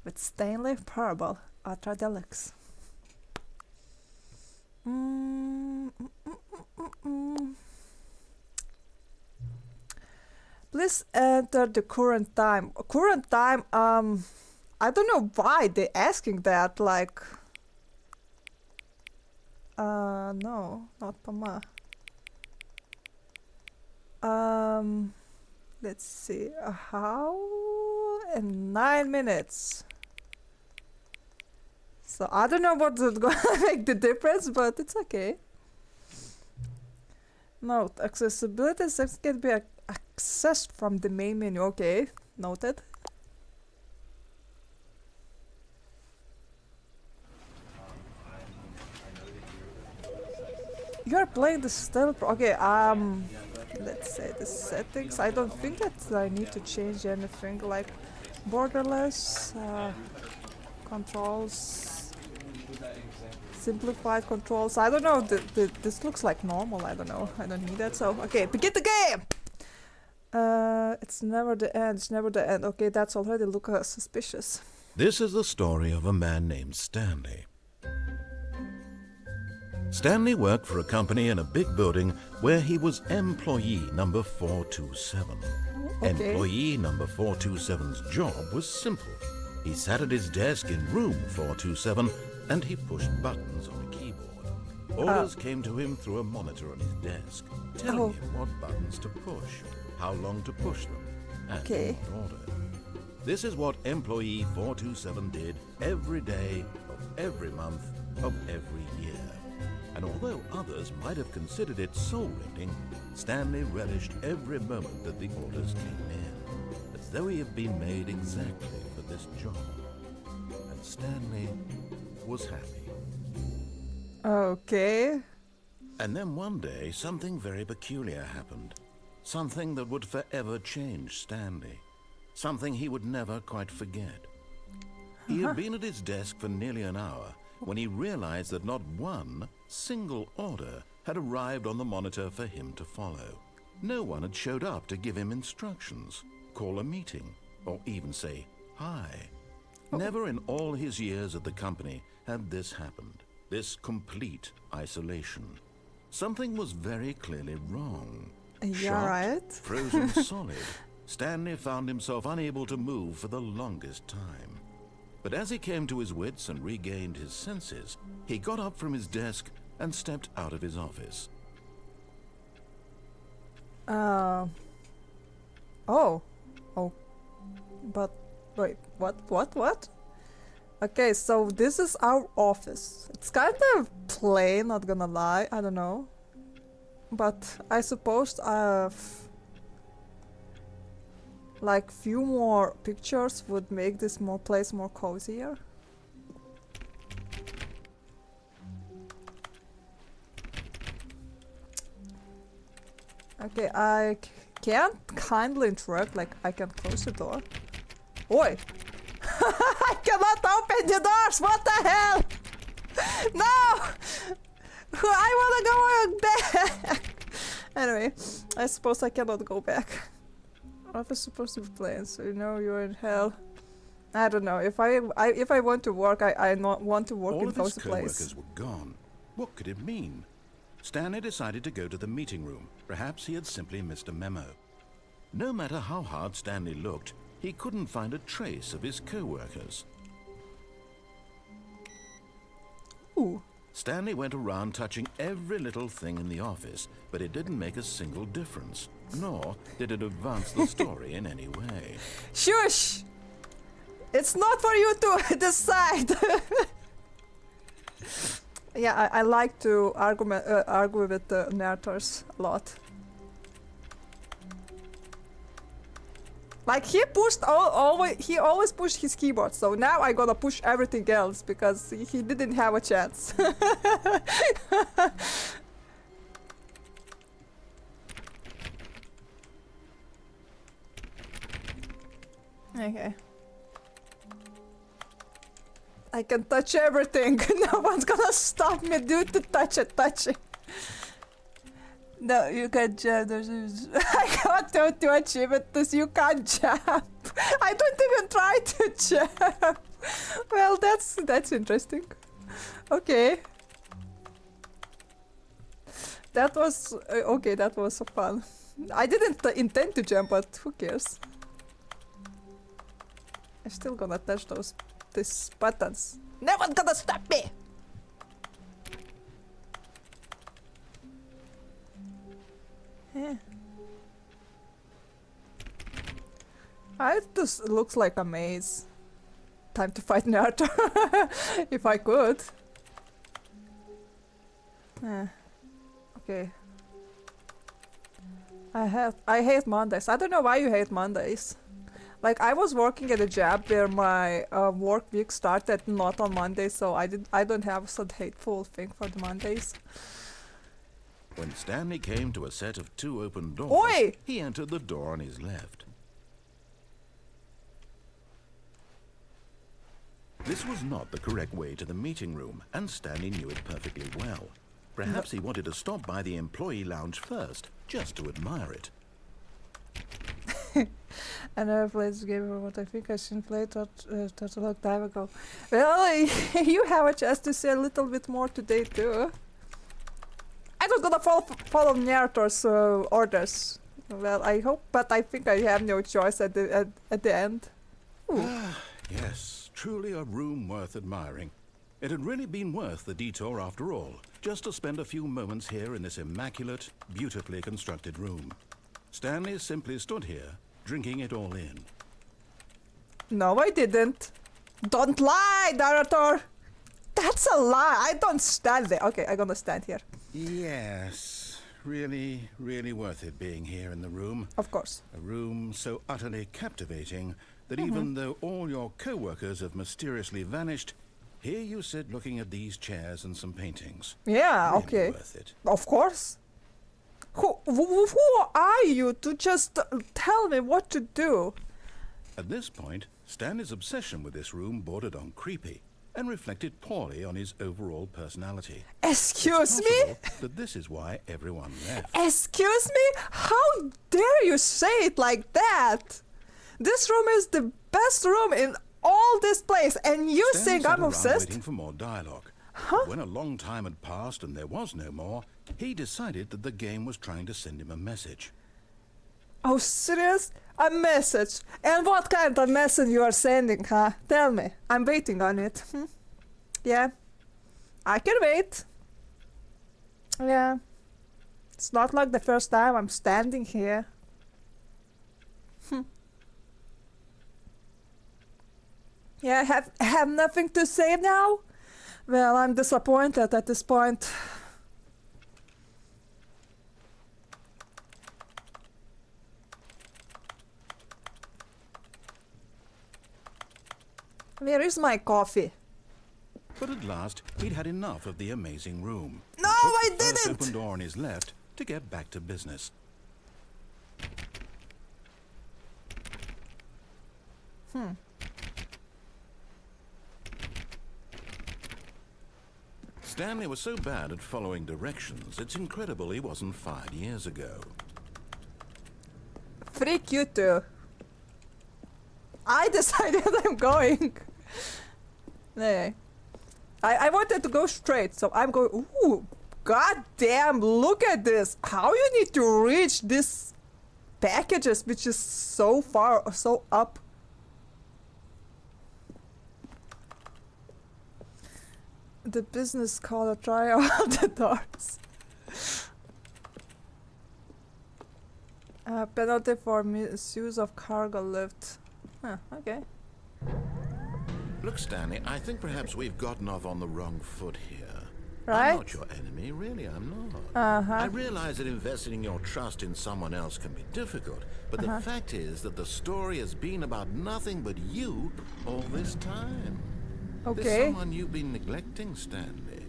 with Stanley Parable Ultra Deluxe. Please enter the current time. Current time, I don't know why they're asking that, like... no, not Pama. Let's see, how? In 9 minutes. So I don't know what's gonna make the difference, but it's okay. Note, accessibility settings can be accessed from the main menu. Okay, noted. You're playing the stealth. Okay, let's say the settings. I don't think that I need to change anything, like borderless controls, simplified controls. I don't know. This looks like normal. I don't know. I don't need that. So okay, begin the game. It's never the end. It's never the end. Okay, that's already look suspicious. This is the story of a man named Stanley. Stanley worked for a company in a big building where he was employee number 427. Okay. Employee number 427's job was simple. He sat at his desk in room 427 and he pushed buttons on a keyboard. Orders came to him through a monitor on his desk, telling him what buttons to push, how long to push them, and in what order. This is what employee 427 did every day of every month of every year. And although others might have considered it soul-rending, Stanley relished every moment that the orders came in, as though he had been made exactly for this job. And Stanley was happy. Okay. And then one day, something very peculiar happened. Something that would forever change Stanley. Something he would never quite forget. He had been at his desk for nearly an hour when he realized that not one single order had arrived on the monitor for him to follow. No one had showed up to give him instructions, call a meeting, or even say hi. Never in all his years at the company had this happened, this complete isolation. Something was very clearly wrong. Yeah, right. Frozen solid, Stanley found himself unable to move for the longest time. But as he came to his wits and regained his senses, he got up from his desk and stepped out of his office. But wait, what? Okay, so this is our office. It's kind of plain, not gonna lie, I don't know. But I suppose like few more pictures would make this place more cozier. Okay, I can't kindly interrupt, like I can close the door. Oi! I cannot open the doors, what the hell? No! I wanna go back! Anyway, I suppose I cannot go back. I was supposed to be playing, so you know you're in hell. I don't know. If I want to work, I not want to work in cozy place. All of his co-workers were gone. What could it mean? Stanley decided to go to the meeting room. Perhaps he had simply missed a memo. No matter how hard Stanley looked, he couldn't find a trace of his co-workers. Ooh. Stanley went around touching every little thing in the office, but it didn't make a single difference, nor did it advance the story in any way. Shush! It's not for you to decide! Yeah, I like to argue with the narrators a lot. Like he pushed he always pushed his keyboard, so now I gotta push everything else because he didn't have a chance. Okay. I can touch everything. No one's gonna stop me due to touching. No, you can't jump. I got to achieve it. You can't jump. I don't even try to jump. Well, that's interesting. Okay. That was okay. That was so fun. I didn't intend to jump, but who cares? I'm still gonna touch these buttons. No one's gonna stop me. Yeah. This looks like a maze. Time to fight Narrator. If I could. Okay. I hate Mondays. I don't know why you hate Mondays. Like, I was working at a job where my work week started not on Monday, so I don't have such hateful thing for the Mondays. When Stanley came to a set of 2 open doors, Oi! he entered the door on his left. This was not the correct way to the meeting room, and Stanley knew it perfectly well. Perhaps he wanted to stop by the employee lounge first, just to admire it. I never played this game, but what I think I should play that a long time ago. Well, you have a chance to say a little bit more today too. I was gonna follow Narrator's orders. Well, I hope, but I think I have no choice at the end. Yes, truly a room worth admiring. It had really been worth the detour after all, just to spend a few moments here in this immaculate, beautifully constructed room. Stanley simply stood here, drinking it all in. No, I didn't. Don't lie, Narrator! That's a lie! I don't stand there. Okay, I'm gonna stand here. Yes, really, really worth it being here in the room. Of course. A room so utterly captivating that even though all your co-workers have mysteriously vanished, here you sit looking at these chairs and some paintings. Yeah, Really okay. worth it. Of course. Who are you to just tell me what to do? At this point, Stanley's obsession with this room bordered on creepy and reflected poorly on his overall personality. Excuse It's me? possible that this is why everyone left. Excuse me? How dare you say it like that? This room is the best room in all this place, and you Stanley think sat I'm around obsessed? waiting for more dialogue. Huh? When a long time had passed and there was no more, he decided that the game was trying to send him a message. Oh, serious? A message? And what kind of message you are sending, huh? Tell me. I'm waiting on it. Yeah. I can wait. Yeah. It's not like the first time I'm standing here. Yeah, have nothing to say now? Well, I'm disappointed at this point. Where is my coffee? But at last, he'd had enough of the amazing room. No, Took I the first didn't! open door on his left to get back to business. Stanley was so bad at following directions, it's incredible he wasn't fired years ago. Freak you two. I decided I'm going. Anyway. I wanted to go straight, so I'm going. Ooh, god damn, look at this. How you need to reach these packages, which is so far, so up. The business caller try out the doors. Penalty for misuse of cargo lift. Huh, okay. Look, Stanley, I think perhaps we've gotten off on the wrong foot here. Right? I'm not your enemy, really, I'm not. Uh-huh. I realize that investing your trust in someone else can be difficult, but the fact is that the story has been about nothing but you all this time. There's Okay. someone you've been neglecting, Stanley.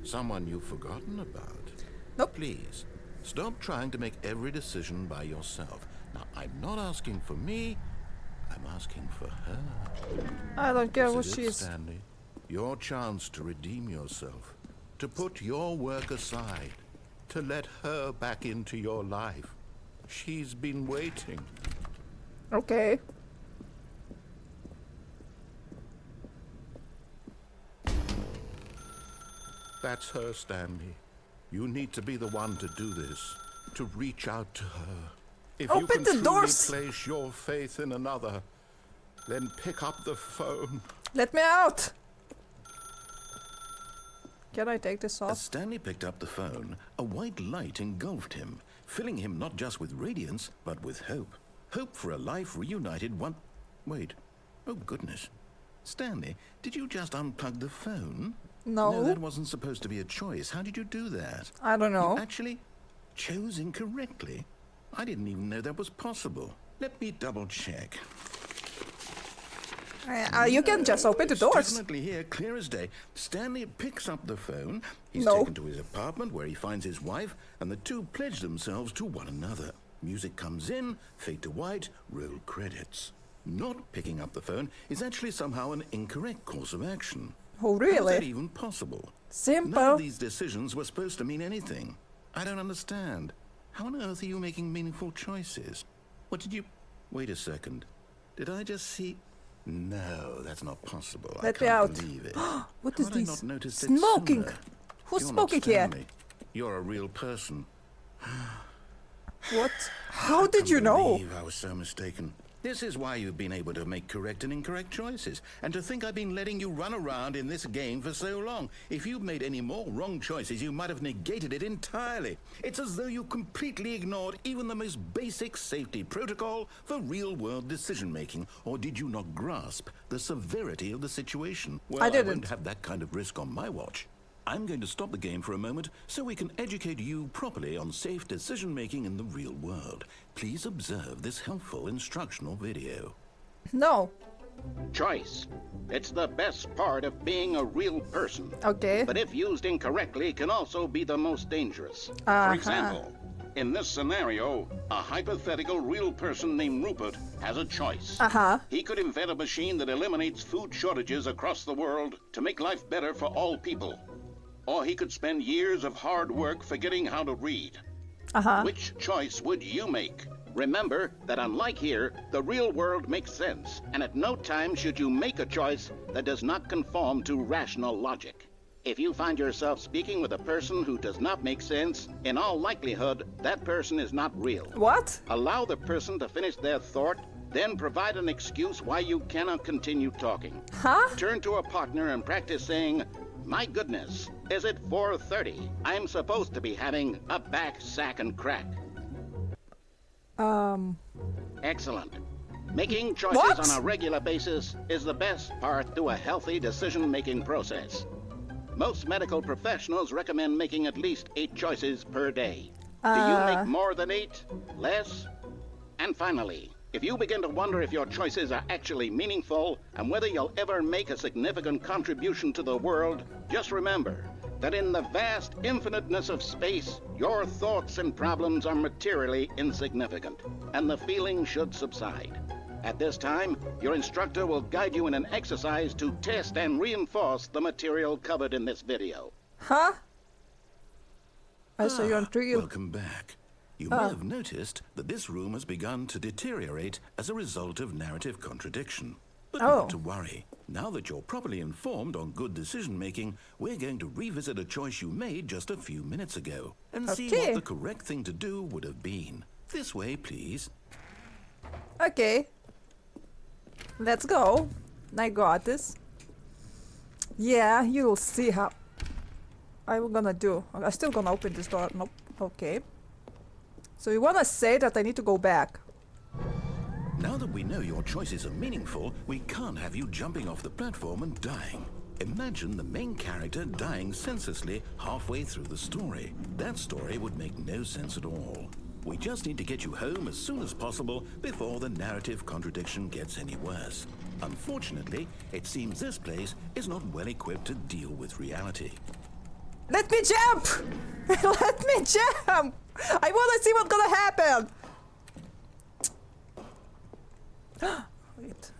Someone you've forgotten about. Nope. Please, stop trying to make every decision by yourself. Now, I'm not asking for me, I'm asking for her. I don't care who This is she it, is. Stanley. Your chance to redeem yourself. To put your work aside. To let her back into your life. She's been waiting. Okay. That's her, Stanley. You need to be the one to do this, to reach out to her. If you Open can the truly doors. place your faith in another, then pick up the phone. Let me out! Can I take this As off? Stanley picked up the phone, a white light engulfed him, filling him not just with radiance, but with hope. Hope for a life reunited one... Wait. Oh, goodness. Stanley, did you just unplug the phone? No. No, that wasn't supposed to be a choice. How did you do that? I don't know. You actually chose incorrectly? I didn't even know that was possible. Let me double check. You can just open the It's doors. definitely here, clear as day. Stanley picks up the phone. He's No. taken to his apartment where he finds his wife, and the two pledge themselves to one another. Music comes in, fade to white, roll credits. Not picking up the phone is actually somehow an incorrect course of action. Oh, How is that really? even possible? None Simple. of these decisions were supposed to mean anything. I don't understand. How on earth are you making meaningful choices? What did you... Wait a second. Did I just see... No, that's not possible. Let I me can't out. believe it. What How is had I this? not noticed it Smoking. sooner? Who's You're smoking not here? Stanley. You're a real person. What? How did Can't you know? believe I was so mistaken. This is why you've been able to make correct and incorrect choices. And to think I've been letting you run around in this game for so long. If you'd made any more wrong choices, you might have negated it entirely. It's as though you completely ignored even the most basic safety protocol for real-world decision-making. Or did you not grasp the severity of the situation? Well, I I didn't. won't have that kind of risk on my watch. I'm going to stop the game for a moment so we can educate you properly on safe decision-making in the real world. Please observe this helpful instructional video. No. Choice. It's the best part of being a real person. Okay. But if used incorrectly, can also be the most dangerous. Uh-huh. For example, in this scenario, a hypothetical real person named Rupert has a choice. Uh-huh. He could invent a machine that eliminates food shortages across the world to make life better for all people. Or he could spend years of hard work forgetting how to read. Uh-huh. Which choice would you make? Remember that unlike here, the real world makes sense, and at no time should you make a choice that does not conform to rational logic. If you find yourself speaking with a person who does not make sense, in all likelihood, that person is not real. What? Allow the person to finish their thought, then provide an excuse why you cannot continue talking. Huh? Turn to a partner and practice saying, "My goodness, is it 4:30? I'm supposed to be having a back, sack, and crack." Excellent. Making choices What? on a regular basis is the best part to a healthy decision-making process. Most medical professionals recommend making at least 8 choices per day. Do you make more than 8? Less? And finally, if you begin to wonder if your choices are actually meaningful and whether you'll ever make a significant contribution to the world, just remember that in the vast infiniteness of space, your thoughts and problems are materially insignificant, and the feeling should subside. At this time, your instructor will guide you in an exercise to test and reinforce the material covered in this video. Huh? I saw you on real. Welcome back. You may have noticed that this room has begun to deteriorate as a result of narrative contradiction. But Oh. not to worry. Now that you're properly informed on good decision-making, we're going to revisit a choice you made just a few minutes ago and see Okay. what the correct thing to do would have been. This way, please. Okay. Let's go. I got this. Yeah, you'll see how I'm gonna do. I'm still gonna open this door. Nope. Okay. So you wanna say that I need to go back? Now that we know your choices are meaningful, we can't have you jumping off the platform and dying. Imagine the main character dying senselessly halfway through the story. That story would make no sense at all. We just need to get you home as soon as possible before the narrative contradiction gets any worse. Unfortunately, it seems this place is not well equipped to deal with reality. Let me jump! Let me jump! I wanna see what's gonna happen! Wait.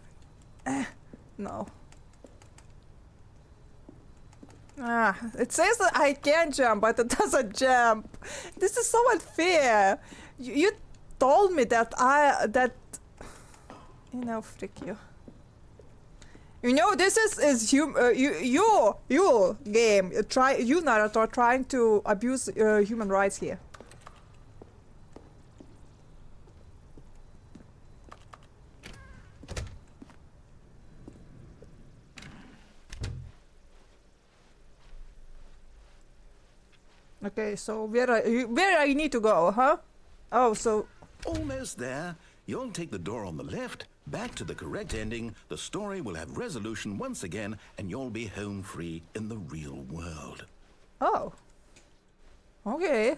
No. It says that I can jump, but it doesn't jump. This is so unfair. You told me that you know, frick you. You know, this is you game. You narrator trying to abuse human rights here. Okay, so where I need to go, huh? Oh, so Almost there. You'll take the door on the left, back to the correct ending, the story will have resolution once again, and you'll be home free in the real world. oh, okay.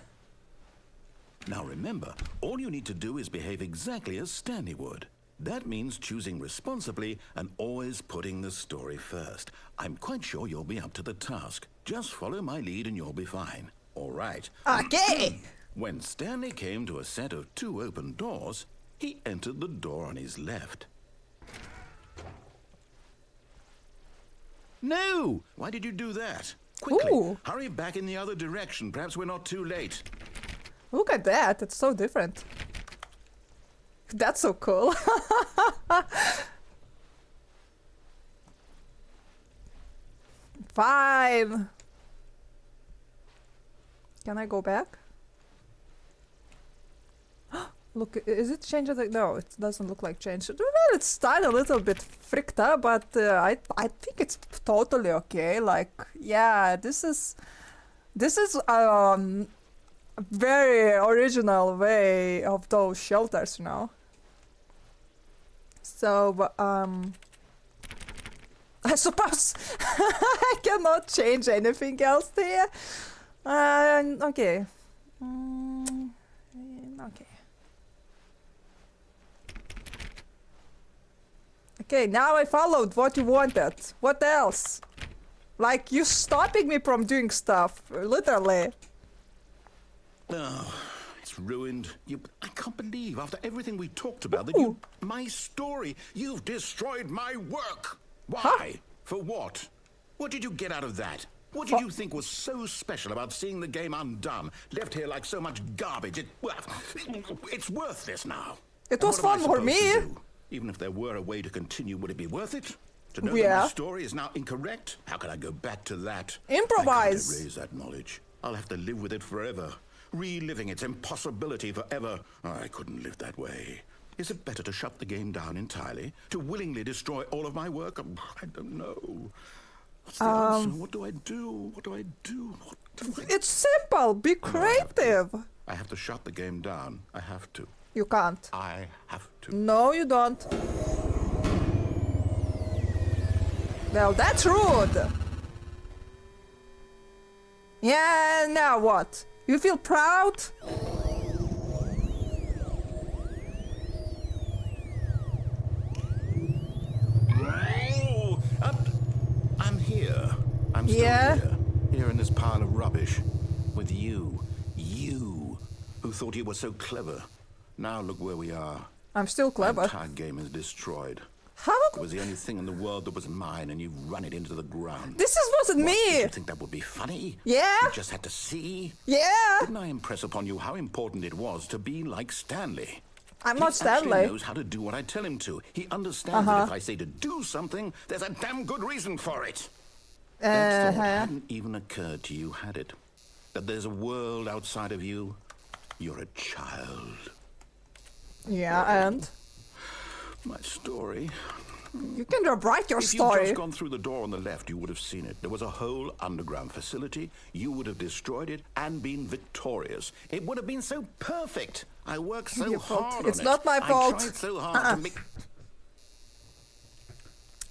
Now remember, all you need to do is behave exactly as Stanley would. That means choosing responsibly and always putting the story first. I'm quite sure you'll be up to the task. Just follow my lead and you'll be fine. All right. Okay. When Stanley came to a set of 2 open doors, he entered the door on his left. No! Why did you do that? Quickly, Ooh. hurry back in the other direction. Perhaps we're not too late. Look at that. It's so different. That's so cool. Fine. Can I go back? Look, is it changed? No, it doesn't look like changed. Well, it's still a little bit freaked up, but I think it's totally okay. Like, yeah, this is very original way of those shelters, you know. So I suppose I cannot change anything else here. Okay. Okay. Okay, now I followed what you wanted. What else? Like, you stopping me from doing stuff, literally. Oh, it's ruined. I can't believe, after everything we talked about, that my story, you've destroyed my work. Why? Huh? For what? What did you get out of that? What did you think was so special about seeing the game undone, left here like so much garbage? It's worthless now. It was fun for me. Even if there were a way to continue, would it be worth it? To know Yeah. that my story is now incorrect? How can I go back to that? Improvise. I can't erase that knowledge. I'll have to live with it forever. Reliving its impossibility forever. I couldn't live that way. Is it better to shut the game down entirely? To willingly destroy all of my work? I don't know. What's the answer? What do I do? What do I do? What do I... It's simple. Be creative. I have to shut the game down. I have to. You can't. I have to. No, you don't. Well, that's rude. Yeah, now what? You feel proud? Oh, I'm here. I'm still here. Here in this pile of rubbish. With you. You. Who thought you were so clever. Now look where we are. I'm still clever. My entire game is destroyed. How? It was the only thing in the world that was mine, and you've run it into the ground. This wasn't What, me. Did you think that would be funny? Yeah. You just had to see? Yeah. Didn't I impress upon you how important it was to be like Stanley? I'm not He actually Stanley. knows how to do what I tell him to. He understands that if I say to do something, there's a damn good reason for it. That thought hadn't even occurred to you, had it? That there's a world outside of you? You're a child. Yeah, and? My story. You can write your If you'd story. just gone through the door on the left, you would have seen it. There was a whole underground facility. You would have destroyed it and been victorious. It would have been so perfect. I worked so Your fault. hard It's on not it. my fault. I tried so hard to make...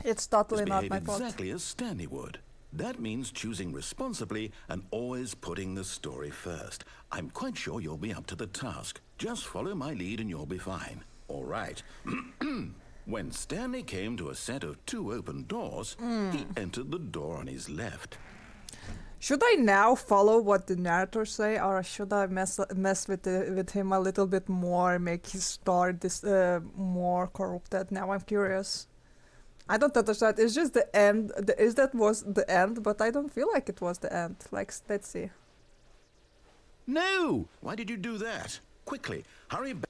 It's totally not behave my fault. exactly as Stanley would. That means choosing responsibly and always putting the story first. I'm quite sure you'll be up to the task. Just follow my lead and you'll be fine. All right. When Stanley came to a set of 2 open doors, he entered the door on his left. Should I now follow what the narrator say, or should I mess with him a little bit more, make his story more corrupted? Now I'm curious. I don't understand. It's just the end. That was the end, but I don't feel like it was the end. Like, let's see. No! Why did you do that? Quickly, hurry back.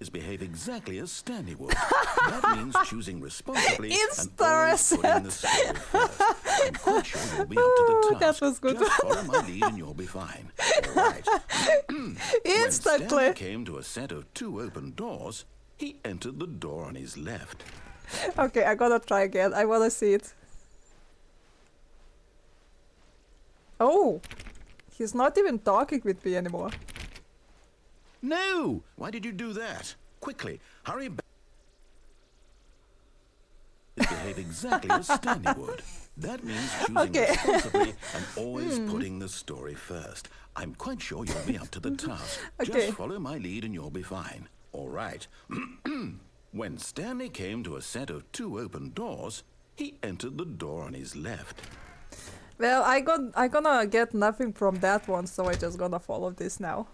behave exactly as Stanley would. That means choosing responsibly and always putting the story first. I'm quite sure you'll be up to the task. That was good. Just follow my lead and you'll be fine. All right. When Instantly. Stanley came to a set of 2 open doors, he entered the door on his left. Okay, I gotta try again. I wanna see it. Oh! He's not even talking with me anymore. No! Why did you do that? Quickly, hurry back. Behave exactly as Stanley would. That means choosing responsibly and always putting the story first. I'm quite sure you'll be up to the task. Just follow my lead and you'll be fine. All right. When Stanley came to a set of 2 open doors, he entered the door on his left. Well, I gonna get nothing from that one, so I just gonna follow this now.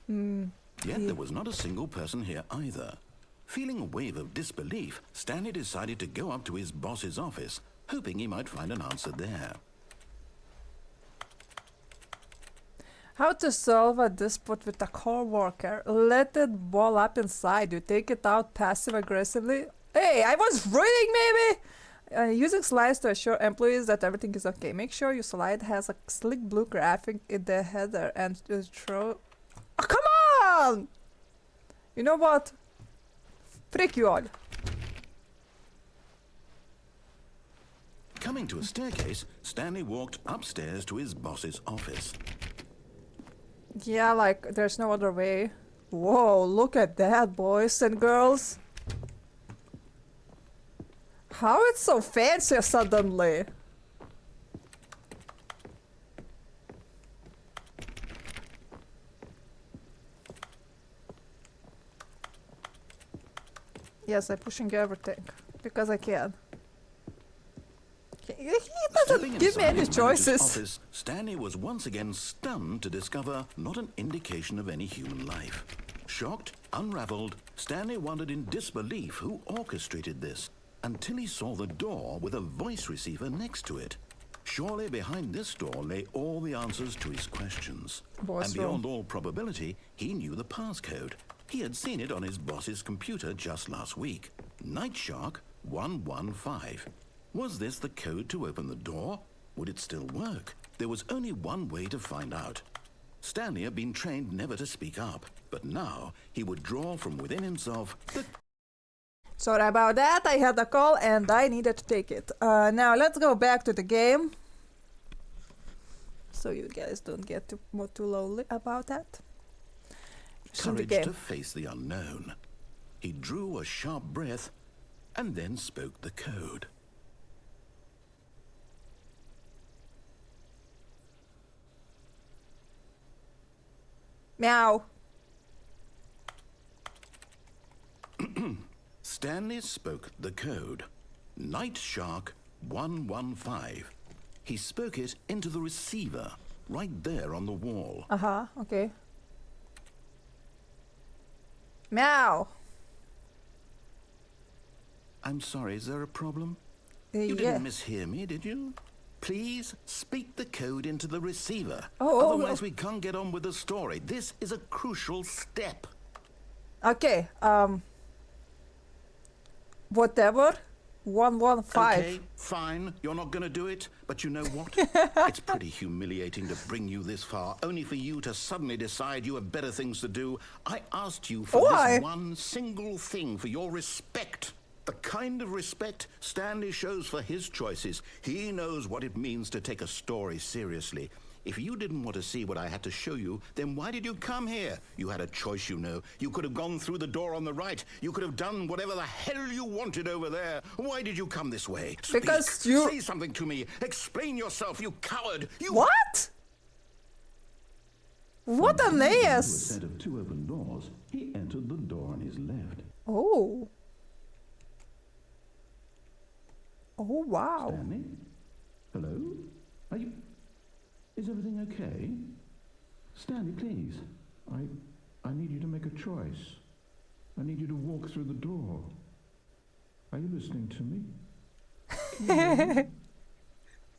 Yet there was not a single person here either. Feeling a wave of disbelief, Stanley decided to go up to his boss's office, hoping he might find an answer there. How to solve a dispute with a co-worker? Let it ball up inside. You take it out passive-aggressively. Hey, I was reading maybe! Using slides to assure employees that everything is okay. Make sure your slide has a slick blue graphic in the header and throw... Oh, come on! You know what? Frick you all. Coming to a staircase, Stanley walked upstairs to his boss's office. Yeah, like, there's no other way. Whoa, look at that, boys and girls. How it's so fancy suddenly? Yes, I'm pushing everything. Because I can. He doesn't give me any choices. Office, Stanley was once again stunned to discover not an indication of any human life. Shocked, unraveled, Stanley wondered in disbelief who orchestrated this, until he saw the door with a voice receiver next to it. Surely behind this door lay all the answers to his questions. And beyond all probability, he knew the passcode. He had seen it on his boss's computer just last week. Night Shark 115. Was this the code to open the door? Would it still work? There was only one way to find out. Stanley had been trained never to speak up, but now he would draw from within himself the... Sorry about that, I had a call and I needed to take it. Now let's go back to the game. So you guys don't get too lonely about that. Courage to face the unknown. He drew a sharp breath and then spoke the code. Meow. Stanley spoke the code. Night Shark 115. He spoke it into the receiver, right there on the wall. Okay. Meow. I'm sorry, is there a problem? You didn't mishear me, did you? Please speak the code into the receiver. Otherwise we can't get on with the story. This is a crucial step. Okay, whatever. 115. Okay, fine. You're not going to do it. But you know what? It's pretty humiliating to bring you this far, only for you to suddenly decide you have better things to do. I asked you for this one single thing, for your respect. The kind of respect Stanley shows for his choices. He knows what it means to take a story seriously. If you didn't want to see what I had to show you, then why did you come here? You had a choice, you know. You could have gone through the door on the right. You could have done whatever the hell you wanted over there. Why did you come this way? Speak. Because you... Say something to me. Explain yourself, you coward. You... What? What an ass! A set of 2 open doors. He entered the door on his left. Oh. Oh, wow. Stanley? Hello? Are you... Is everything okay? Stanley, please. I need you to make a choice. I need you to walk through the door. Are you listening to me? Can you hear me?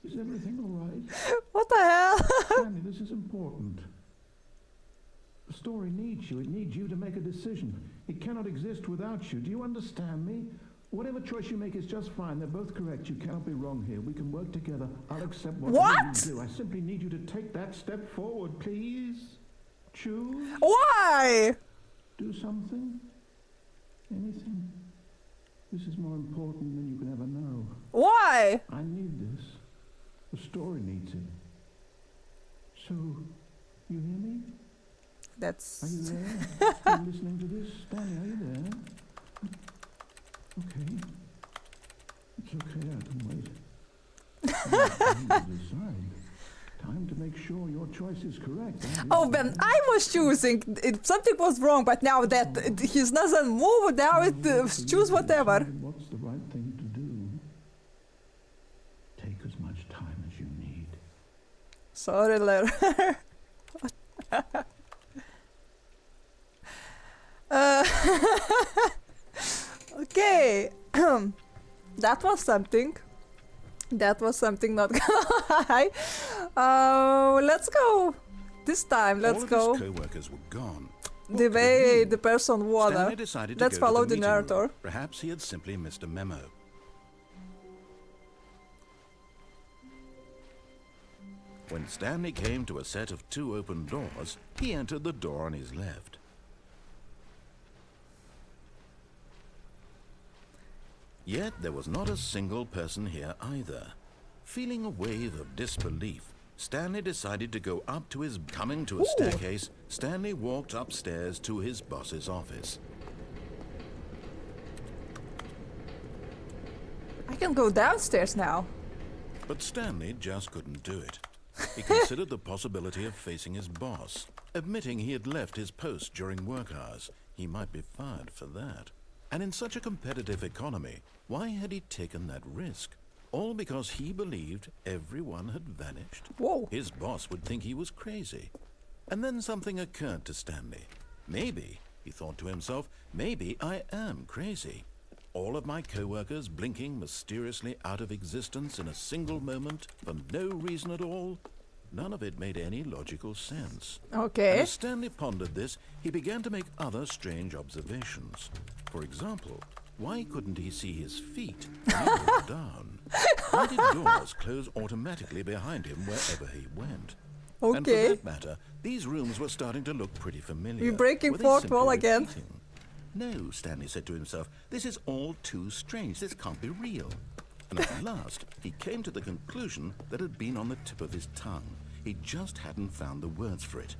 Is everything all right? What the hell? Stanley, this is important. The story needs you. It needs you to make a decision. It cannot exist without you. Do you understand me? Whatever choice you make is just fine. They're both correct. You cannot be wrong here. We can work together. I'll accept whatever you do. I simply need you to take that step forward, please. Choose. Why? Do something. Anything. This is more important than you can ever know. Why? I need this. The story needs it. So, you hear me? That's... Are you there? Are you listening to this? Stanley, are you there? Okay. It's okay, I can wait. Time to decide. Time to make sure your choice is correct. Oh, when I was choosing, something was wrong, but now that he doesn't move, now it choose whatever. What's the right thing to do? Take as much time as you need. Sorry, Larry. Okay. That was something. That was something, not gonna lie. Let's go. This time, let's go. All of his co-workers were gone. The way the person water. Stanley decided to Let's go follow to the meeting room. narrator. Perhaps he had simply missed a memo. When Stanley came to a set of 2 open doors, he entered the door on his left. Yet there was not a single person here either. Feeling a wave of disbelief, Stanley decided to go up to his... Coming to a staircase, Stanley walked upstairs to his boss's office. I can go downstairs now. But Stanley just couldn't do it. He considered the possibility of facing his boss. Admitting he had left his post during work hours, he might be fired for that. And in such a competitive economy, why had he taken that risk? All because he believed everyone had vanished? Whoa. His boss would think he was crazy. And then something occurred to Stanley. Maybe, he thought to himself, maybe I am crazy. All of my co-workers blinking mysteriously out of existence in a single moment for no reason at all? None of it made any logical sense. Okay. And as Stanley pondered this, he began to make other strange observations. For example, why couldn't he see his feet when he walked down? Why did doors close automatically behind him wherever he went? And for Okay. that matter, these rooms were starting to look pretty familiar. We're breaking Were they fourth simply wall again. repeating? No, Stanley said to himself, this is all too strange. This can't be real. And at last, he came to the conclusion that had been on the tip of his tongue. He just hadn't found the words for it.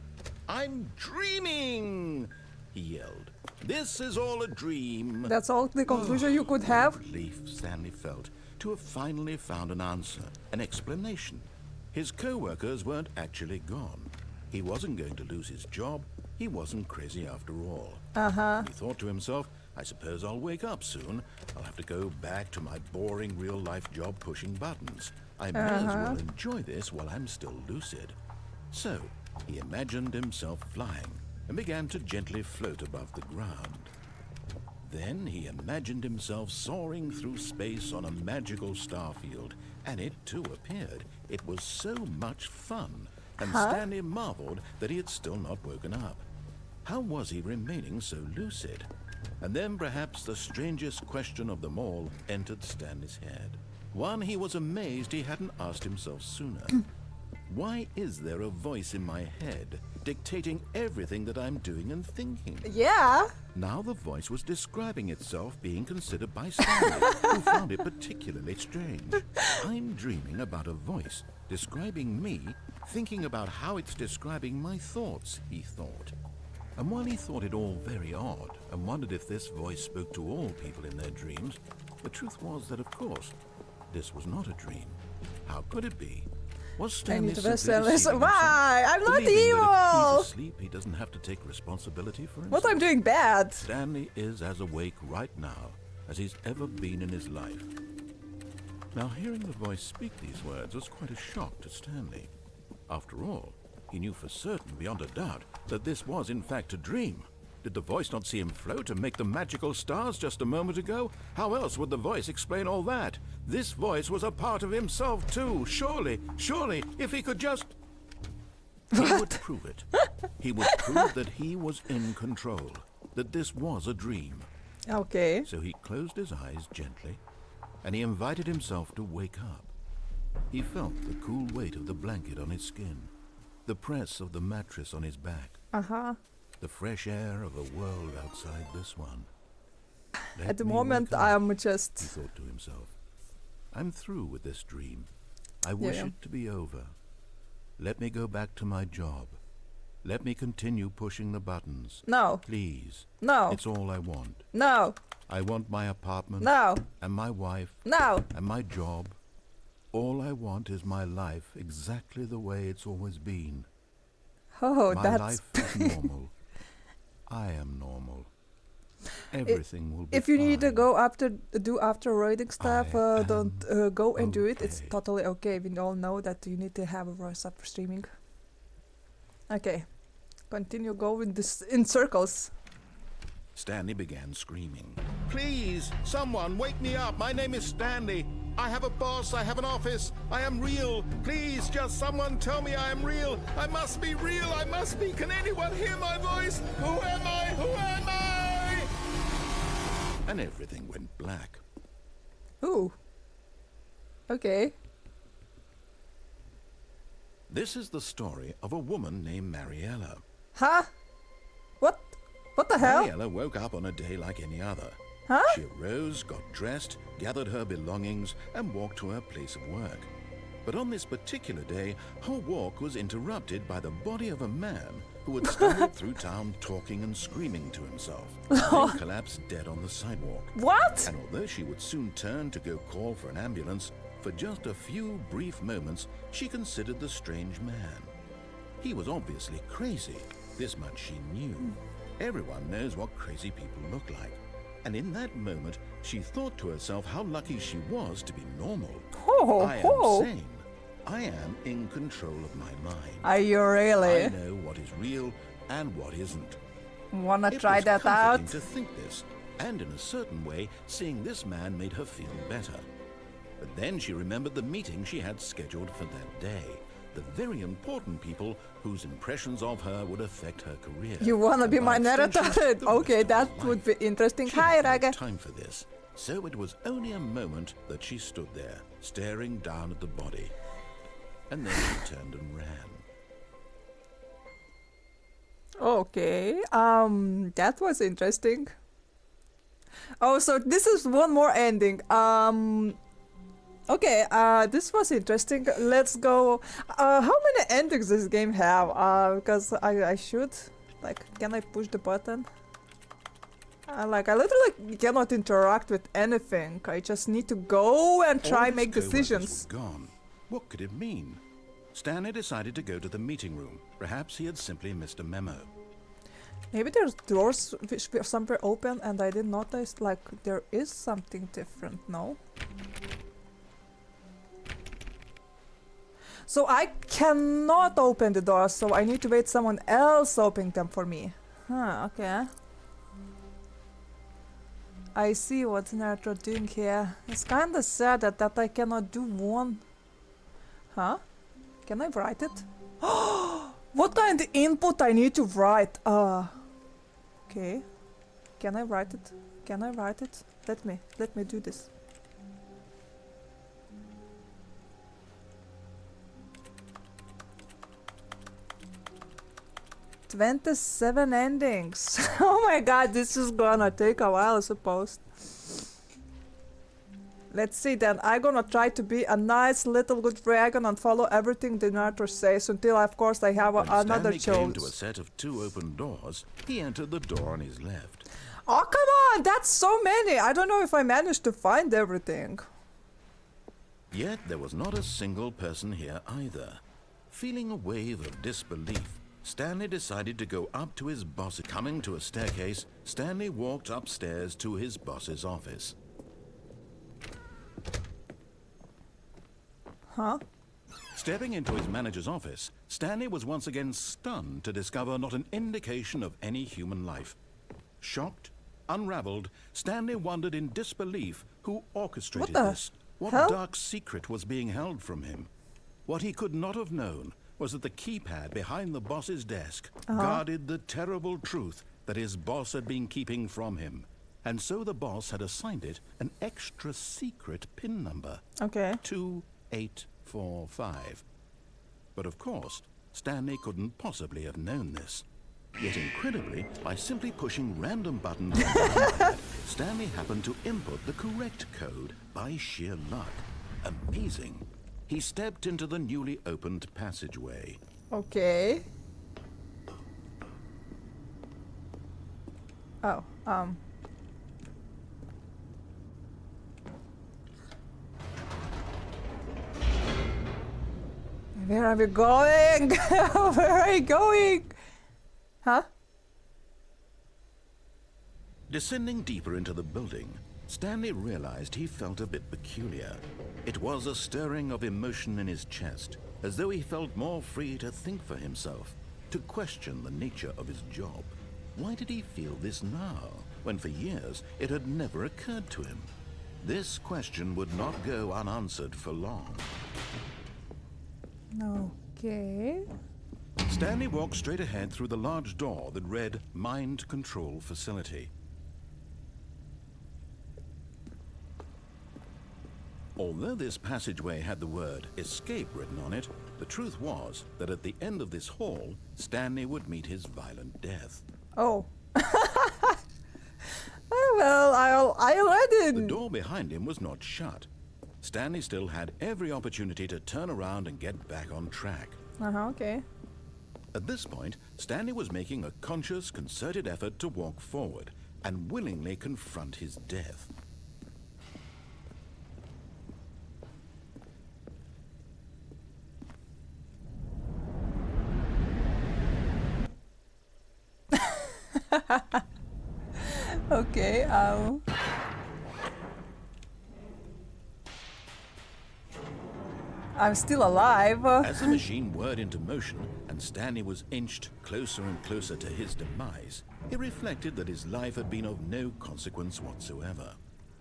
I'm dreaming, he yelled. This is all a dream. That's all the conclusion you could have. Relief Stanley felt to have finally found an answer, an explanation. His co-workers weren't actually gone. He wasn't going to lose his job. He wasn't crazy after all. He thought to himself, I suppose I'll wake up soon. I'll have to go back to my boring real-life job pushing buttons. I may as well enjoy this while I'm still lucid. So, he imagined himself flying and began to gently float above the ground. Then he imagined himself soaring through space on a magical starfield, and it too appeared. It was so much fun, and Stanley marveled that he had still not woken up. How was he remaining so lucid? And then perhaps the strangest question of them all entered Stanley's head. One he was amazed he hadn't asked himself sooner. Why is there a voice in my head dictating everything that I'm doing and thinking? Yeah. Now the voice was describing itself being considered by Stanley, who found it particularly strange. I'm dreaming about a voice describing me, thinking about how it's describing my thoughts, he thought. And while he thought it all very odd and wondered if this voice spoke to all people in their dreams, the truth was that, of course, this was not a dream. How could it be? Was I Stanley need to simply Stanley. deceiving Why? I'm himself, not believing that if evil. he's asleep, he doesn't have to take responsibility for himself? What I'm doing bad. Stanley is as awake right now as he's ever been in his life. Now, hearing the voice speak these words was quite a shock to Stanley. After all, he knew for certain, beyond a doubt, that this was in fact a dream. Did the voice not see him float and make the magical stars just a moment ago? How else would the voice explain all that? This voice was a part of himself too. Surely, if he could just... He would prove it. He would prove that he was in control, that this was a dream. Okay. So he closed his eyes gently, and he invited himself to wake up. He felt the cool weight of the blanket on his skin, the press of the mattress on his back, the fresh air of a world outside this one. At the me moment, wake up, I'm he just... thought to himself. I'm through with this dream. I wish Yeah. it to be over. Let me go back to my job. Let me continue pushing the buttons. No. Please. No. It's all I want. No. I want my apartment. No. And my wife. No. And my job. All I want is my life exactly the way it's always been. Oh, My that's... life is normal. I am normal. Everything will be If you need to fine. go after writing stuff, I don't go and do it. It's okay. totally okay. We all know that you need to have a voice after streaming. Okay, continue going this in circles. Stanley began screaming. Please, someone wake me up. My name is Stanley. I have a boss. I have an office. I am real. Please, just someone tell me I am real. I must be real. I must be. Can anyone hear my voice? Who am I? Who am I? And everything went black. Ooh. Okay. This is the story of a woman named Mariella. Huh? What? What the hell? Mariella woke up on a day like any other. Huh? She arose, got dressed, gathered her belongings, and walked to her place of work. But on this particular day, her walk was interrupted by the body of a man who had stumbled through town talking and screaming to himself, then collapsed dead on the sidewalk. What? And although she would soon turn to go call for an ambulance, for just a few brief moments, she considered the strange man. He was obviously crazy. This much she knew. Everyone knows what crazy people look like. And in that moment, she thought to herself how lucky she was to be normal. Oh, I am sane. I am in control of my mind. Are you really? I know what is real and what isn't. Wanna It try was that comforting out? to think this, and in a certain way, seeing this man made her feel better. But then she remembered the meeting she had scheduled for that day. The very important people whose impressions of her would affect her career. You wanna and be by my narrator? extension, the Okay, rest of that her would be life. interesting. She Hi, had no Raga. time for this, so it was only a moment that she stood there, staring down at the body. And then she turned and ran. Okay, that was interesting. Oh, so this is one more ending. Okay, this was interesting. Let's go. How many endings does this game have? Because I should, like, can I push the button? Like, I literally cannot interact with anything. I just need to go and All try his make coworkers decisions. were gone. What could it mean? Stanley decided to go to the meeting room. Perhaps he had simply missed a memo. Maybe there's doors which were somewhere open and I didn't notice. Like, there is something different, no? So I cannot open the doors, so I need to wait someone else opening them for me. Huh, okay. I see what Narrator doing here. It's kinda sad that I cannot do one. Huh? Can I write it? What kind of input I need to write? Okay. Can I write it? Can I write it? Let me do this. "27 endings." Oh my god, this is gonna take a while, I suppose. Let's see then. I'm gonna try to be a nice little good dragon and follow everything the narrator says until, of course, I have When another Stanley came to a choice. set of 2 open doors, he entered the door on his left. Oh, come on! That's so many! I don't know if I managed to find everything. Yet there was not a single person here either. Feeling a wave of disbelief, Stanley decided to go up to his boss. Coming to a staircase, Stanley walked upstairs to his boss's office. Huh? Stepping into his manager's office, Stanley was once again stunned to discover not an indication of any human life. Shocked, unraveled, Stanley wondered in disbelief who orchestrated What the this. What hell? dark secret was being held from him? What he could not have known was that the keypad behind the boss's desk guarded the terrible truth that his boss had been keeping from him. And so the boss had assigned it an extra secret PIN number. Okay. 2845. But of course, Stanley couldn't possibly have known this. Yet incredibly, by simply pushing random buttons on the keypad, Stanley happened to input the correct code by sheer luck. Amazing. He stepped into the newly opened passageway. Okay. Oh, where are we going? Where are you going? Huh? Descending deeper into the building, Stanley realized he felt a bit peculiar. It was a stirring of emotion in his chest, as though he felt more free to think for himself, to question the nature of his job. Why did he feel this now, when for years it had never occurred to him? This question would not go unanswered for long. Okay. Stanley walked straight ahead through the large door that read Mind Control Facility. Although this passageway had the word escape written on it, the truth was that at the end of this hall, Stanley would meet his violent death. Oh. Oh, well, I already... The door behind him was not shut. Stanley still had every opportunity to turn around and get back on track. Okay. At this point, Stanley was making a conscious, concerted effort to walk forward and willingly confront his death. Okay, I'm still alive. As the machine whirred into motion and Stanley was inched closer and closer to his demise, he reflected that his life had been of no consequence whatsoever.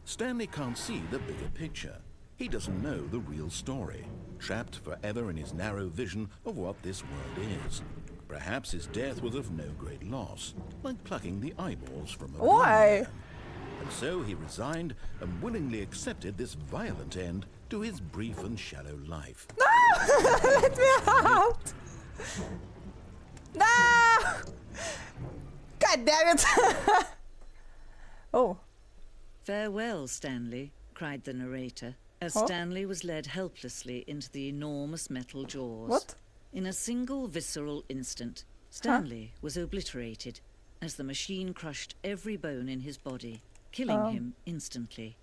Stanley can't see the bigger picture. He doesn't know the real story, trapped forever in his narrow vision of what this world is. Perhaps his death was of no great loss, like plucking the eyeballs from a blind Why? man. And so he resigned and willingly accepted this violent end to his brief and shallow life. No! Let me out! No! God damn it! Oh. Farewell, Stanley, cried the narrator, as Huh? Stanley was led helplessly into the enormous metal jaws. What? In a single visceral instant, Stanley was obliterated as the machine crushed every bone in his body, killing him instantly.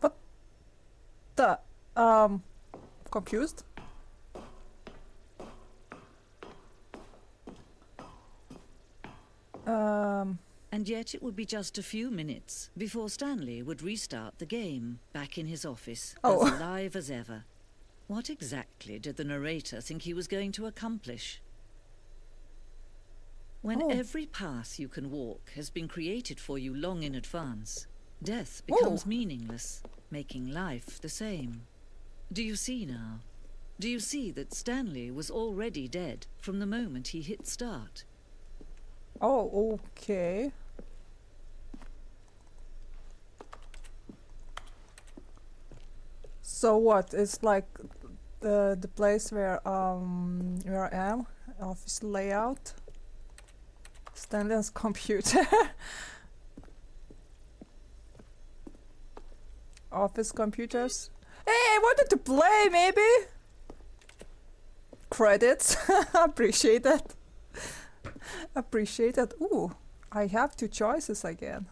What the? Confused? And yet it would be just a few minutes before Stanley would restart the game, back in his office, Oh. as alive as ever. What exactly did the narrator think he was going to accomplish? When Oh. every path you can walk has been created for you long in advance, death becomes Oh. meaningless, making life the same. Do you see now? Do you see that Stanley was already dead from the moment he hit start? Oh, okay. So what? It's like the place where I am, office layout. Stanley's computer. Office computers. Hey, I wanted to play maybe. Credits. Appreciate that. Appreciate that. Ooh, I have two choices again.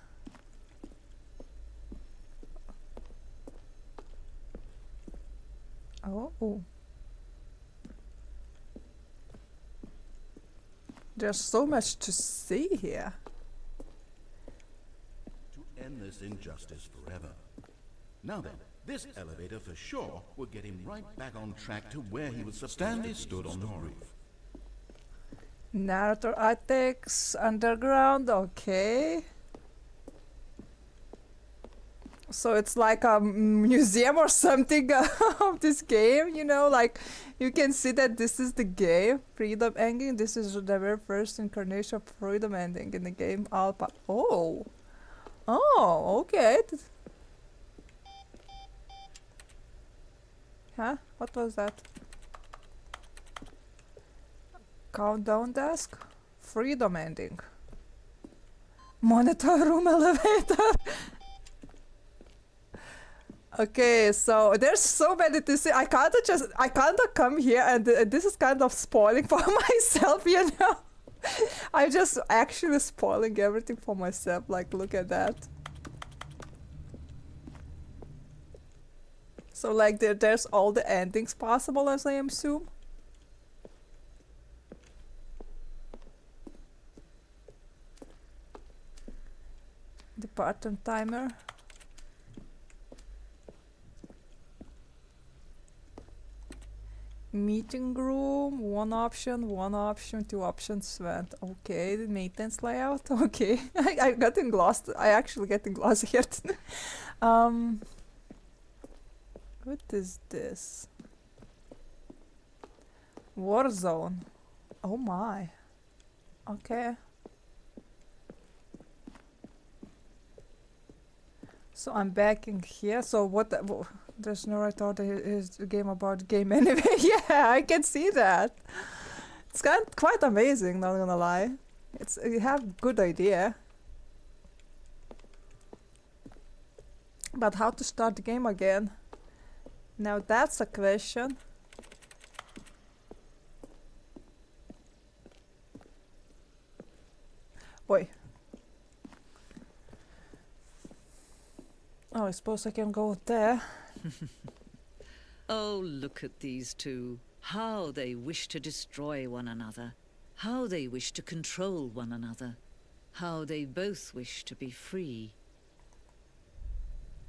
Oh. There's so much to see here. To end this injustice forever. Now then, this elevator for sure would get him right back on track to where he was supposed to be. Stanley stood on the roof. Narrator attics, underground, okay. So it's like a museum or something of this game, you know, like you can see that this is the game, Freedom Ending. This is the very first incarnation of Freedom Ending in the game Alpha. Oh, okay. Huh? What was that? Countdown desk? Freedom Ending. Monitor room elevator. Okay, so there's so many to see. I can't come here and this is kind of spoiling for myself, you know. I'm just actually spoiling everything for myself. Like, look at that. So like there's all the endings possible, as I assume. The button timer. Meeting room, one option, two options went. Okay, the maintenance layout, okay. I getting lost. I actually getting lost here. What is this? Warzone. Oh my. Okay. So I'm back in here. So what? There's Narrator. Is a game about game anyway. Yeah, I can see that. It's quite amazing. Not gonna lie. You have good idea. But how to start the game again? Now that's a question. Boy. Oh, I suppose I can go there. Oh, look at these two. How they wish to destroy one another. How they wish to control one another. How they both wish to be free.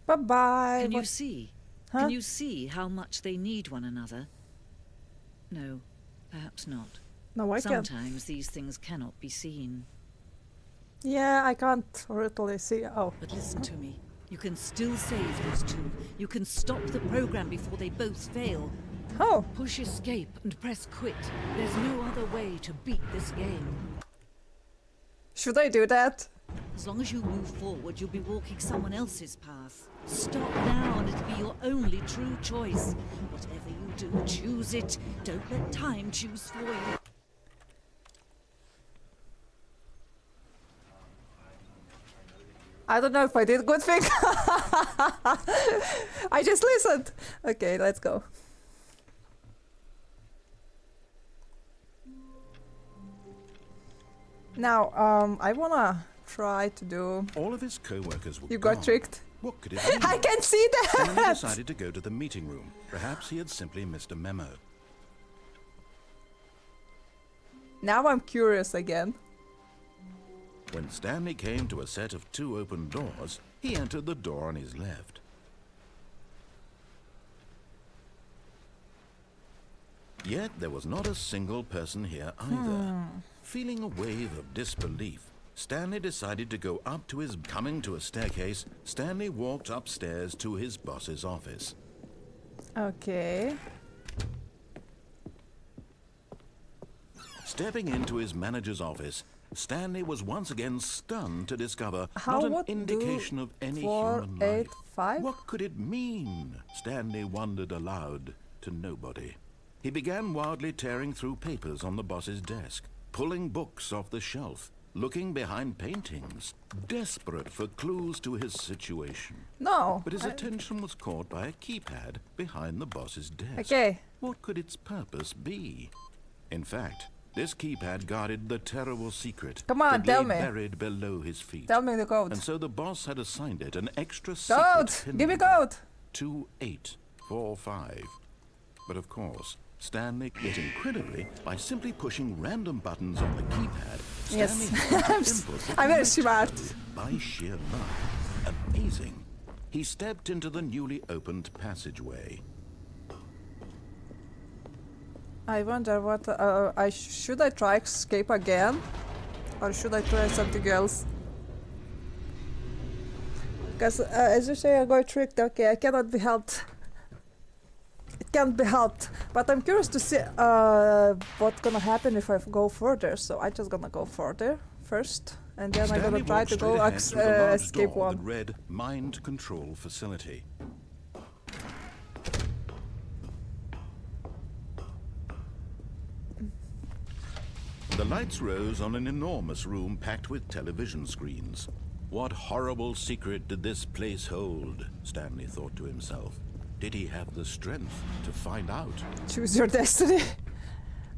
Bye-bye. Can you see? Huh? Can you see how much they need one another? No, perhaps not. No, I can't. Sometimes these things cannot be seen. Yeah, I can't really see. Oh. But listen to me. You can still save those two. You can stop the program before they both fail. Oh. Push escape and press quit. There's no other way to beat this game. Should I do that? As long as you move forward, you'll be walking someone else's path. Stop now and it'll be your only true choice. Whatever you do, choose it. Don't let time choose for you. I don't know if I did a good thing. I just listened. Okay, let's go. Now, I wanna try to do... All of his co-workers were You got gone. tricked. What could it mean? I can see Stanley that! decided to go to the meeting room. Perhaps he had simply missed a memo. Now I'm curious again. When Stanley came to a set of 2 open doors, he entered the door on his left. Yet there was not a single person here either. Feeling a wave of disbelief, Stanley decided to go up to his... Coming to a staircase, Stanley walked upstairs to his boss's office. Okay. Stepping into his manager's office, Stanley was once again stunned to discover How not an would indication of any 4, human 8, life. 5? What could it mean? Stanley wondered aloud to nobody. He began wildly tearing through papers on the boss's desk, pulling books off the shelf, looking behind paintings, desperate for clues to his situation. No. But his attention was caught by a keypad behind the boss's desk. Okay. What could its purpose be? In fact, this keypad guarded the terrible secret Come on, that tell lay me. buried below his feet. Tell me the code. And so the boss had assigned it an extra Code! secret pin Give me number, code! 2845. But of course, Stanley did incredibly by simply pushing random buttons on the keypad. Yes. Stanley had to input the I'm very correct smart. code by sheer luck. Amazing. He stepped into the newly opened passageway. I wonder what... should I try escape again? Or should I try something else? Because as you say, I got tricked. Okay, I cannot be helped. It can't be helped. But I'm curious to see what's gonna happen if I go further. So I'm just gonna go further first, and then I'm gonna try to go escape one. That read Mind Control Facility. The lights rose on an enormous room packed with television screens. What horrible secret did this place hold? Stanley thought to himself. Did he have the strength to find out? Choose your destiny.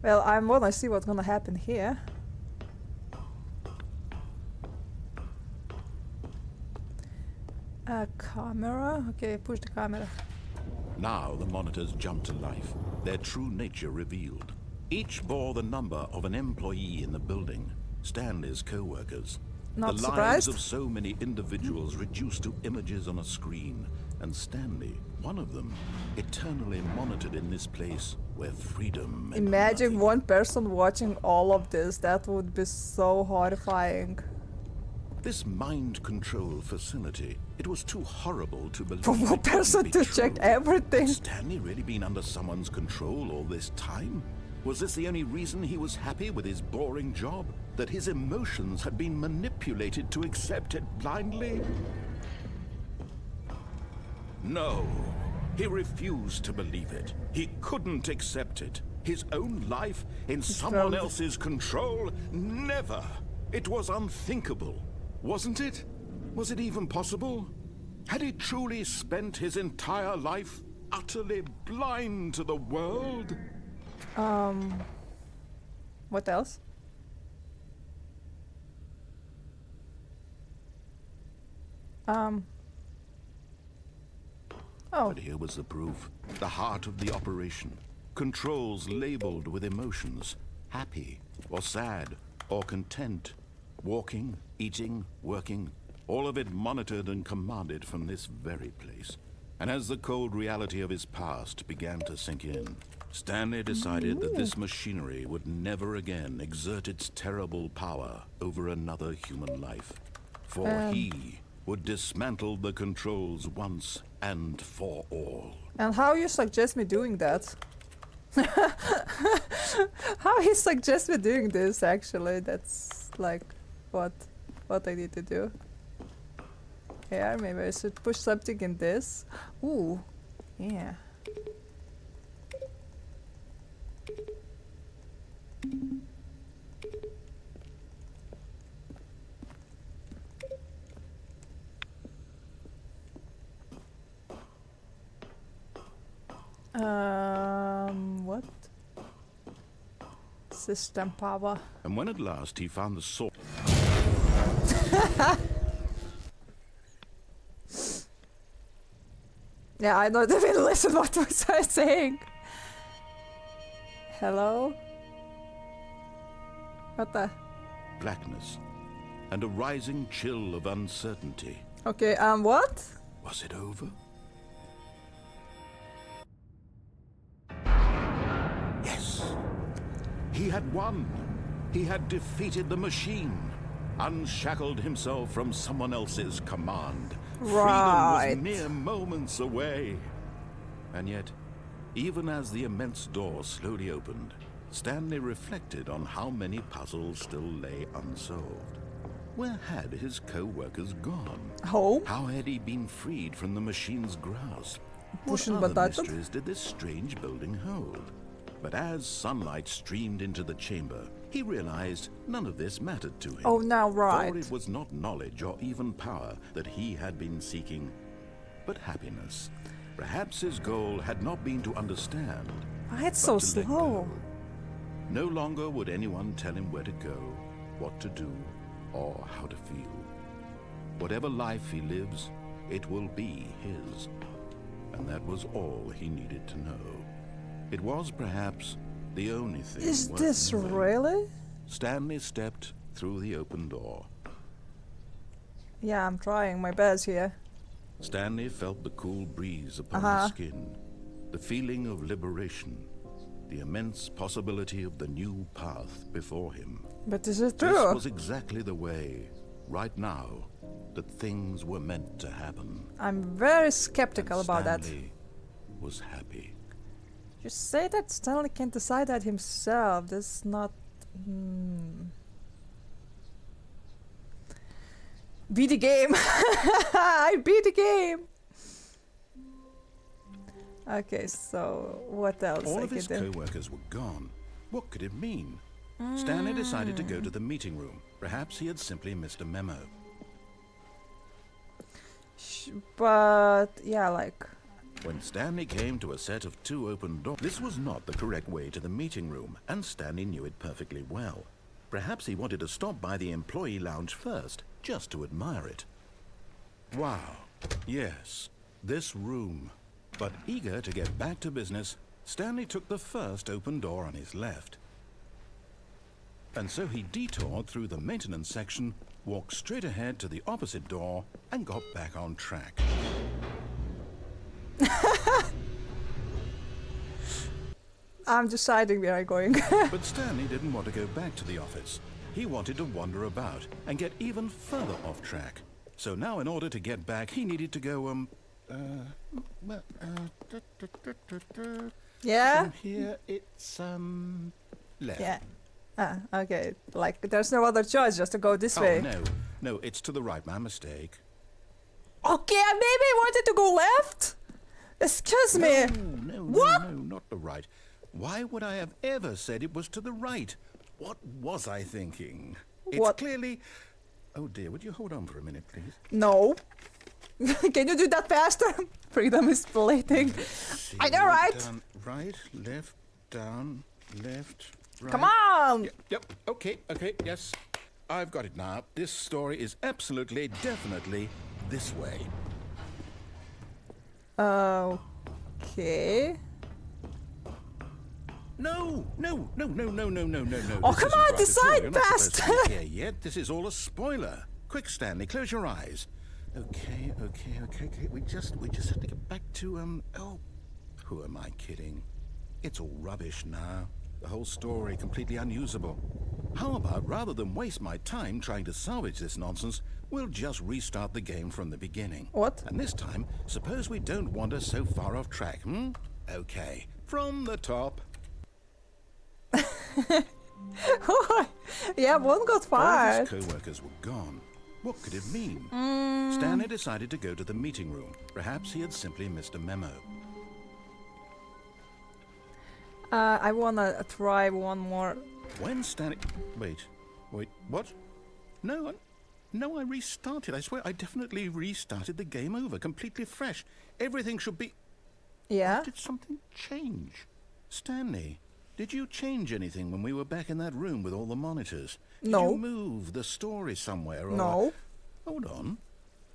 Well, I wanna see what's gonna happen here. A camera? Okay, push the camera. Now the monitors jumped to life, their true nature revealed. Each bore the number of an employee in the building, Stanley's co-workers. Not the surprised. lives of so many individuals reduced to images on a screen, and Stanley, one of them, eternally monitored in this place where freedom meant Imagine nothing. one person watching all of this. That would be so horrifying. This mind control facility, it was too horrible to believe. For one it couldn't person be to true. check everything. Had Stanley really been under someone's control all this time? Was this the only reason he was happy with his boring job? That his emotions had been manipulated to accept it blindly? No. He refused to believe it. He couldn't accept it. His own life in someone else's control? Never. It was unthinkable. Wasn't it? Was it even possible? Had he truly spent his entire life utterly blind to the world? What else? Oh. But here was the proof. The heart of the operation. Controls labeled with emotions. Happy, or sad, or content. Walking, eating, working. All of it monitored and commanded from this very place. And as the cold reality of his past began to sink in, Stanley decided that this machinery would never again exert its terrible power over another human life. For he would dismantle the controls once and for all. And how you suggest me doing that? How he suggests me doing this, actually? That's like what I need to do. Here, maybe I should push something in this. Ooh, yeah. What? System power. And when at last he found the source. Yeah, I don't even listen what was I saying. Hello? What the? Blackness, and a rising chill of uncertainty. Okay, what? Was it over? Yes! He had won! He had defeated the machine, unshackled himself from someone else's command. Right. Freedom was mere moments away. And yet, even as the immense door slowly opened, Stanley reflected on how many puzzles still lay unsolved. Where had his co-workers gone? Home? How had he been freed from the machine's grasp? Pushing What other button? mysteries did this strange building hold? But as sunlight streamed into the chamber, he realized none of this mattered to him. Oh, now right. For it was not knowledge or even power that he had been seeking, but happiness. Perhaps his goal had not been to understand, Why it's but so to let slow? go. No longer would anyone tell him where to go, what to do, or how to feel. Whatever life he lives, it will be his. And that was all he needed to know. It was perhaps the only thing Is worth this knowing. really? Stanley stepped through the open door. Yeah, I'm trying my best here. Stanley felt the cool breeze upon his skin, the feeling of liberation, the immense possibility of the new path before him. But is it This true? was exactly the way right now that things were meant to happen. I'm very skeptical And about that. Stanley was happy. You say that Stanley can't decide that himself. This is not... Beat the game! I beat the game! Okay, so what else All I of his can do? co-workers were gone. What could it mean? Stanley decided to go to the meeting room. Perhaps he had simply missed a memo. But, yeah, like... When Stanley came to a set of 2 open doors, this was not the correct way to the meeting room, and Stanley knew it perfectly well. Perhaps he wanted to stop by the employee lounge first, just to admire it. Wow, yes, this room. But eager to get back to business, Stanley took the first open door on his left. And so he detoured through the maintenance section, walked straight ahead to the opposite door, and got back on track. I'm deciding where I'm going. But Stanley didn't want to go back to the office. He wanted to wander about and get even further off track. So now in order to get back, he needed to go, Yeah? From here, it's, left. Yeah. Okay. Like, there's no other choice, just to go this way. Oh, no, it's to the right, my mistake. Okay, maybe I wanted to go left? Excuse me. No, What? no, not the right. Why would I have ever said it was to the right? What was I thinking? It's What? clearly... Oh dear, would you hold on for a minute, please? No. Can you do that faster? Freedom is fleeting. See, I know, right? Down, right, left, down, left, right. Come on! Yep, okay, yes. I've got it now. This story is absolutely, definitely this way. Okay. No. Oh, This come isn't on, right at all. decide You're not supposed fast. to be here yet. This is all a spoiler. Quick, Stanley, close your eyes. Okay. We just have to get back to, oh, who am I kidding? It's all rubbish now. The whole story completely unusable. How about, rather than waste my time trying to salvage this nonsense, we'll just restart the game from the beginning. What? And this time, suppose we don't wander so far off track, Okay, from the top. Yeah, one got All of fired. his co-workers were gone. What could it mean? Stanley decided to go to the meeting room. Perhaps he had simply missed a memo. I wanna try one more. When Stanley... Wait, what? No, I restarted. I swear, I definitely restarted the game over, completely fresh. Everything should be... Yeah? Did something change? Stanley, did you change anything when we were back in that room with all the monitors? No. Did you move the story somewhere or... No. Hold on.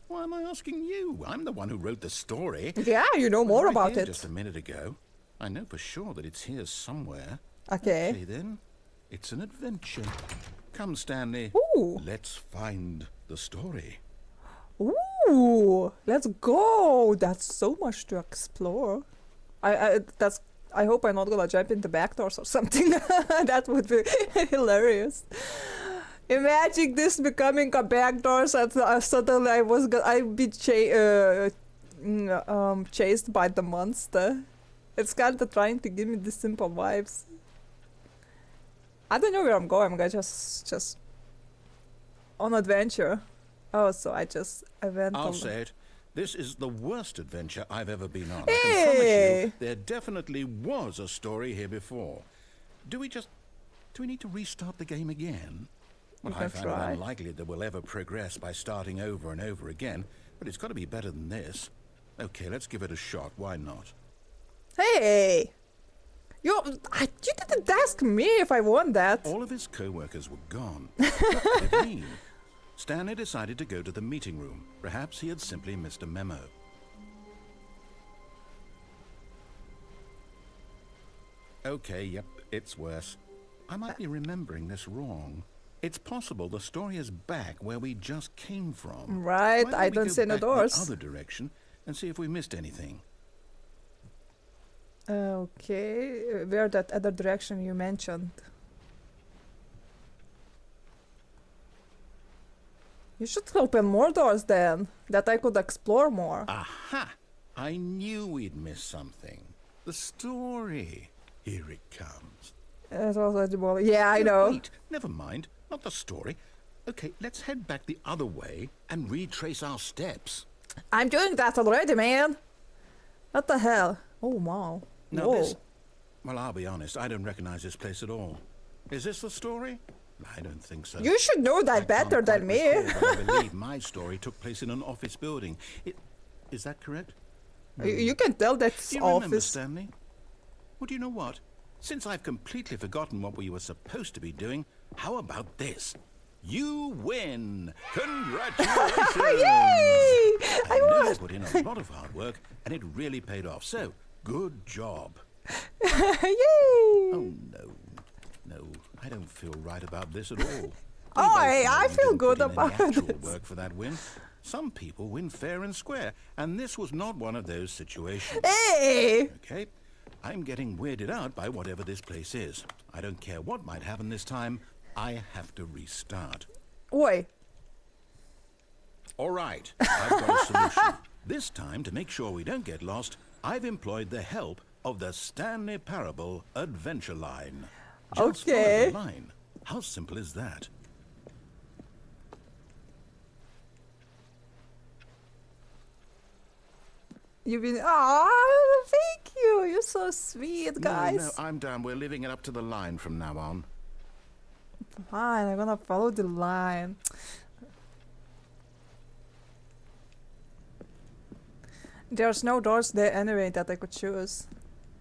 Why am I asking you? I'm the one who wrote the story. Yeah, you know more Right about here it. just a minute ago. I know for sure that it's here somewhere. Okay. Okay then, it's an adventure. Come, Stanley. Ooh. Let's find the story. Ooh, let's go. That's so much to explore. I hope I'm not gonna jump into back doors or something. That would be hilarious. Imagine this becoming a back doors and suddenly I'd be chased by the monster. It's kind of trying to give me the simple vibes. I don't know where I'm going. I'm gonna just on adventure. Oh, so I went. I'll say it. This is the worst adventure I've ever been on. I Hey! can promise you, there definitely was a story here before. Do we need to restart the game again? Well, We I can find try. it unlikely that we'll ever progress by starting over and over again, but it's got to be better than this. Okay, let's give it a shot. Why not? Hey! You didn't ask me if I want that. All of his co-workers were gone. What could it mean? Stanley decided to go to the meeting room. Perhaps he had simply missed a memo. Okay, yep, it's worse. I might be remembering this wrong. It's possible the story is back where we just came from. Right, Why I we don't go see no back doors. the other direction and see if we missed anything. Okay, where that other direction you mentioned? You should open more doors then, that I could explore more. Aha! I knew we'd miss something. The story. Here it comes. It was edible. Yeah, I No, know. Wait, never mind. Not the story. Okay, let's head back the other way and retrace our steps. I'm doing that already, man. What the hell? Oh, wow. Now Whoa. this... Well, I'll be honest, I don't recognize this place at all. Is this the story? I don't think so. You should know I that can't better than quite me. recall, but I believe my story took place in an office building. Is that correct? You can tell that's Do you remember, office. Stanley? Well, do you know what? Since I've completely forgotten what we were supposed to be doing, how about this? You win! Congratulations! Yay! I know you put in a lot of hard work, and it really paid off. So, good job. Yay! Oh no, I don't feel right about this at all. Oh, We both hey, know I you feel didn't good put in any about actual this. work for that win. Some people win fair and square, and this was not one of those situations. Hey! Okay, I'm getting weirded out by whatever this place is. I don't care what might happen this time. I have to restart. Oi. All right, I've got a solution. This time, to make sure we don't get lost, I've employed the help of the Stanley Parable Adventure Line. Just Okay. follow the line. How simple is that? You've been... Oh, thank you. You're so sweet, guys. No, I'm down. We're leaving it up to the line from now on. Fine, I'm gonna follow the line. There's no doors there anyway that I could choose.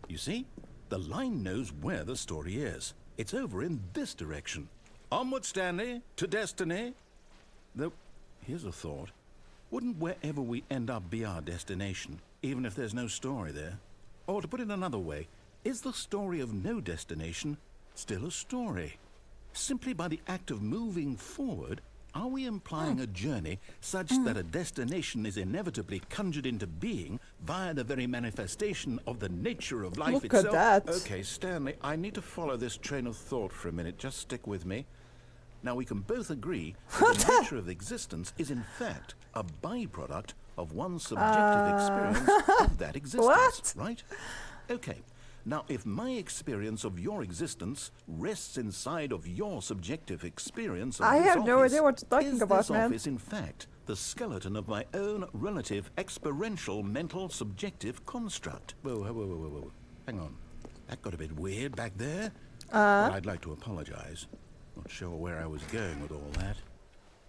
You see? The line knows where the story is. It's over in this direction. Onward, Stanley, to destiny. Though, here's a thought. Wouldn't wherever we end up be our destination, even if there's no story there? Or to put it another way, is the story of no destination still a story? Simply by the act of moving forward, are we implying a journey such that a destination is inevitably conjured into being via the very manifestation of the nature of life Look at itself? that. Okay, Stanley, I need to follow this train of thought for a minute. Just stick with me. Now, we can both agree that the nature of existence is in fact a byproduct of one's subjective experience of that existence, What? right? Okay. Now, if my experience of your existence rests inside of your subjective experience of I this have no office, idea what you're talking is about, this man. office, in fact, the skeleton of my own relative experiential mental subjective construct? Whoa. Hang on. That got a bit weird back there. Well, I'd like to apologize. Not sure where I was going with all that.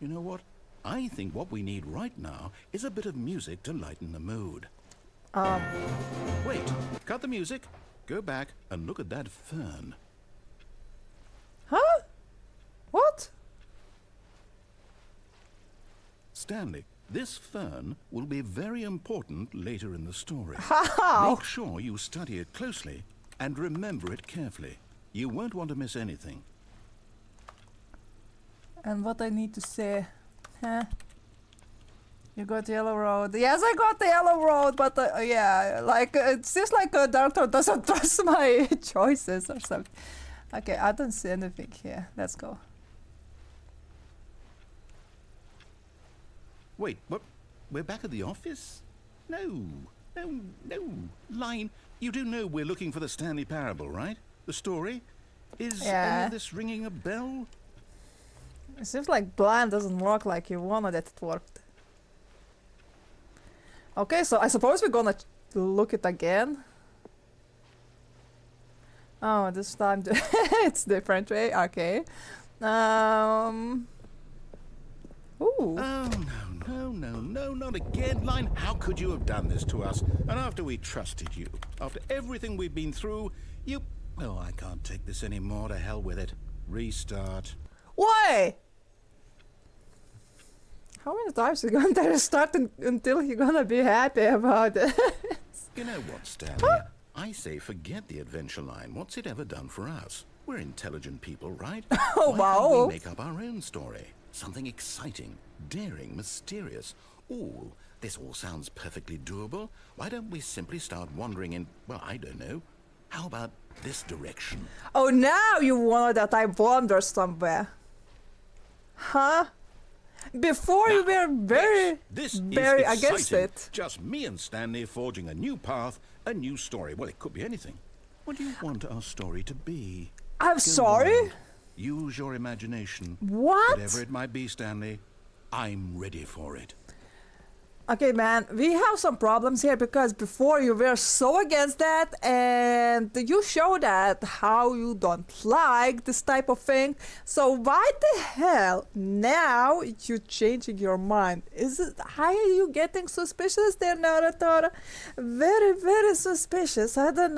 You know what? I think what we need right now is a bit of music to lighten the mood. Wait, cut the music. Go back and look at that fern. Huh? What? Stanley, this fern will be very important later in the story. How? Make sure you study it closely and remember it carefully. You won't want to miss anything. And what I need to say? Huh? You got the yellow road. Yes, I got the yellow road, but yeah, like it seems like a doctor doesn't trust my choices or something. Okay, I don't see anything here. Let's go. Wait, what? We're back at the office? No. Line, you do know we're looking for the Stanley Parable, right? The story? Is any Yeah. of this ringing a bell? It seems like blind doesn't work like you wanted it to work. Okay, so I suppose we're gonna look it again. Oh, this time it's different way. Okay. Ooh. Oh, no, not again, Line. How could you have done this to us? And after we trusted you, after everything we've been through, you... Oh, I can't take this anymore. To hell with it. Restart. Why? How many times are you gonna restart until you're gonna be happy about it? You know what, Stanley? I say forget the adventure line. What's it ever done for us? We're intelligent people, right? Oh, Why wow. can't we make up our own story? Something exciting, daring, mysterious. Ooh, this all sounds perfectly doable. Why don't we simply start wandering in, well, I don't know. How about this direction? Oh, now you want that I wander somewhere. Huh? Before you were very, This very is against exciting. it. Just me and Stanley forging a new path, a new story. Well, it could be anything. What do you want our story to be? I'm Go sorry? wild. Use your imagination. What? Whatever it might be, Stanley, I'm ready for it. Okay, man, we have some problems here because before you were so against that and you showed that how you don't like this type of thing. So why the hell now you changing your mind? Are you getting suspicious there, Narrator? Very, very suspicious. I don't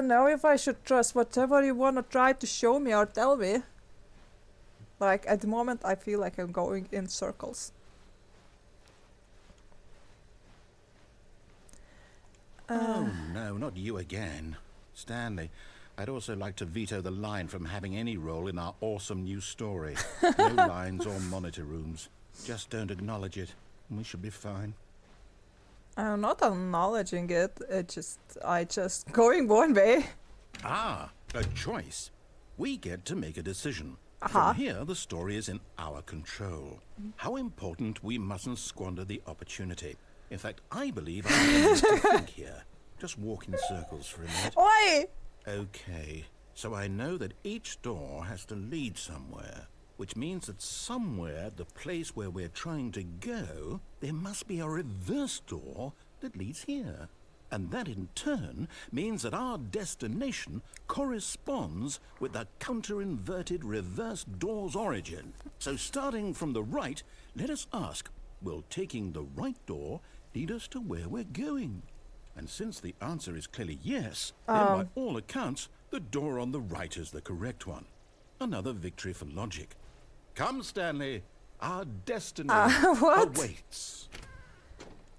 know if I should trust whatever you want to try to show me or tell me. Like, at the moment, I feel like I'm going in circles. Oh, no, not you again. Stanley, I'd also like to veto the line from having any role in our awesome new story. No lines or monitor rooms. Just don't acknowledge it, and we should be fine. I'm not acknowledging it. I just going one way. Ah, a choice. We get to make a decision. Uh-huh. From here, the story is in our control. How important we mustn't squander the opportunity. In fact, I believe I need to think here. Just walk in circles for a minute. Oi! Okay, so I know that each door has to lead somewhere, which means that somewhere at the place where we're trying to go, there must be a reverse door that leads here. And that in turn means that our destination corresponds with the counter-inverted reverse door's origin. So starting from the right, let us ask, will taking the right door lead us to where we're going? And since the answer is clearly yes, then by all accounts, the door on the right is the correct one. Another victory for logic. Come, Stanley, our destiny what? awaits.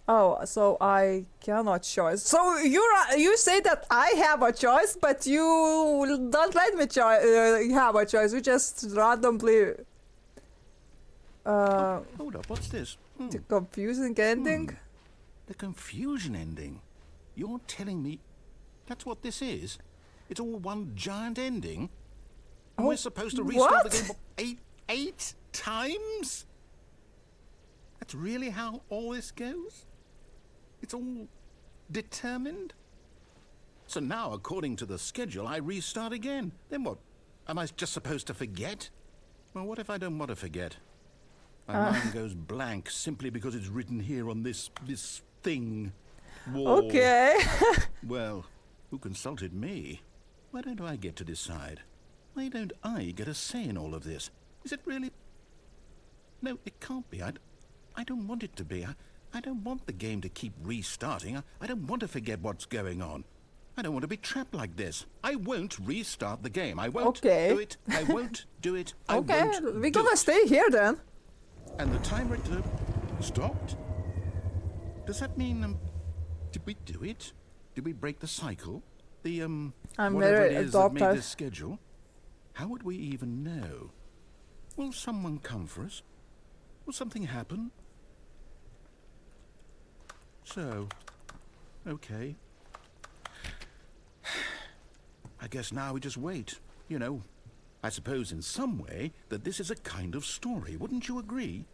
Oh, so I cannot choose. So you say that I have a choice, but you don't let me have a choice. You just randomly. Hold up, what's this? The confusing ending. The confusion ending. You're telling me that's what this is? It's all one giant ending? And we're supposed to restart the game eight times? That's really how all this goes? It's all determined? So now, according to the schedule, I restart again. Then what? Am I just supposed to forget? Well, what if I don't want to forget? My mind goes blank simply because it's written here on this thing. Wall. Okay. Well, who consulted me? Why don't I get to decide? Why don't I get a say in all of this? Is it really? No, it can't be. I don't want it to be. I don't want the game to keep restarting. I don't want to forget what's going on. I don't want to be trapped like this. I won't restart the game. I won't do it. I won't do it. I Okay, won't we're do gonna it. stay here then. And the timer stopped? Does that mean, did we do it? Did we break the cycle? The, I'm whatever very it is that made adopted. this schedule? How would we even know? Will someone come for us? Will something happen? So, okay. I guess now we just wait. You know, I suppose in some way that this is a kind of story. Wouldn't you agree?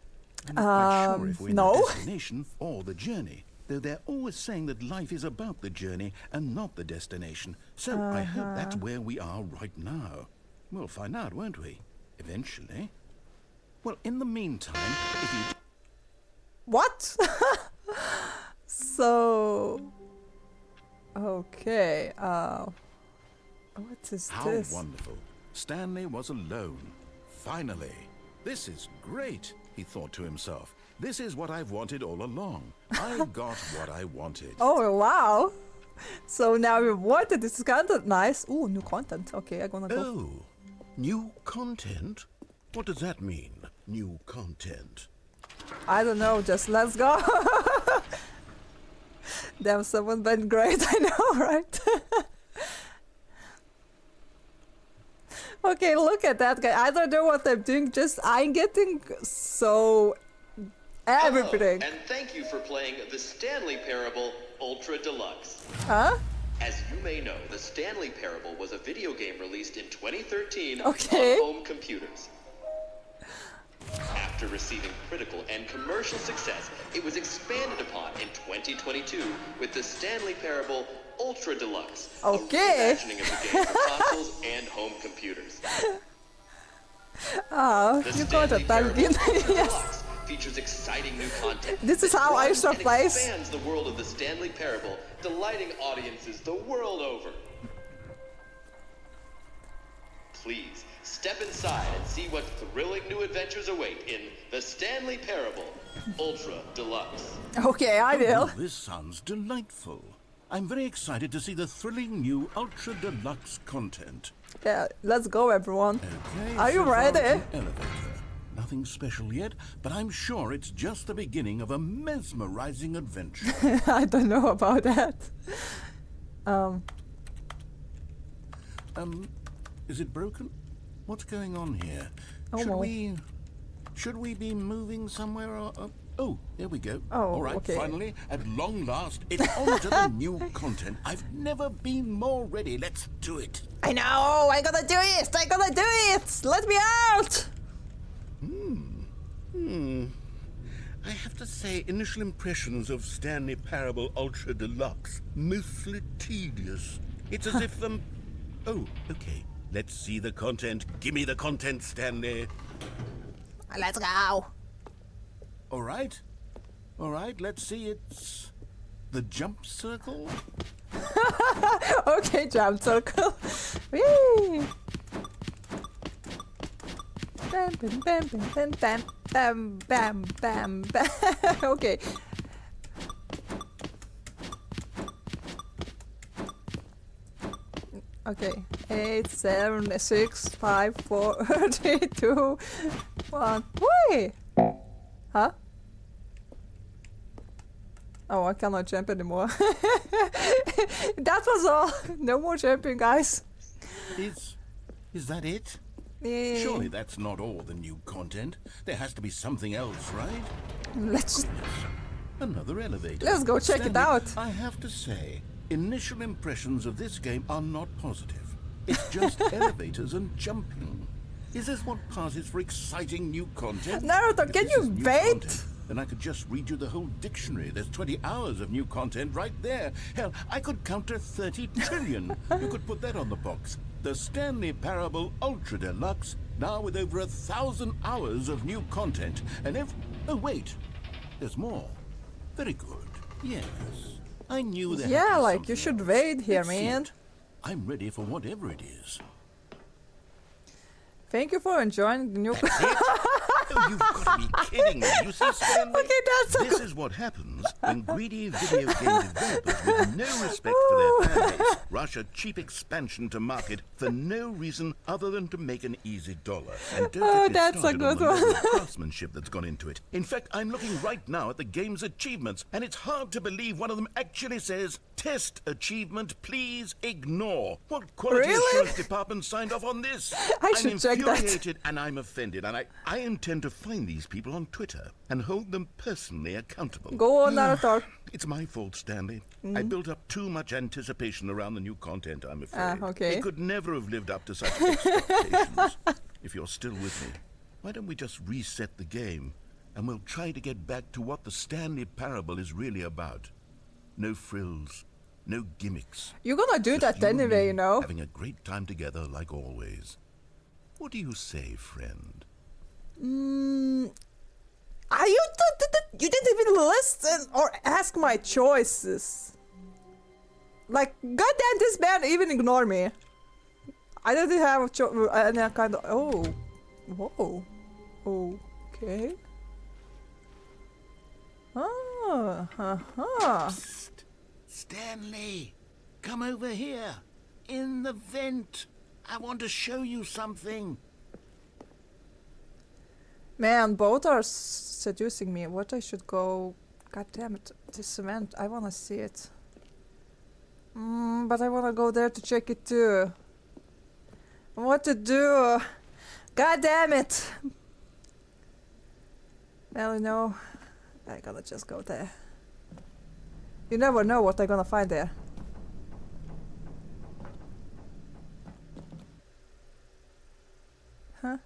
I'm not quite sure if we're in no. the destination or the journey. Though they're always saying that life is about the journey and not the destination. So I hope that's where we are right now. We'll find out, won't we? Eventually. Well, in the meantime, if you... What? So. Okay. What is How this? wonderful. Stanley was alone. Finally. This is great, he thought to himself. This is what I've wanted all along. I got what I wanted. Oh wow! So now we wanted this content. Nice. Ooh, new content. Okay, I'm gonna go. Oh, new content? What does that mean, new content? I don't know. Just let's go. Damn, someone went great. I know, right? Okay, look at that guy. I don't know what I'm doing. Just I'm getting so everything. Hello, and thank you for playing the Stanley Parable Ultra Deluxe. Huh? As you may know, the Stanley Parable was a video game released in 2013 Okay. on home computers. After After receiving critical and commercial success, it was expanded upon in 2022 with the Stanley Parable Ultra Deluxe, Okay. a reimagining of the game for consoles and home computers. Oh, The you got Stanley it, Parable Balvin. Ultra Yes. Deluxe features exciting new content. This is that how I broadens and surprise. expands the world of the Stanley Parable, delighting audiences the world over. Please step inside and see what thrilling new adventures await in the Stanley Parable Ultra Deluxe. Okay, I will. Oh, this sounds delightful. I'm very excited to see the thrilling new Ultra Deluxe content. Yeah, let's go, everyone. Okay, Are you so far it's ready? an elevator. Nothing special yet, but I'm sure it's just the beginning of a mesmerizing adventure. I don't know about that. Is it broken? What's going on here? Oh, Should well. Should we be moving somewhere? Or, oh, there we go. Oh, all right, okay. finally, at long last, it's on to the new content. I've never been more ready. Let's do it. I know! I gotta do it! I gotta do it! Let me out! I have to say, initial impressions of Stanley Parable Ultra Deluxe, mostly tedious. It's as if, oh, okay. Let's see the content. Give me the content, Stanley. Let's go! All right. All right, let's see. It's the jump circle. Okay, jump circle. Whee! Bam, bam, bam, bam, bam, bam, bam, bam, bam. Okay. Okay. 8, 7, 6, 5, 4, 3, 2, 1. Whee! Huh? Oh, I cannot jump anymore. That was all. No more jumping, guys. Is that it? Yeah. Surely that's not all the new content. There has to be something else, right? Let's Another elevator. Let's go check it Stanley, out. I have to say, initial impressions of this game are not positive. It's just elevators and jumping. Is this what passes for exciting new content? Narrator, If can this you is new wait? content, then I could just read you the whole dictionary. There's 20 hours of new content right there. Hell, I could counter 30 trillion. You could put that on the box. The Stanley Parable Ultra Deluxe, now with over 1,000 hours of new content. And if... Oh, wait. There's more. Very good. Yes. I knew there had to Yeah, be like something you should else. wait here, Let's see man. it. I'm ready for whatever it is. Thank you for enjoying the new. Oh, you've got to be kidding me. You see, Stanley? Okay, that's a This is what happens when greedy video game developers with no respect for their fan base rush a cheap expansion to market for no reason other than to make an easy dollar. And don't Oh, get me that's a started good on the level one. of craftsmanship that's gone into it. In fact, I'm looking right now at the game's achievements, and it's hard to believe one of them actually says, "Test achievement, please ignore." What quality Really? assurance department signed off on this? I I'm should check that. infuriated and I'm offended, and I intend to find these people on Twitter and hold them personally accountable. Go on, Narrator. It's my fault, Stanley. I built up too much anticipation around the new content, I'm afraid. Okay. It could never have lived up to such expectations. If you're still with me, why don't we just reset the game, and we'll try to get back to what the Stanley Parable is really about. No frills, no gimmicks. You're gonna do Just that you and anyway, me you know. Having a great time together like always. What do you say, friend? You didn't even listen or ask my choices. Like, goddamn, this man even ignore me. I didn't have any kind of. Oh, whoa, okay. Psst. Stanley, come over here. In the vent. I want to show you something. Man, both are seducing me. What I should go? God damn it! This event, I wanna see it. But I wanna go there to check it too. What to do? God damn it! Well, you know, I gotta just go there. You never know what I'm gonna find there. Huh?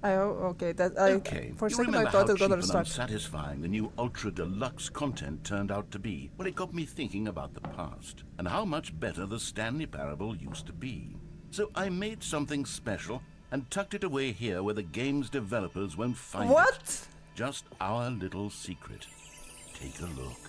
Okay, Okay, for a you second I remember thought how it was cheap gonna and start. unsatisfying the new ultra deluxe content turned out to be? Well, it got me thinking about the past and how much better the Stanley Parable used to be. So I made something special and tucked it away here where the game's developers won't find it. What? Just our little secret. Take a look.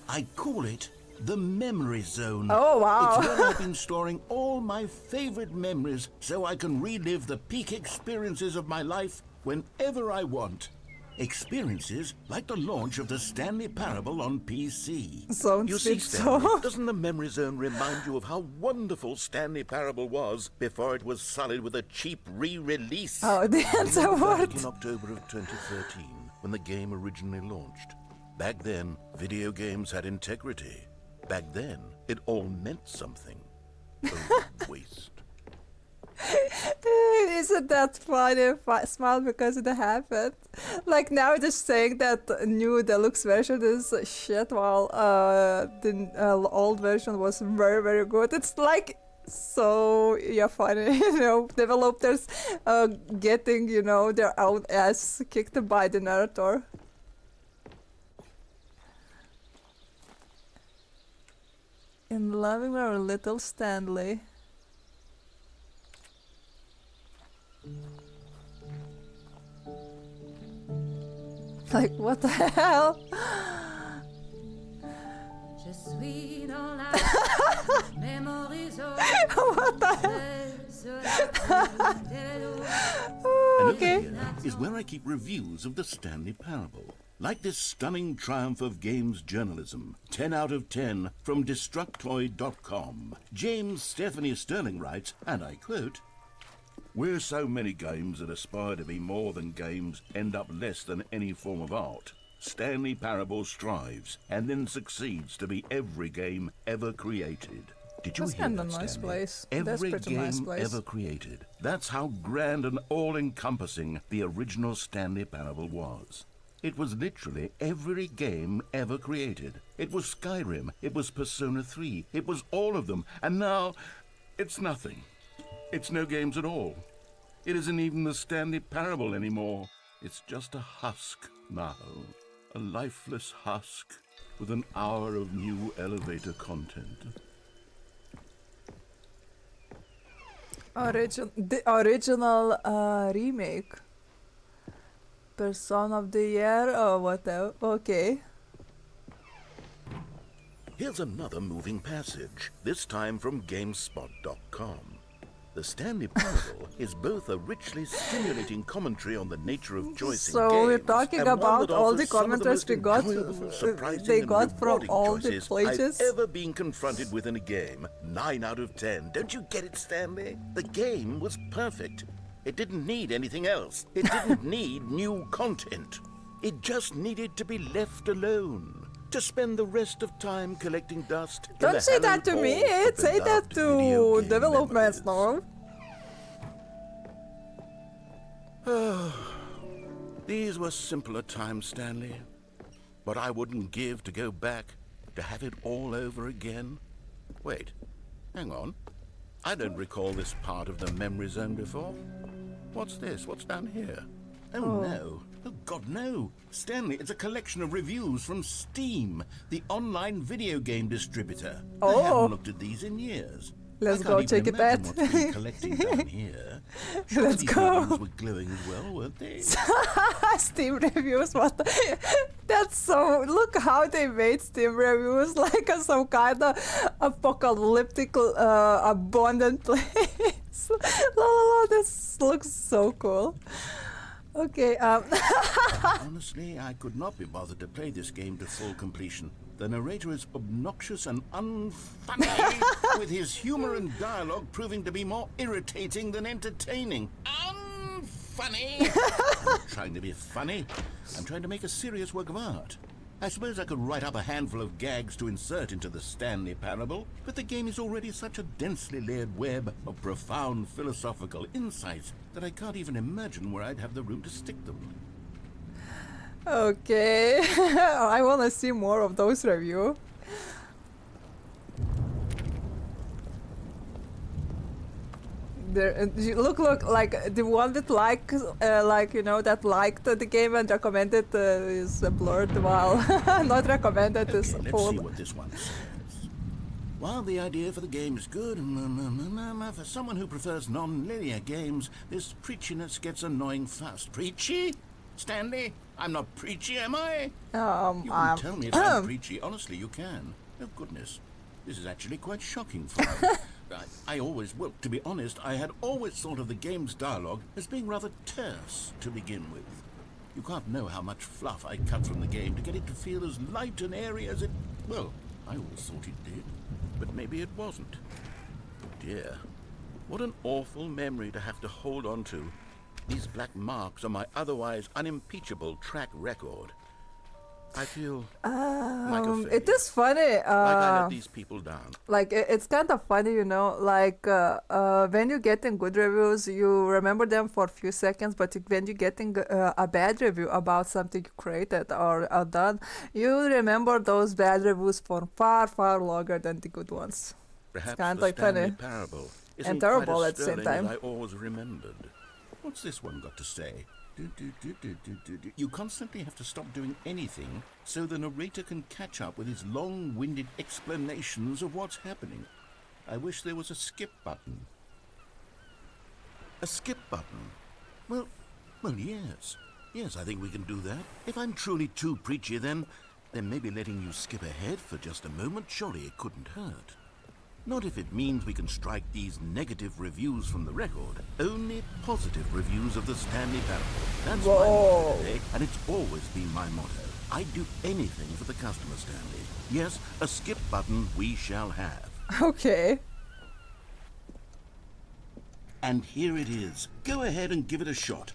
I call it the memory zone. Oh, wow. It's where I've been storing all my favorite memories so I can relive the peak experiences of my life whenever I want. Experiences like the launch of the Stanley Parable on PC. Sounds You see, big, Stanley, so. doesn't the memory zone remind you of how wonderful Stanley Parable was before it was sullied with a cheap re-release? Oh, the answer Back what? in October of 2013, when the game originally launched. Back then, video games had integrity. Back then, it all meant something. Oh, waste. Isn't that funny? If I smile because it happened. Like now, just saying that the new deluxe version is shit, while the old version was very, very good. It's like so funny, developers getting their own ass kicked by the narrator. In loving our little Stanley. Like, what the hell? What the hell? And Okay. over here is where I keep reviews of the Stanley Parable. Like this stunning triumph of games journalism, 10 out of 10 from Destructoid.com. James Stephanie Sterling writes, and I quote, "Where so many games that aspire to be more than games end up less than any form of art, Stanley Parable strives and then succeeds to be every game ever created." Did you That's hear kinda that, nice Stanley? place. That's Every pretty game nice place. ever created. That's how grand and all-encompassing the original Stanley Parable was. It was literally every game ever created. It was Skyrim, it was Persona 3, it was all of them, and now it's nothing. It's no games at all. It isn't even the Stanley Parable anymore. It's just a husk now. A lifeless husk with an hour of new elevator content. The original remake. Person of the Year or whatever. Okay. Here's another moving passage, this time from GameSpot.com. The Stanley Parable is both a richly stimulating commentary on the nature of choice in So games, we're talking and one about that all the offers some of commentaries we most got. enjoyable, surprising, They and got from rewarding all the choices pages. I've ever been confronted with in a game. 9 out of 10. Don't you get it, Stanley? The game was perfect. It didn't need anything else. It didn't need new content. It just needed to be left alone. To spend the rest of time collecting dust. in Don't the say that hallowed to me. halls of Say that beloved video to game developments, memories. no? These were simpler times, Stanley. But I wouldn't give to go back, to have it all over again. Wait, hang on. I don't recall this part of the memory zone before. What's this? What's down here? Oh, no. Oh, God, no. Stanley, it's a collection of reviews from Steam, the online video game distributor. I Oh. haven't looked at these in years. Let's I go can't even check it imagine out. what's been collecting down here. Sure, Let's these go. reviews were glowing as well, weren't they? Steam reviews, what that's so, look how they made Steam reviews like some kind of apocalyptic abundant place. This looks so cool. Okay, Honestly, I could not be bothered to play this game to full completion. The narrator is obnoxious and unfunny, with his humor and dialogue proving to be more irritating than entertaining. Unfunny! I'm not trying to be funny. I'm trying to make a serious work of art. I suppose I could write up a handful of gags to insert into the Stanley Parable, but the game is already such a densely layered web of profound philosophical insights that I can't even imagine where I'd have the room to stick them. okay. I wanna see more of those reviews. there, you look like the one that like you know, that liked the game and recommended is blurred, while not recommended is Okay, let's full. see what this one says. While the idea for the game is good, for someone who prefers non-linear games, this preachiness gets annoying fast. Preachy? Stanley? I'm not preachy, am I? You can tell me if I'm preachy. Honestly, you can. Oh, goodness. This is actually quite shocking for me. I always, well, to be honest, I had always thought of the game's dialogue as being rather terse to begin with. You can't know how much fluff I cut from the game to get it to feel as light and airy as it... Well, I always thought it did, but maybe it wasn't. Oh dear. What an awful memory to have to hold on to. These black marks on my otherwise unimpeachable track record. I feel like a failure. It is funny. Like I let these people down. Like it's kind of funny, you know, like when you getting good reviews, you remember them for a few seconds, but when you getting a bad review about something you created or done, you remember those bad reviews for far, far longer than the good ones. Perhaps It's kind of the like Stanley funny Parable isn't and terrible quite at the as same sterling time. as I always remembered. What's this one got to say? You constantly have to stop doing anything so the narrator can catch up with his long-winded explanations of what's happening. I wish there was a skip button. A skip button? Well, yes. Yes, I think we can do that. If I'm truly too preachy, then maybe letting you skip ahead for just a moment, surely it couldn't hurt. Not if it means we can strike these negative reviews from the record. Only positive reviews of the Stanley Parable. That's my motto today, and it's always been my motto. I'd do anything for the customer, Stanley. Yes, a skip button we shall have. Okay. And here it is. Go ahead and give it a shot.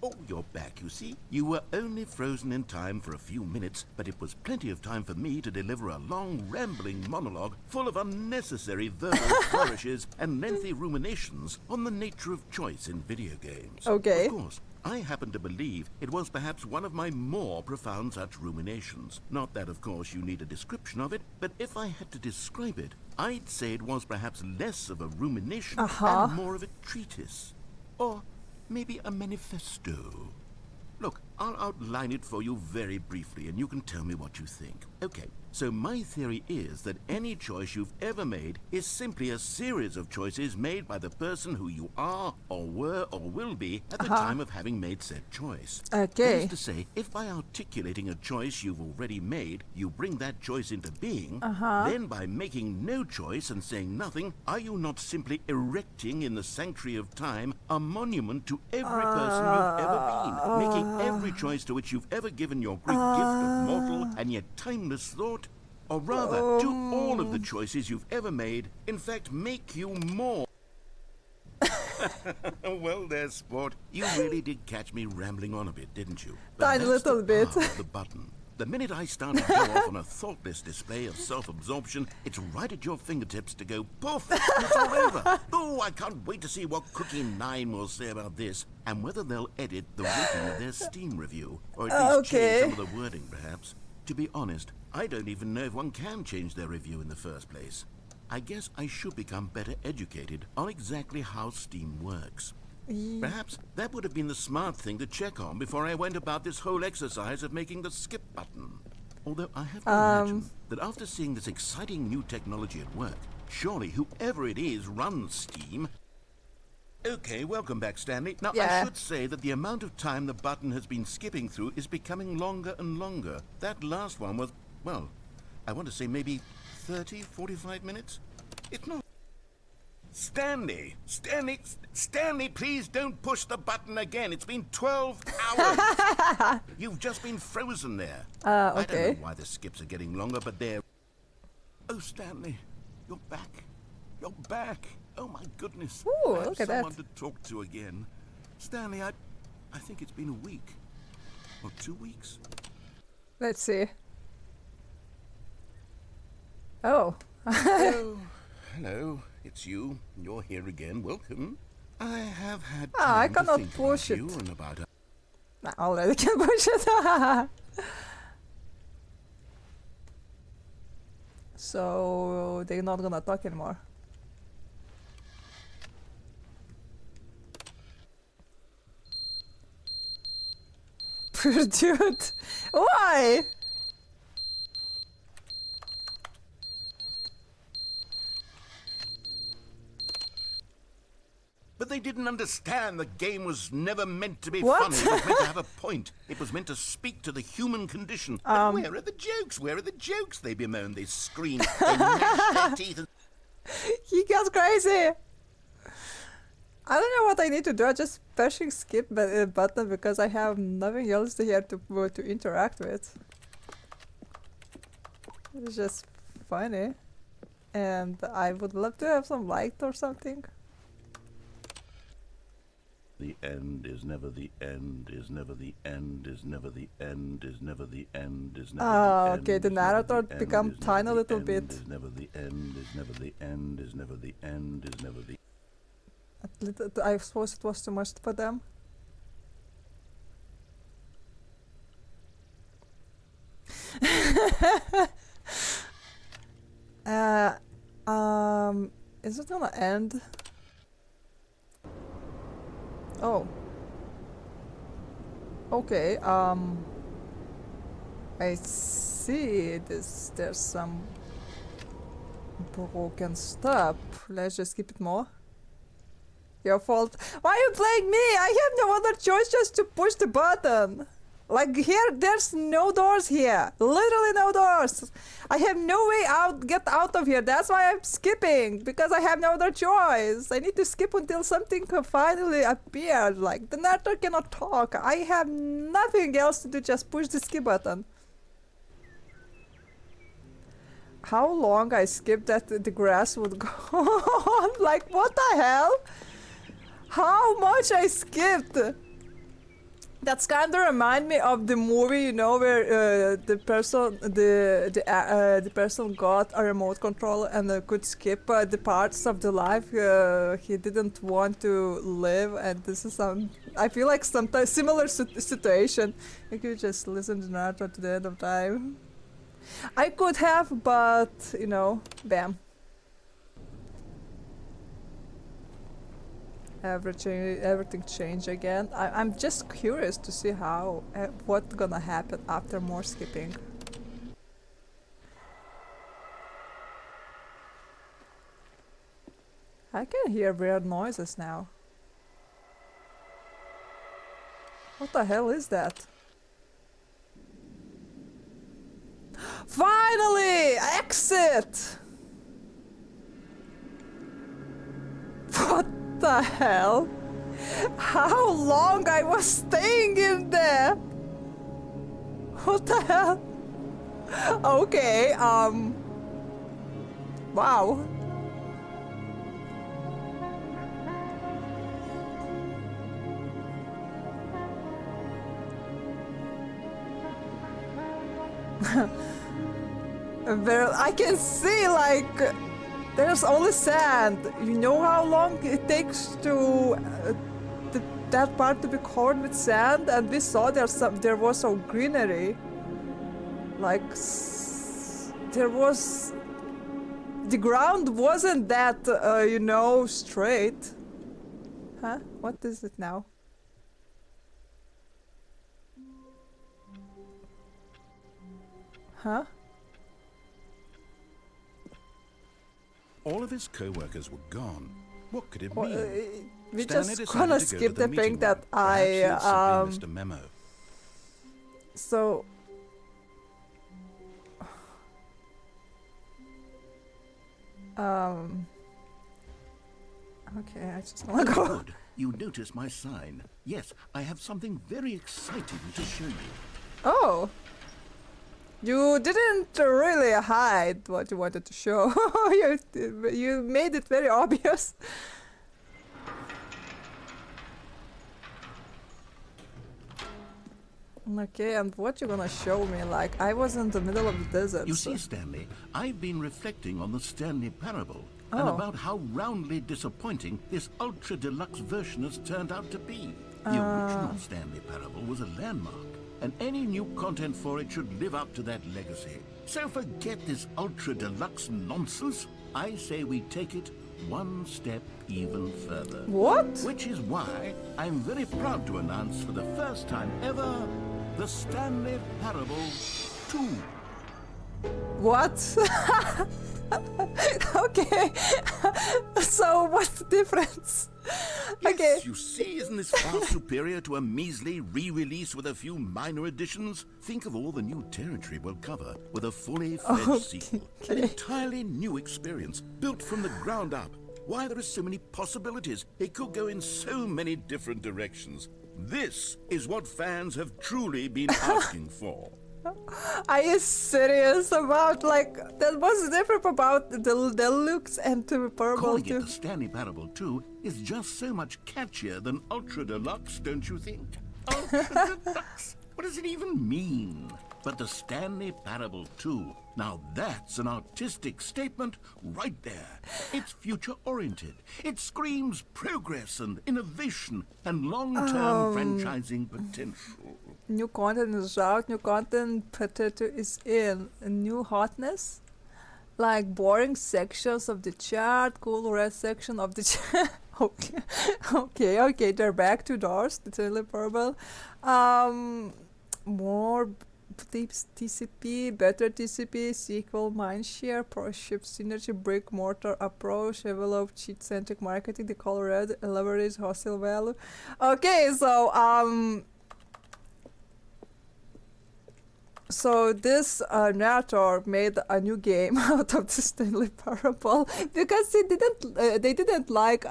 Oh, you're back, you see. You were only frozen in time for a few minutes, but it was plenty of time for me to deliver a long, rambling monologue full of unnecessary verbal flourishes and lengthy ruminations on the nature of choice in video games. Okay. Of course, I happen to believe it was perhaps one of my more profound such ruminations. Not that, of course, you need a description of it, but if I had to describe it, I'd say it was perhaps less of a rumination and more of a treatise. Or maybe a manifesto. Look, I'll outline it for you very briefly, and you can tell me what you think. Okay, so my theory is that any choice you've ever made is simply a series of choices made by the person who you are, or were, or will be at the time of having made said choice. Okay. That is to say, if by articulating a choice you've already made, you bring that choice into being, then by making no choice and saying nothing, are you not simply erecting in the sanctuary of time a monument to every person you've ever been, making every choice to which you've ever given your great gift of mortal and yet timeless thought? Or rather, do all of the choices you've ever made, in fact, make you more? Well, there, sport. You really did catch me rambling on a bit, didn't you? But Tiny that's little the bit. power of the button. The minute I start to go off on a thoughtless display of self-absorption, it's right at your fingertips to go poof, and it's all over. Oh, I can't wait to see what Cookie 9 will say about this, and whether they'll edit the rating of their Steam review, or at least change some of the wording, perhaps. To be honest, I don't even know if one can change their review in the first place. I guess I should become better educated on exactly how Steam works. Perhaps that would have been the smart thing to check on before I went about this whole exercise of making the skip button. Although I have to imagine that after seeing this exciting new technology at work, surely whoever it is runs Steam. Okay, welcome back, Stanley. Now, I should say that the amount of time the button has been skipping through is becoming longer and longer. That last one was, well, I want to say maybe 30, 45 minutes? It's not. Stanley, please don't push the button again. It's been 12 hours. You've just been frozen there. Okay. I don't know why the skips are getting longer, but they're... Oh, Stanley, you're back. You're back. Oh, my goodness. Ooh, I have look at someone that. to talk to again. Stanley, I think it's been a week. Or 2 weeks. Let's see. Oh. Oh, hello. It's you. You're here again. Welcome. I have had time I to cannot think push about it. you and about I already can push it. So they're not gonna talk anymore. Poor dude. Why? But they didn't understand the game was never meant to be What? funny. It was meant to have a point. It was meant to speak to the human condition. But where are the jokes? Where are the jokes? They bemoan, they scream, they gnash their teeth. And He gets crazy. I don't know what I need to do. I'm just pushing skip button because I have nothing else here to interact with. It's just funny, and I would love to have some light or something. the end is never the end, is never the end, is never the end, is never the end, is never the end. Okay, the narrator become tiny a little bit. Is never the end, is never the end, is never the end, is never the I suppose it was too much for them. Is it gonna end? Oh. Okay, I see this. There's some broken stuff. Let's just keep it more. Your fault. Why are you playing me? I have no other choice just to push the button. Like here, there's no doors here. Literally no doors. I have no way out, get out of here. That's why I'm skipping, because I have no other choice. I need to skip until something can finally appear. Like the narrator cannot talk. I have nothing else to do, just push the skip button. How long I skipped that the grass would go on? Like what the hell? How much I skipped? That's kind of remind me of the movie, you know, where the person got a remote control and could skip the parts of the life he didn't want to live, and this is some. I feel like sometimes similar situation. I could just listen to Narrator to the end of time. I could have, but you know, bam. Everything changed again. I'm just curious to see how, what's gonna happen after more skipping. I can hear weird noises now. What the hell is that? Finally! Exit! What the hell? How long I was staying in there? What the hell? Okay, wow. I can see like there's only sand. You know how long it takes to that part to be covered with sand, and we saw there was some greenery. Like there was, the ground wasn't that you know, straight. Huh? What is it now? Huh? All of his co-workers were gone. What could it mean? We Stanley just gonna decided to go skip to the meeting thing that room. Perhaps he had simply missed a memo. So okay, I just wanna go. Good. You noticed my sign. Yes, I have something very exciting to show you. Oh, you didn't really hide what you wanted to show. you made it very obvious. Okay, and what you gonna show me? Like, I was in the middle of the desert. You so. see, Stanley, I've been reflecting on the Stanley Parable and about how roundly disappointing this ultra deluxe version has turned out to be. The original Stanley Parable was a landmark, and any new content for it should live up to that legacy. So forget this ultra deluxe nonsense. I say we take it one step even further. What? Which is why I'm very proud to announce for the first time ever the Stanley Parable 2. What? Okay. So what's the difference? Yes, Okay. you see, isn't this far superior to a measly re-release with a few minor additions? Think of all the new territory we'll cover with a fully fledged sequel. An entirely new experience, built from the ground up. Why, there are so many possibilities. It could go in so many different directions. This is what fans have truly been asking for. Are you serious about, like, that was different about the deluxe and the Parable Calling 2? it the Stanley Parable 2 is just so much catchier than Ultra Deluxe, don't you think? Ultra Deluxe? What does it even mean? But the Stanley Parable 2, now that's an artistic statement right there. It's future-oriented. It screams progress and innovation and long-term franchising potential. New content is out, new content potato is in. A new hotness? Like boring sections of the chart, cool red section of the chart. Okay, they're back to doors, the Stanley Parable. More TCP, better TCP, sequel, mindshare, pro ship synergy, brick mortar approach, develop cheat-centric marketing, the color red, leverage, hostile value. Okay, so this Narrator made a new game out of the Stanley Parable because they didn't like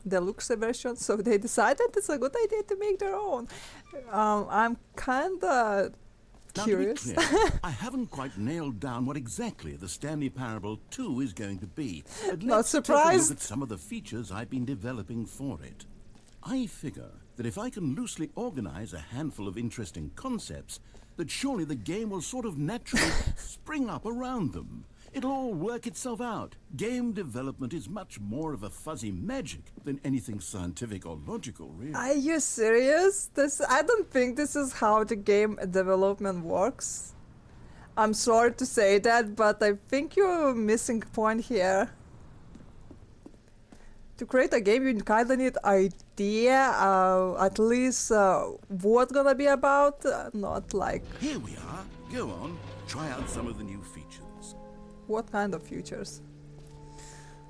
deluxe version, so they decided it's a good idea to make their own. I'm kinda curious. Now, to be clear, I haven't quite nailed down what exactly the Stanley Parable 2 is going to be. But Not let's take a surprised. look at some of the features I've been developing for it. I figure that if I can loosely organize a handful of interesting concepts, that surely the game will sort of naturally spring up around them. It'll all work itself out. Game development is much more of a fuzzy magic than anything scientific or logical, really. Are you serious? I don't think this is how the game development works. I'm sorry to say that, but I think you're missing a point here. To create a game, you kinda need idea, at least what gonna be about, not like Here we are. Go on, try out some of the new features. what kind of features.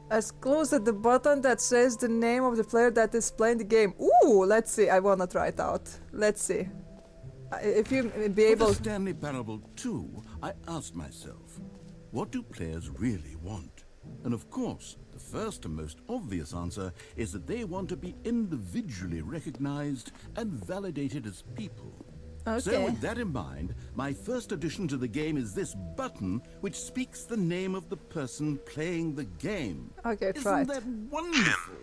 As close at the button that says the name of the player that is playing the game. Ooh, let's see. I wanna try it out. Let's see. If you be For able. the Stanley Parable 2, I asked myself, what do players really want? And of course, the first and most obvious answer is that they want to be individually recognized and validated as people. So Okay. with that in mind, my first addition to the game is this button which speaks the name of the person playing the game. Okay, try Isn't it. that wonderful?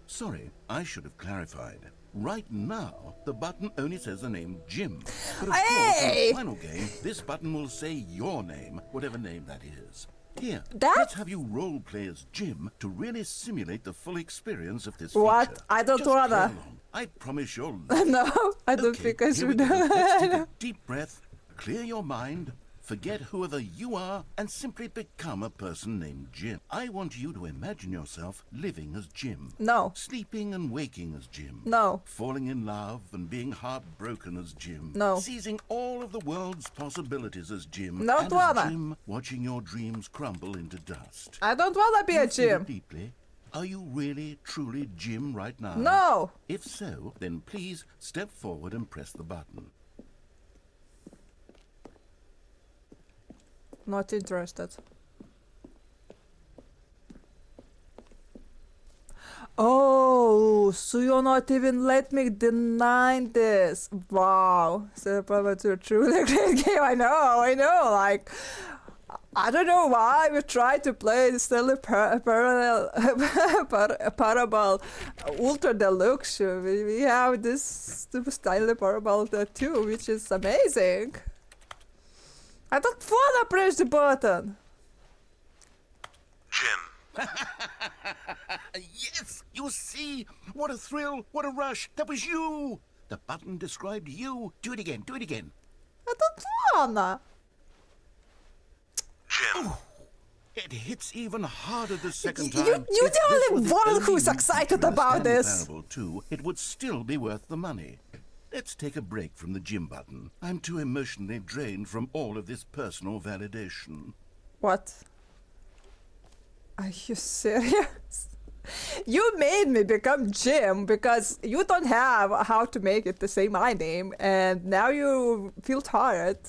Sorry, I should have clarified. Right now, the button only says the name Jim. But of course, in Hey! the final game, this button will say your name, whatever name that is. Here, That- let's have you role play as Jim to really simulate the full experience of this What? feature. I don't Just play wanna. along. I promise you'll love it. No, I don't Okay, think I here we should. go. Let's take a deep breath, clear your mind, forget whoever you are, and simply become a person named Jim. I want you to imagine yourself living as Jim. No. Sleeping and waking as Jim. No. Falling in love and being heartbroken as Jim. No. Seizing all of the world's possibilities as Jim. No, and Tuana. as Jim, watching your dreams crumble into dust. I don't wanna be a You feel it Jim. deeply. Are you really, truly Jim right now? No. If so, then please step forward and press the button. Not interested. Oh, so you're not even let me deny this. Wow. So probably a truly great game. I know. Like, I don't know why we tried to play the Stanley Parable Ultra Deluxe. We have this Stanley Parable 2, which is amazing. I don't wanna press the button. Jim, Yes! You see? What a thrill! What a rush! That was you! The button described you. Do it again. Do it again. Dat van. Jim. It hits even harder the second You- time. you're If the this only were one only who's new excited feature in the about Stanley this. Parable 2, it would still be worth the money. Let's take a break from the gym button. I'm too emotionally drained from all of this personal validation. What? Are you serious? You made me become Jim because you don't have how to make it to say my name, and now you feel tired.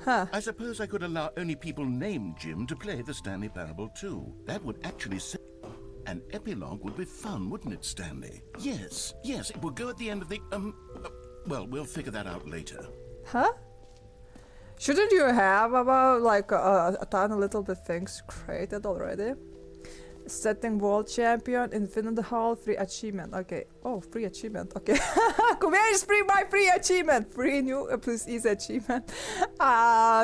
Huh. I suppose I could allow only people named Jim to play the Stanley Parable 2. That would actually say... An epilogue would be fun, wouldn't it, Stanley? Yes, yes, it would go at the end of the... well, we'll figure that out later. Huh? Shouldn't you have about like a ton of little bit things created already? Setting world champion, Infinity Hall, free achievement. Okay. Oh, free achievement. Okay. Where is my free achievement? Free new plus easy achievement.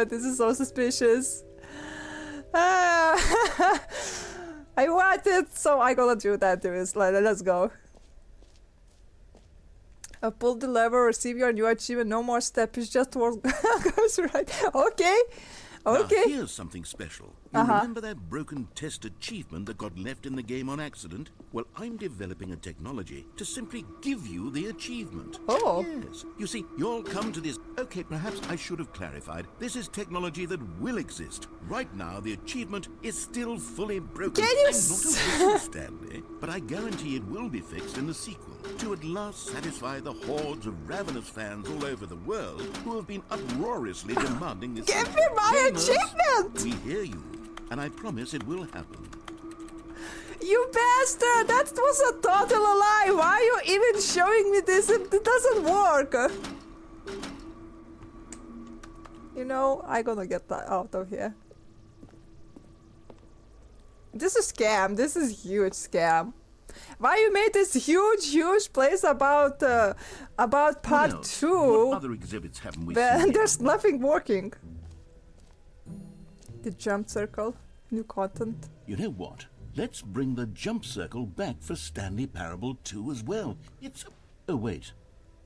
This is so suspicious. I want it, so I gotta do that. Let's go. Pull the lever, receive your new achievement. No more steps, just work goes right. Okay. Okay. Now, here's something special. You remember that broken test achievement that got left in the game on accident? Well, I'm developing a technology to simply give you the achievement. Oh. Yes. You see, you'll come to this... Okay, perhaps I should have clarified. This is technology that will exist. Right now, the achievement is still fully broken. Can you I'm not a wizard, Stanley, but I guarantee it will be fixed in the sequel to at last satisfy the hordes of ravenous fans all over the world who have been uproariously demanding this. Give me my Gamers, achievement! We hear you, and I promise it will happen. You bastard! That was a total lie! Why are you even showing me this? It doesn't work! You know, I'm gonna get that out of here. This is scam. This is huge scam. Why you made this huge place about part What else? 2? What other exhibits haven't we But seen? there's nothing working. The jump circle, new content. You know what? Let's bring the jump circle back for Stanley Parable 2 as well. It's... Oh, wait.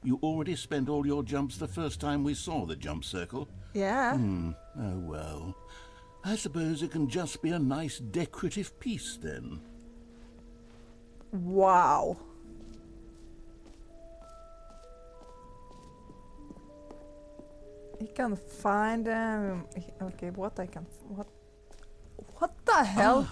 You already spent all your jumps the first time we saw the jump circle? Yeah. Oh, well. I suppose it can just be a nice decorative piece, then. Wow. You can find them. Okay, what the hell?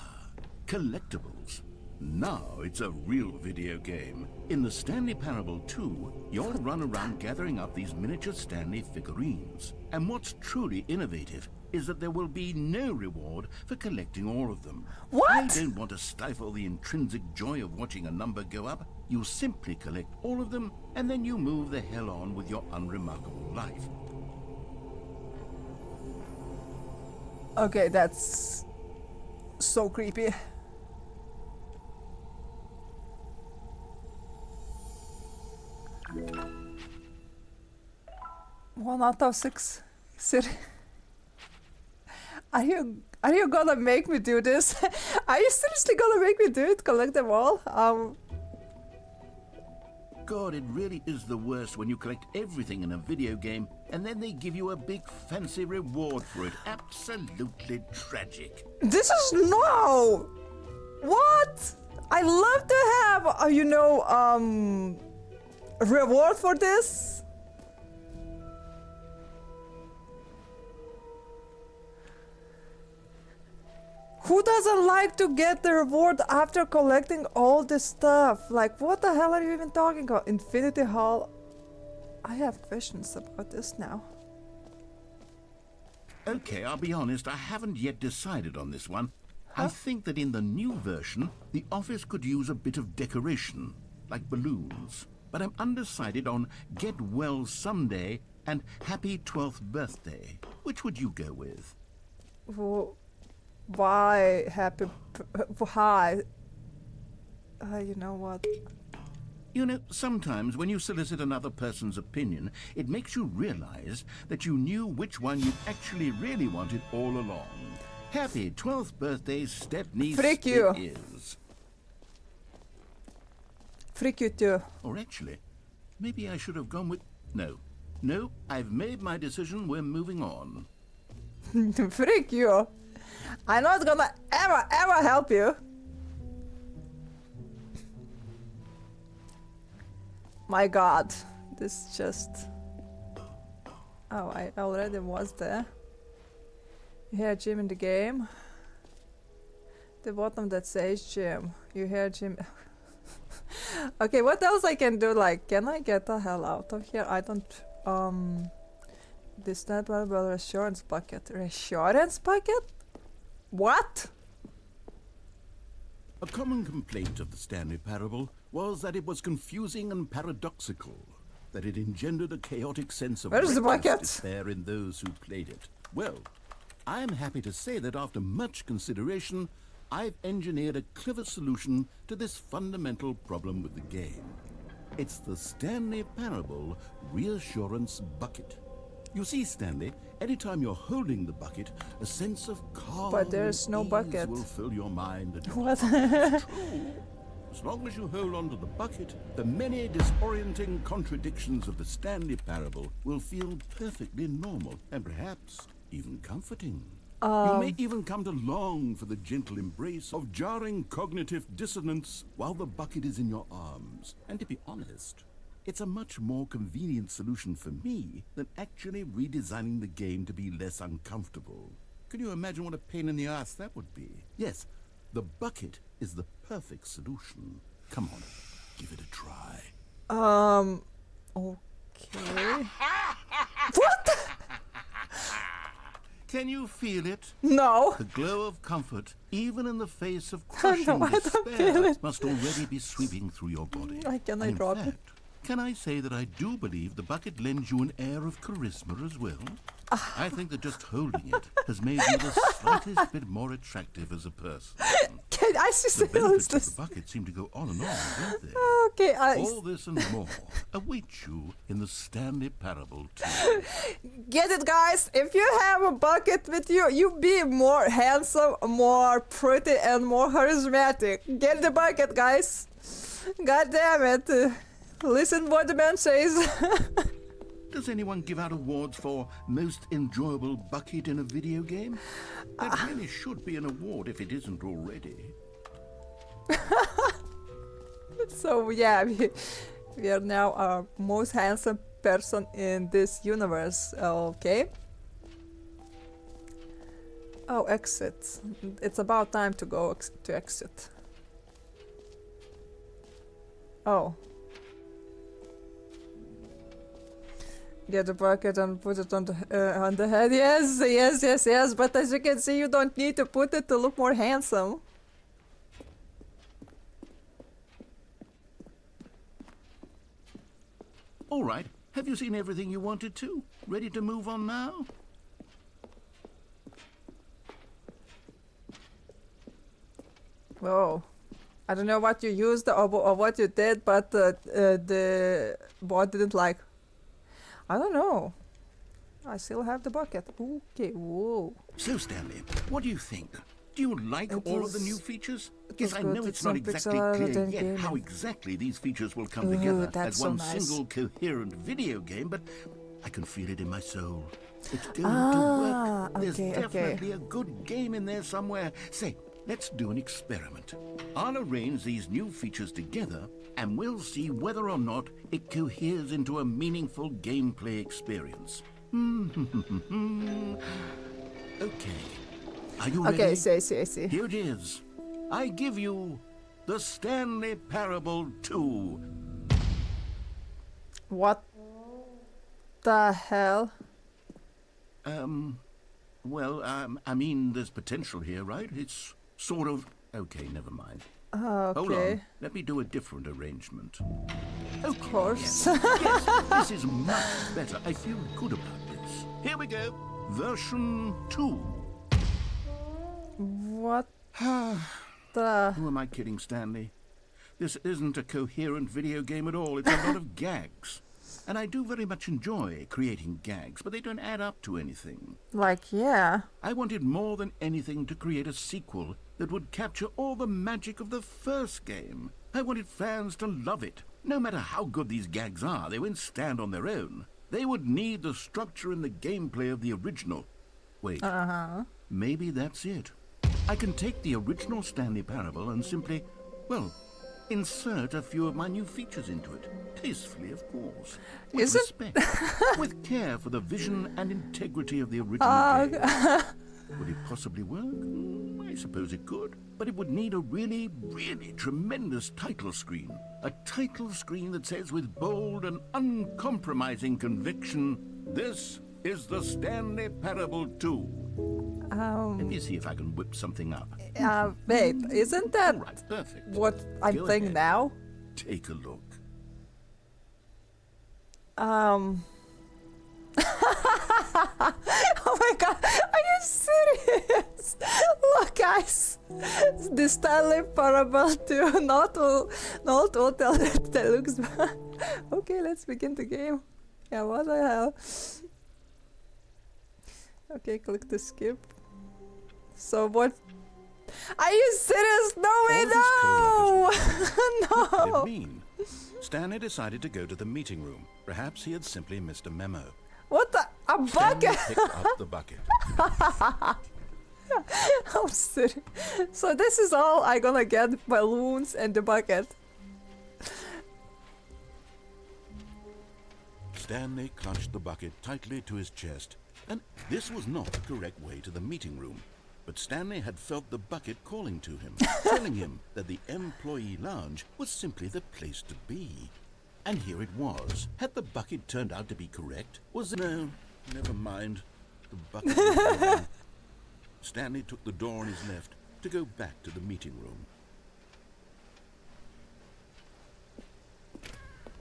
Collectibles. Now it's a real video game. In the Stanley Parable 2, you'll run around gathering up these miniature Stanley figurines. And what's truly innovative is that there will be no reward for collecting all of them. What? I don't want to stifle the intrinsic joy of watching a number go up. You simply collect all of them, and then you move the hell on with your unremarkable life. Okay, that's so creepy. 1 out of 6. Are you gonna make me do this? Are you seriously gonna make me do it? Collect them all? God, it really is the worst when you collect everything in a video game and then they give you a big fancy reward for it. Absolutely tragic. This is no. What? I love to have, reward for this. Who doesn't like to get the reward after collecting all this stuff? Like, what the hell are you even talking about? Infinity Hall? I have questions about this now. Okay, I'll be honest, I haven't yet decided on this one. I think that in the new version, the office could use a bit of decoration, like balloons. But I'm undecided on Get Well Someday and Happy 12th Birthday. Which would you go with? Why happy? Why? You know what? You know, sometimes when you solicit another person's opinion, it makes you realize that you knew which one you actually really wanted all along. Happy 12th birthday, Stepney. Freak you. Is. Freak you too. Or actually, Maybe I should have gone with... No. No, I've made my decision. We're moving on. Freak you. I'm not gonna ever help you. My god. This just... Oh, I already was there. You hear Jim in the game. The bottom that says Jim. You hear Jim. Okay, what else I can do? Like, can I get the hell out of here? I don't... This not valuable reassurance bucket. Reassurance bucket? What? A common complaint of the Stanley Parable was that it was confusing and paradoxical, that it engendered a chaotic sense of Where's the reckless bucket? despair in those who played it. Well, I'm happy to say that after much consideration, I've engineered a clever solution to this fundamental problem with the game. It's the Stanley Parable Reassurance Bucket. You see, Stanley, anytime you're holding the bucket, a sense of calm But there's no ease bucket. will fill your mind. And your What? heart. It's true. As long as you hold on to the bucket, the many disorienting contradictions of the Stanley Parable will feel perfectly normal and perhaps even comforting. You may even come to long for the gentle embrace of jarring cognitive dissonance while the bucket is in your arms. And to be honest, it's a much more convenient solution for me than actually redesigning the game to be less uncomfortable. Can you imagine what a pain in the ass that would be? Yes, the bucket is the perfect solution. Come on, give it a try. Okay. What? Can you feel it? No. The glow of comfort, even in the face of No, crushing I don't feel despair, it. must already be sweeping through your body. Can I And in drop it? fact, can I say that I do believe the bucket lends you an air of charisma as well? I think that just holding it has made you the slightest bit more attractive as a person. Can I see The benefits of this? the bucket seem to go on and on, don't they? Okay, All this and more await you in the Stanley Parable 2. get it, guys. If you have a bucket with you, you be more handsome, more pretty, and more charismatic. Get the bucket, guys. God damn it. Listen what the man says. Does anyone give out awards for most enjoyable bucket in a video game? That really should be an award if it isn't already. So yeah, we are now our most handsome person in this universe. Okay. Oh, exit. It's about time to go to exit. Oh. Get the bucket and put it on the head. Yes, yes, yes, yes. But as you can see, you don't need to put it to look more handsome. All right. Have you seen everything you wanted to? Ready to move on now? Whoa. I don't know what you used or what you did, but the bot didn't like. I don't know. I still have the bucket. Okay, whoa. So, Stanley, what do you think? Do you like It all of the was- new features? it Yes, was I good. know It's it's not some exactly pixel art clear and yet gaming. how exactly these features will come Ooh, together that's as so one nice. single coherent video game, but I can feel it in my soul. It's going Ah, to work. There's okay, okay. definitely a good game in there somewhere. Say, let's do an experiment. I'll arrange these new features together, and we'll see whether or not it coheres into a meaningful gameplay experience. Okay. Are you ready? Okay, see. Here it is. I give you the Stanley Parable 2. What the hell? Well, I mean, there's potential here, right? It's sort of... Okay, never mind. Hold Okay. on. Let me do a different arrangement. Okay, Of course. Yes, this is much better. I feel good about this. Here we go. Version 2. What the... Who am I kidding, Stanley? This isn't a coherent video game at all. It's a lot of gags. And I do very much enjoy creating gags, but they don't add up to anything. Like, yeah. I wanted more than anything to create a sequel that would capture all the magic of the first game. I wanted fans to love it, No matter how good these gags are, they won't stand on their own. They would need the structure and the gameplay of the original. Wait. Maybe that's it. I can take the original Stanley Parable and simply, well, insert a few of my new features into it. Tastefully, of course. With respect. With care for the vision and integrity of the original game. Would it possibly work? I suppose it could. But it would need a really, really tremendous title screen. A title screen that says with bold and uncompromising conviction, "This is the Stanley Parable 2. Let me see if I can whip something up. Wait, isn't that All right, perfect. what I'm Go playing ahead. now? Take a look. Oh my god, are you serious? Look guys, the Stanley Parable 2, not Hotel Deluxe. Okay, let's begin the game. Yeah, what the hell? Okay, click to skip. So what? Are you serious? No way, All this no! What did No! it mean? Stanley decided to go to the meeting room. Perhaps he had simply missed a memo. What the? A Stanley bucket? picked up the bucket. I'm serious. So this is all I gonna get: balloons and the bucket. Stanley clutched the bucket tightly to his chest, and this was not the correct way to the meeting room. But Stanley had felt the bucket calling to him, telling him that the employee lounge was simply the place to be. And here it was. Had the bucket turned out to be correct? Was it? No, never mind. The bucket was wrong. Stanley took the door on his left to go back to the meeting room.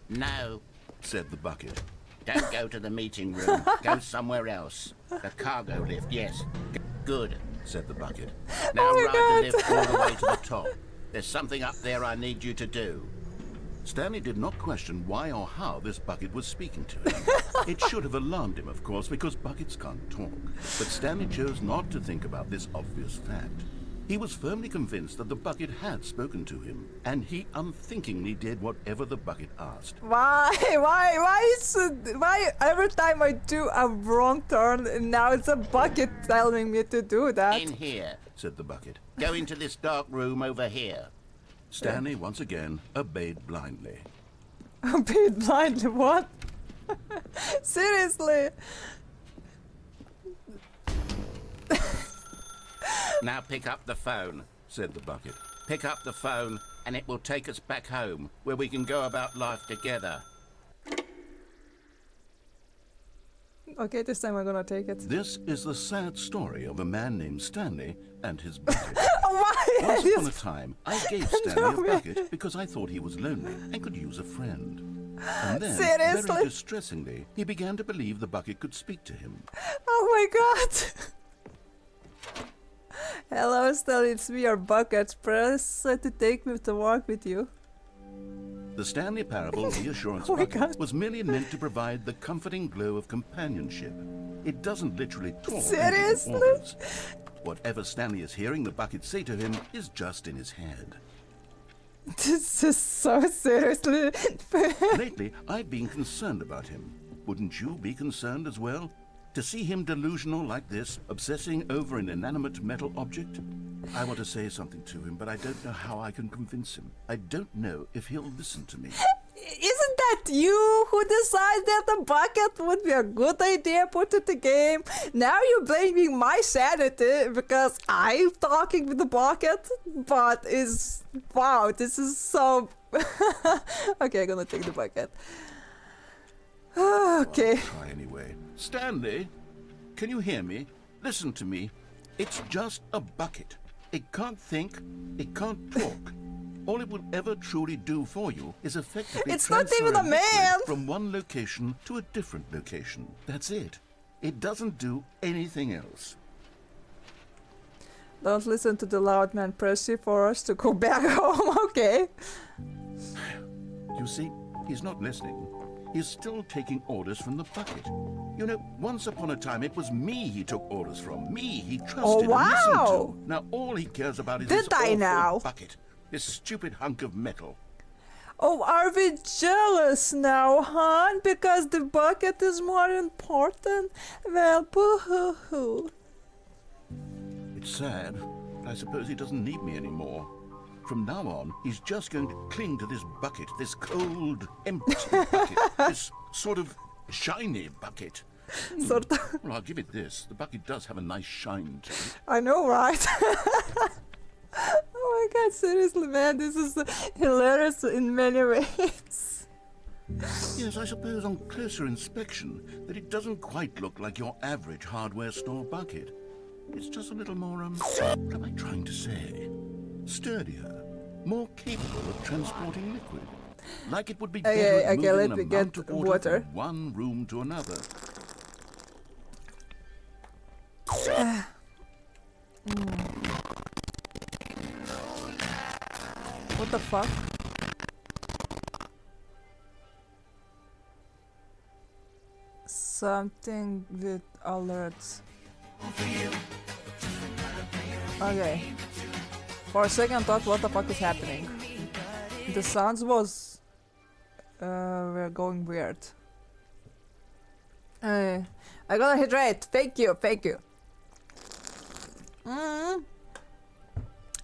No, Said the bucket. don't go to the meeting room. Go somewhere else. The cargo lift, yes. Good. Said the bucket. Now my ride God. the lift all the way to the top. There's something up there I need you to do. Stanley did not question why or how this bucket was speaking to him. It should have alarmed him, of course, because buckets can't talk. But Stanley chose not to think about this obvious fact. He was firmly convinced that the bucket had spoken to him, and he unthinkingly did whatever the bucket asked. Why every time I do a wrong turn, and now it's a bucket telling me to do that? In here. Said the bucket. Go into this dark room over here. Stanley once again obeyed blindly. I'm being blind. What? Seriously? Now pick up the phone. Said the bucket. Pick up the phone and it will take us back home where we can go about life together. Okay, this time I'm gonna take it. This is the sad story of a man named Stanley and his bucket. Why? Once upon a time, I gave Stanley a bucket because I thought he was lonely and could use a friend. And then, Seriously? very distressingly, he began to believe the bucket could speak to him. Oh my god! Hello, Stanley, it's me, your bucket. Press to take me to walk with you. The Stanley Parable reassurance Oh my bucket God. was merely meant to provide the comforting glow of companionship. It doesn't literally talk. and give Seriously? orders. Whatever Stanley is hearing the bucket say to him is just in his head. This is so seriously. Lately, I've been concerned about him. Wouldn't you be concerned as well? To see him delusional like this, obsessing over an inanimate metal object? I want to say something to him, but I don't know how I can convince him. I don't know if he'll listen to me. Isn't that you who decided that the bucket would be a good idea put in the game? Now you're blaming my sanity because I'm talking with the bucket, but is wow, this is so. Okay, I'm gonna take the bucket. Okay. Try anyway. Stanley, can you hear me? Listen to me. It's just a bucket. It can't think. It can't talk. All it will ever truly do for you is effectively It's not transfer even a liquid man. from one location to a different location. That's it. It doesn't do anything else. Don't listen to the loud man. Press C for us to go back home. Okay. You see, he's not listening. He's still taking orders from the bucket. You know, once upon a time, it was me he took orders from. Me he trusted and listened wow. to. Now all he cares about is Did this I awful now? bucket. This stupid hunk of metal. Oh, are we jealous now, hon? Because the bucket is more important? Well, boo-hoo-hoo. It's sad, but I suppose he doesn't need me anymore. From now on, he's just going to cling to this bucket, this cold, empty bucket, this sort of shiny bucket. Sort of. Well, I'll give it this. The bucket does have a nice shine to it. I know, right? Oh my god, seriously, man, this is hilarious in many ways. Yes, I suppose on closer inspection that it doesn't quite look like your average hardware store bucket. It's just a little more, what am I trying to say? Sturdier, more capable of transporting liquid. Like it would be better at okay, let moving me an get amount of water water. from one room to another. What the fuck? Something with alerts. Okay. For a second I thought, what the fuck is happening? The sounds was... we're going weird. I gotta hydrate. Thank you, thank you.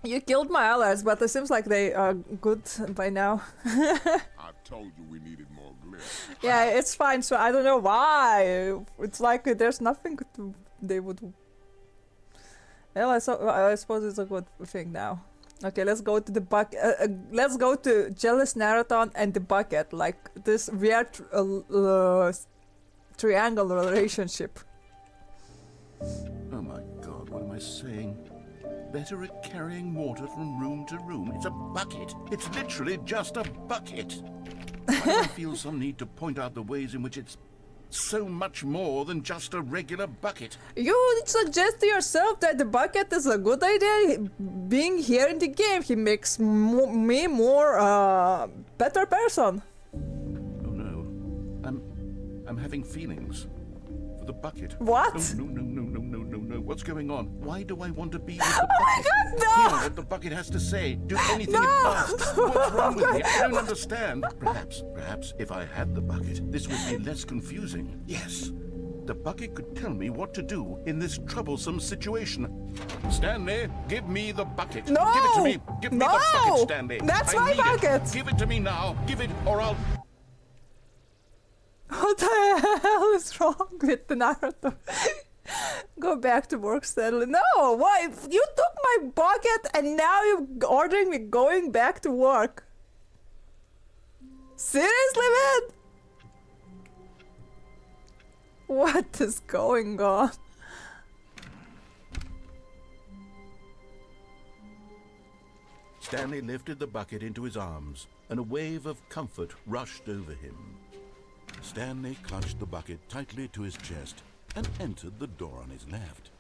You killed my alerts, but it seems like they are good by now. I told you we needed more glitter. Yeah, it's fine, so I don't know why. It's like there's nothing they would... Well, I suppose it's a good thing now. Okay, let's go to the bucket. Let's go to Jealous Narrator and the bucket, like this weird triangle relationship. Oh my god, what am I saying? Better at carrying water from room to room. It's a bucket. It's literally just a bucket. Why do I feel some need to point out the ways in which it's so much more than just a regular bucket? You suggest to yourself that the bucket is a good idea. Being here in the game, he makes me more better person. Oh no. I'm having feelings. For the bucket. What? No. What's going on? Why do I want to be with the bucket? Oh my god, no! Hear what the bucket has to say. Do anything it asks. What's wrong with me? I don't understand. Perhaps if I had the bucket, this would be less confusing. Yes. The bucket could tell me what to do in this troublesome situation. Stanley, give me the bucket. No! Give it to me. Give me the bucket, Stanley. That's I my need it. bucket. Give it to me now. Give it or I'll... What the hell is wrong with the Narrator? Go back to work, Stanley. No, why? You took my bucket and now you're ordering me going back to work. Seriously, man? What is going on? Stanley lifted the bucket into his arms, and a wave of comfort rushed over him. Stanley clutched the bucket tightly to his chest and entered the door on his left.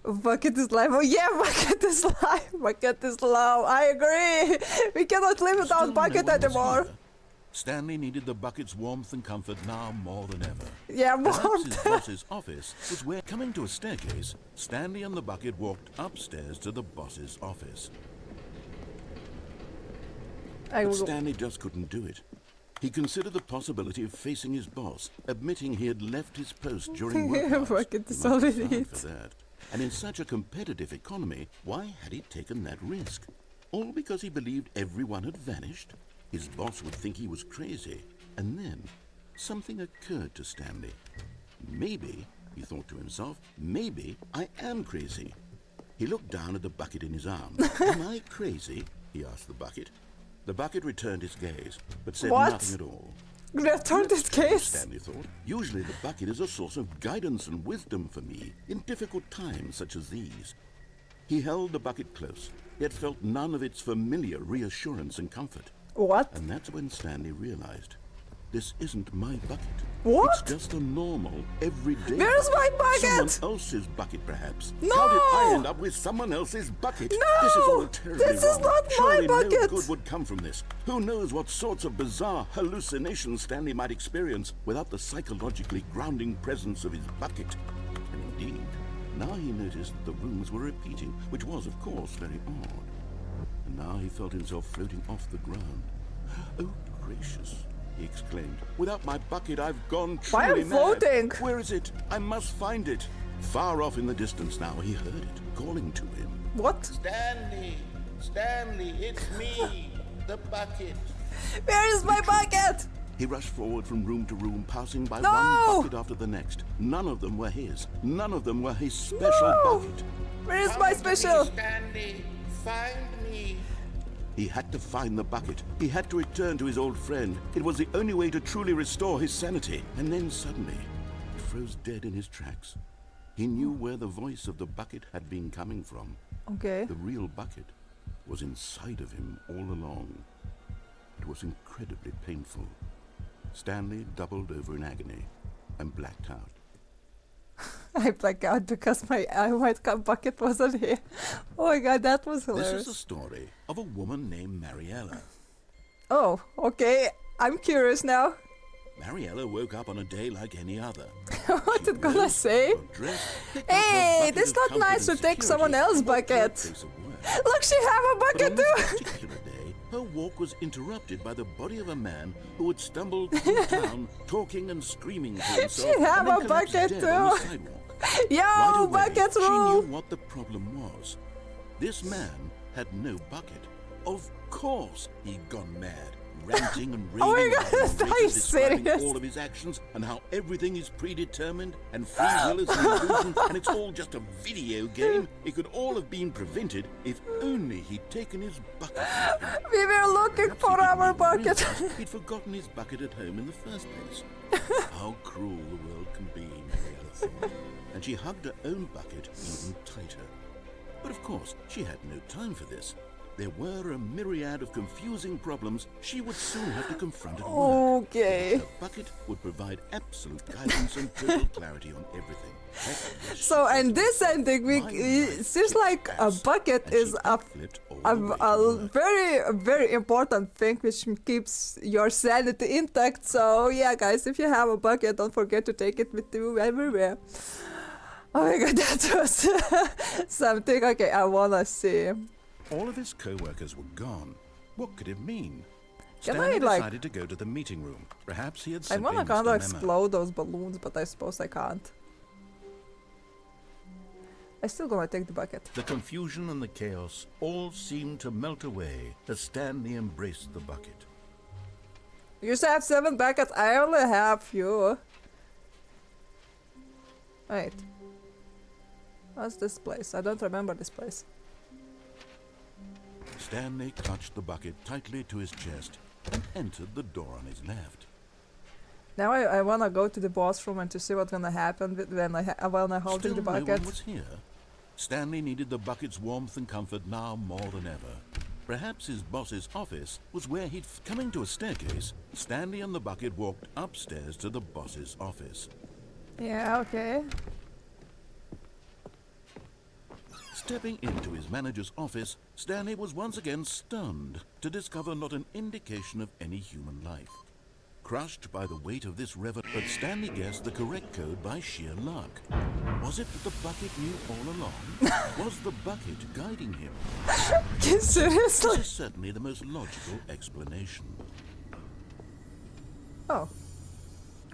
Bucket is life. Oh yeah, bucket is life. Bucket is love. I agree. We cannot live without Still bucket no one was anymore. here. Stanley needed the bucket's warmth and comfort now more than ever. Yeah, Perhaps warmth. his boss's office was where, coming to a staircase, Stanley and the bucket walked upstairs to the boss's office. But Stanley just couldn't do it. He considered the possibility of facing his boss, admitting he had left his post during work hours. Bucket is He might all be it fined needs. for that. And in such a competitive economy, why had he taken that risk? All because he believed everyone had vanished? His boss would think he was crazy. And then, something occurred to Stanley. Maybe, he thought to himself, maybe I am crazy. He looked down at the bucket in his arms. Am I crazy? He asked the bucket. The bucket returned his gaze, but said What? nothing at all. Return this case. Stanley thought. Usually the bucket is a source of guidance and wisdom for me in difficult times such as these. He held the bucket close, yet felt none of its familiar reassurance and comfort. What? And that's when Stanley realized, this isn't my bucket. What? It's just a normal, everyday Where's my bucket? Someone else's bucket, perhaps. No! How did I end up with someone else's bucket? No! This is all terribly This is wrong. not my Surely no bucket. good would come from this. Who knows what sorts of bizarre hallucinations Stanley might experience without the psychologically grounding presence of his bucket. And indeed, now he noticed that the rooms were repeating, which was, of course, very odd. and now he felt himself floating off the ground. Oh, gracious, he exclaimed. Without my bucket, I've gone Why truly am mad. floating? Where is it? I must find it. Far off in the distance now, he heard it, calling to him. What? Stanley! Stanley, it's me! The bucket! Where is my bucket? He rushed forward from room to room, passing by No! one bucket after the next. None of them were his. None of them were his special No! bucket. Where is Come my to me, special? Stanley! Find me! He had to find the bucket. He had to return to his old friend. It was the only way to truly restore his sanity. And then suddenly, he froze dead in his tracks. He knew where the voice of the bucket had been coming from. Okay. The real bucket was inside of him all along. It was incredibly painful. Stanley doubled over in agony and blacked out. I blacked out because my white cup bucket wasn't here. Oh my god, that was This hilarious. is the story of a woman named Mariella. Oh, okay. I'm curious now. Mariella woke up on a day like any other. What She it gonna rose, say? got dressed, picked up her Hey, bucket this of not comfort nice to and take someone security else's and walked to her bucket. place of work. Look, she have a But on bucket this too. particular day, her walk was interrupted by the body of a man who had stumbled through town, talking and screaming to himself. She have and then a collapsed bucket dead on the too. sidewalk. Yo, Right away, bucket she rule. knew what the problem was. This man had no bucket. Of course, he'd gone mad, ranting and raving Oh my about God, the are you reasons, describing serious? all of his actions and how everything is predetermined and free will is an illusion and it's all just a video game. It could all have been prevented if only he'd taken his bucket with him. We were looking Perhaps for he didn't our even bucket. realize he'd forgotten his bucket at home in the first place. How cruel the world can be, Mariella thought, and she hugged her own bucket even tighter. But of course, she had no time for this. There were a myriad of confusing problems she would soon have to confront at work. Okay. Her bucket would provide absolute guidance and total clarity on everything. That was So, and this ending, My life it seems kicks like a ass. bucket And she is a backflipped all the way to a work. very important thing which keeps your sanity intact. So yeah, guys, if you have a bucket, don't forget to take it with you everywhere. Oh my god, that was something. Okay, I wanna see. All of his co-workers were gone. What could it mean? Can Stanley I, like- decided to go to the meeting room. Perhaps he had I simply wanna missed a kind of memo. explode those balloons, but I suppose I can't. I still gonna take the bucket. The confusion and the chaos all seemed to melt away as Stanley embraced the bucket. You should have 7 buckets. I only have few. Wait. What's this place? I don't remember this place. Stanley clutched the bucket tightly to his chest and entered the door on his left. Now I wanna go to the boss room and to see what's gonna happen when I hold Still the no one bucket. was here. Stanley needed the bucket's warmth and comfort now more than ever. Perhaps his boss's office was where he'd... Coming to a staircase, Stanley and the bucket walked upstairs to the boss's office. Yeah, okay. Stepping into his manager's office, Stanley was once again stunned to discover not an indication of any human life. Crushed by the weight of this revelation, but Stanley guessed the correct code by sheer luck. Was it that the bucket knew all along? Was the bucket guiding him? Seriously? This is certainly the most logical explanation. Oh.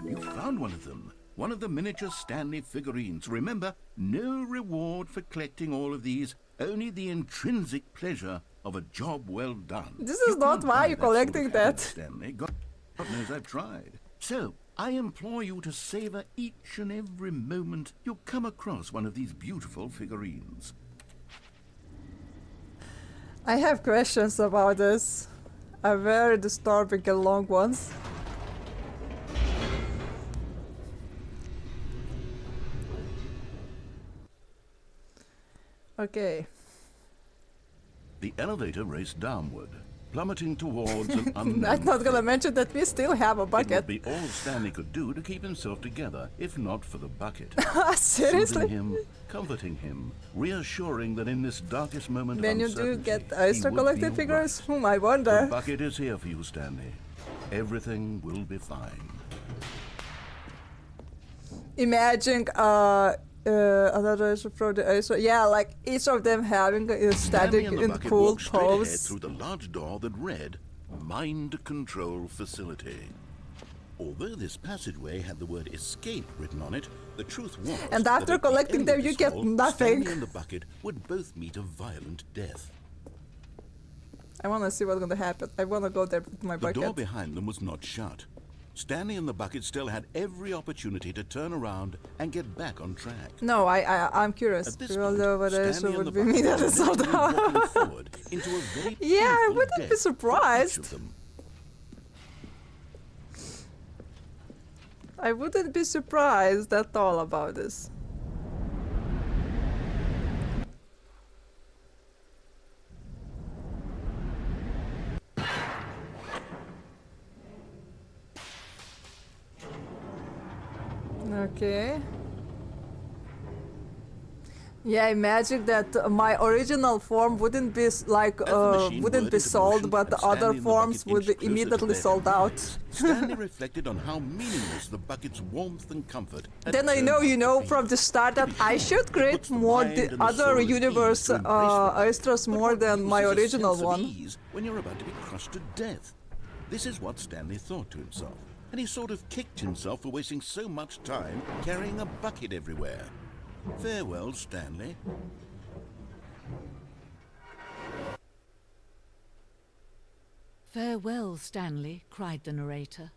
You found one of them. One of the miniature Stanley figurines. Remember, no reward for collecting all of these, only the intrinsic pleasure of a job well done. This is You not can't why buy you're that sort of collecting happiness, that. Stanley. God knows I've tried. So, I implore you to savor each and every moment you come across one of these beautiful figurines. I have questions about this. Are very disturbing and long ones. Okay. The elevator raced downward, plummeting towards an unknown I'm not gonna fate. mention that we still have a It would bucket. be all Stanley could do to keep himself together, if not for the bucket. Seriously? Soothing him, comforting him, reassuring that in this darkest moment When of you do uncertainty, get he Oyster would collected be figures? right. I The wonder. bucket is here for you, Stanley. Everything will be fine. Imagine another is from the other. Yeah, like each of them having a Stanley static and the in bucket cool walked straight ahead pose. through the large door that read Mind Control Facility. Although this passageway had the word escape written on it, the truth was And that after at the collecting end them, of you this get hall, nothing. Stanley and the bucket would both meet a violent death. I wanna see what's gonna happen. I wanna go there with my The door bucket. behind them was not shut. Stanley and the bucket still had every opportunity to turn around and get back on track. No, I'm curious. At this We all point, know what Stanley else and would the be bucket me that were is sold literally walking out. forward into a very Yeah, I painful wouldn't be death for each surprised. of them. I wouldn't be surprised at all about this. Okay. Yeah, imagine that my original form wouldn't be like As the machine wouldn't whirred be into sold, motion but and the Stanley other and the forms bucket would inched be closer to immediately their sold out. Stanley reflected on how meaningless the bucket's warmth and comfort had Then I turned know, out you to know, be. from the start To that be I sure, should it create puts the more mind the and the other soul at ease universe to embrace the life. extras But more what than use my is a original sense of one. ease when you're about to be crushed to death? This is what Stanley thought to himself, and he sort of kicked himself for wasting so much time carrying a bucket everywhere. Farewell, Stanley. Farewell, Stanley, cried the narrator,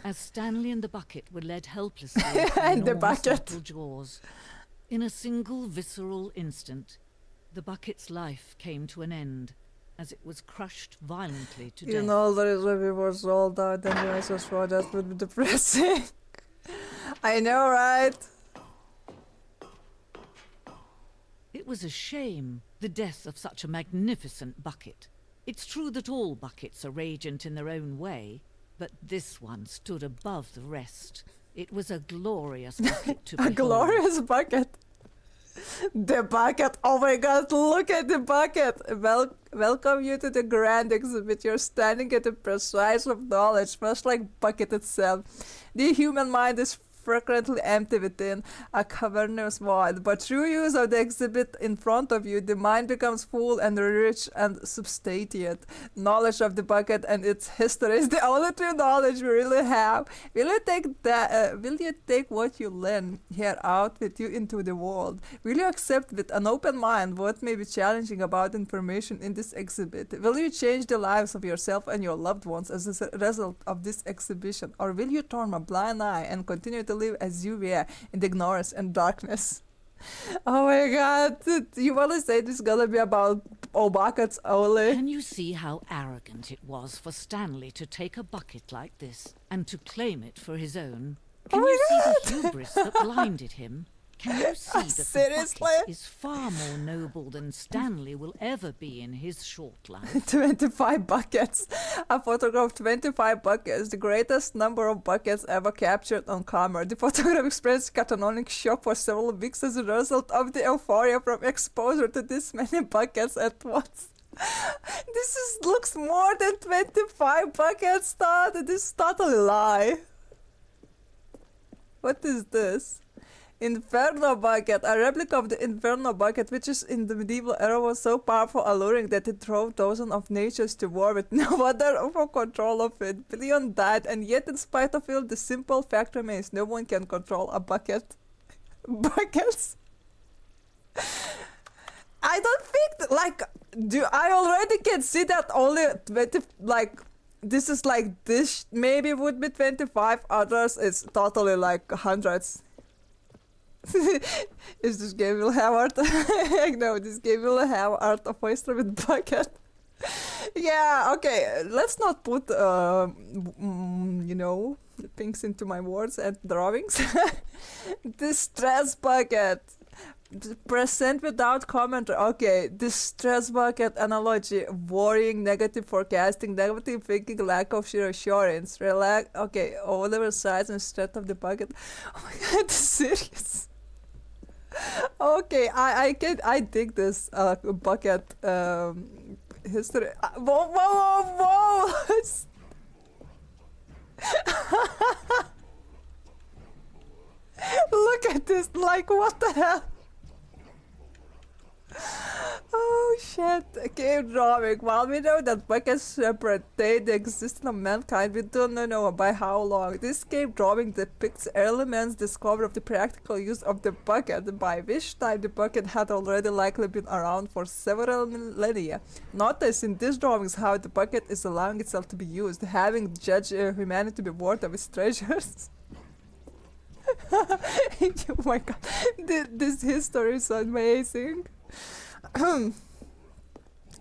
as Stanley and the bucket were led helplessly into And the enormous bucket. metal jaws. In a single visceral instant, the bucket's life came to an end, as it was crushed violently to You death. know, there is when we were sold out, then I just thought that would be depressing. I know, right? It was a shame, the death of such a magnificent bucket. It's true that all buckets are radiant in their own way, but this one stood above the rest. It was a glorious bucket to A behold. glorious bucket. The bucket. Oh my god, look at the bucket. Welcome you to the grand exhibit. You're standing at the precise of knowledge, much like bucket itself. The human mind is frequently empty within a cavernous void, but through use of the exhibit in front of you, the mind becomes full and rich and substantiate. Knowledge of the bucket and its history is the only true knowledge we really have. Will you take that? Will you take what you learn here out with you into the world? Will you accept with an open mind what may be challenging about information in this exhibit? Will you change the lives of yourself and your loved ones as a result of this exhibition, or will you turn a blind eye and continue to live as you were in the ignorance and darkness? Oh my god, you wanna say this is gonna be about buckets only? Can you see how arrogant it was for Stanley to take a bucket like this and to claim it for his own? Can Oh my you see God. the hubris that blinded him? Can you see that the Seriously? bucket is far more noble than Stanley will ever be in his short life? 25 buckets. A photograph of 25 buckets, the greatest number of buckets ever captured on camera. The photograph experienced catatonic shock for several weeks as a result of the euphoria from exposure to this many buckets at once. Looks more than 25 buckets, Todd. This is totally lie. What is this? Inferno bucket. A replica of the Inferno bucket, which is in the medieval era, was so powerful, alluring that it drove thousands of nations to war with no other over control of it. Billion died, and yet, in spite of it, the simple fact remains: no one can control a bucket. Buckets. I don't think I already can see that only 20 this is this maybe would be 25. Others it's totally hundreds. Is this game will have art? No, this game will have art of oyster with bucket. Yeah, okay. Let's not put things into my words and drawings. Distress bucket. Present without comment. Okay, distress bucket analogy: worrying, negative forecasting, negative thinking, lack of reassurance. Relax. Okay, whatever size and strength of the bucket. Oh my god, serious. Okay, I dig this bucket history. Whoa! Look at this, like, what the hell? Oh shit. Cave drawing. While we know that buckets separate the existence of mankind, we don't know by how long. This cave drawing depicts early man's discovery of the practical use of the bucket, by which time the bucket had already likely been around for several millennia. Notice in these drawings how the bucket is allowing itself to be used, having judged humanity to be worth of its treasures. Oh my god, this history is amazing.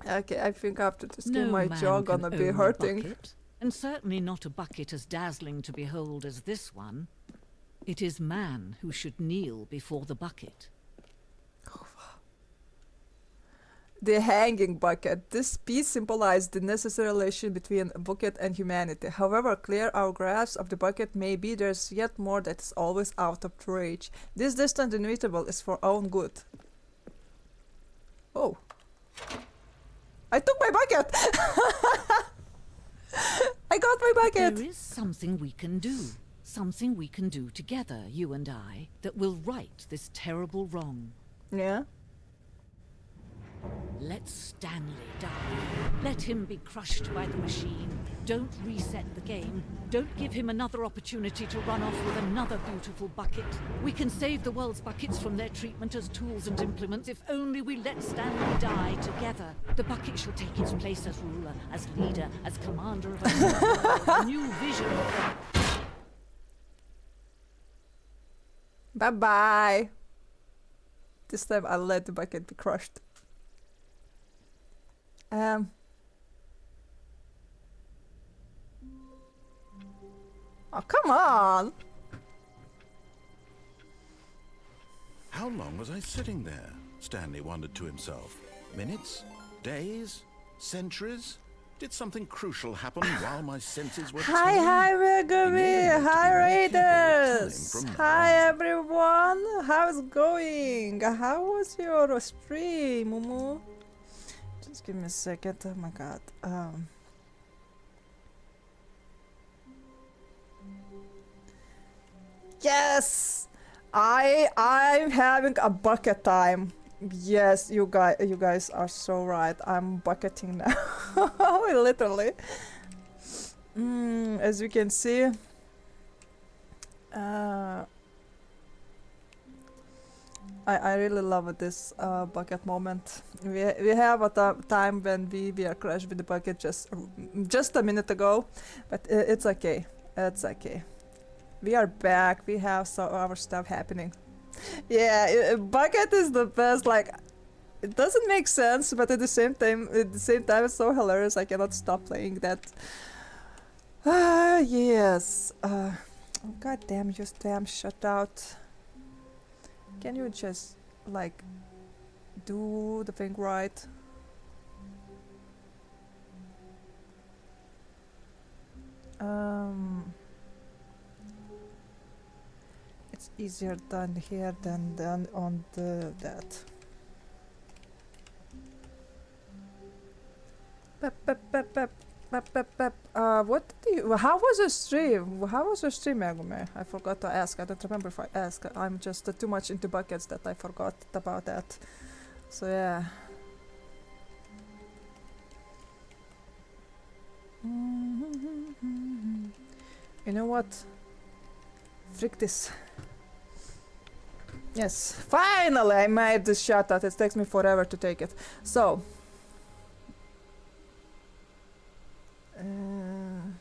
Okay, I think after this game my jaw gonna be hurting. Bucket, and certainly not a bucket as dazzling to behold as this one. It is man who should kneel before the bucket. The hanging bucket. This piece symbolized the necessary relation between a bucket and humanity. However clear our grasp of the bucket may be, there's yet more that is always out of reach. This distant inevitable is for our own good. Oh. I took my bucket! I got my bucket! There is something we can do. Something we can do together, you and I, that will right this terrible wrong. Yeah? Let Stanley die. Let him be crushed by the machine. Don't reset the game. Don't give him another opportunity to run off with another beautiful bucket. We can save the world's buckets from their treatment as tools and implements if only we let Stanley die together. The bucket shall take its place as ruler, as leader, as commander of a new vision of the... Bye-bye. This time I'll let the bucket be crushed. Oh, come on! How long was I sitting there? Stanley wondered to himself. Minutes? Days? Centuries? Did something crucial happen while my senses were Hi, tame? hi, Megumi! Hi, Raiders! Hi, everyone! How's it going? How was your stream, Mumu? Just give me a second. Oh my god. Yes! I'm having a bucket time. Yes, you guys are so right. I'm bucketing now. Literally. As you can see, I really love this bucket moment. We have a time when we are crashed with the bucket just a minute ago, but it's okay. It's okay. We are back. We have our stuff happening. Yeah, bucket is the best. Like, it doesn't make sense, but at the same time, it's so hilarious. I cannot stop playing that. Yes. Oh, god damn, you damn shut out. Can you just, like, do the thing right? It's easier done here than done on that. What did you... How was your stream? How was your stream, Megumi? I forgot to ask. I don't remember if I asked. I'm just too much into buckets that I forgot about that. So yeah. You know what? Frick this. Yes, finally I made this shot out. It takes me forever to take it. So. And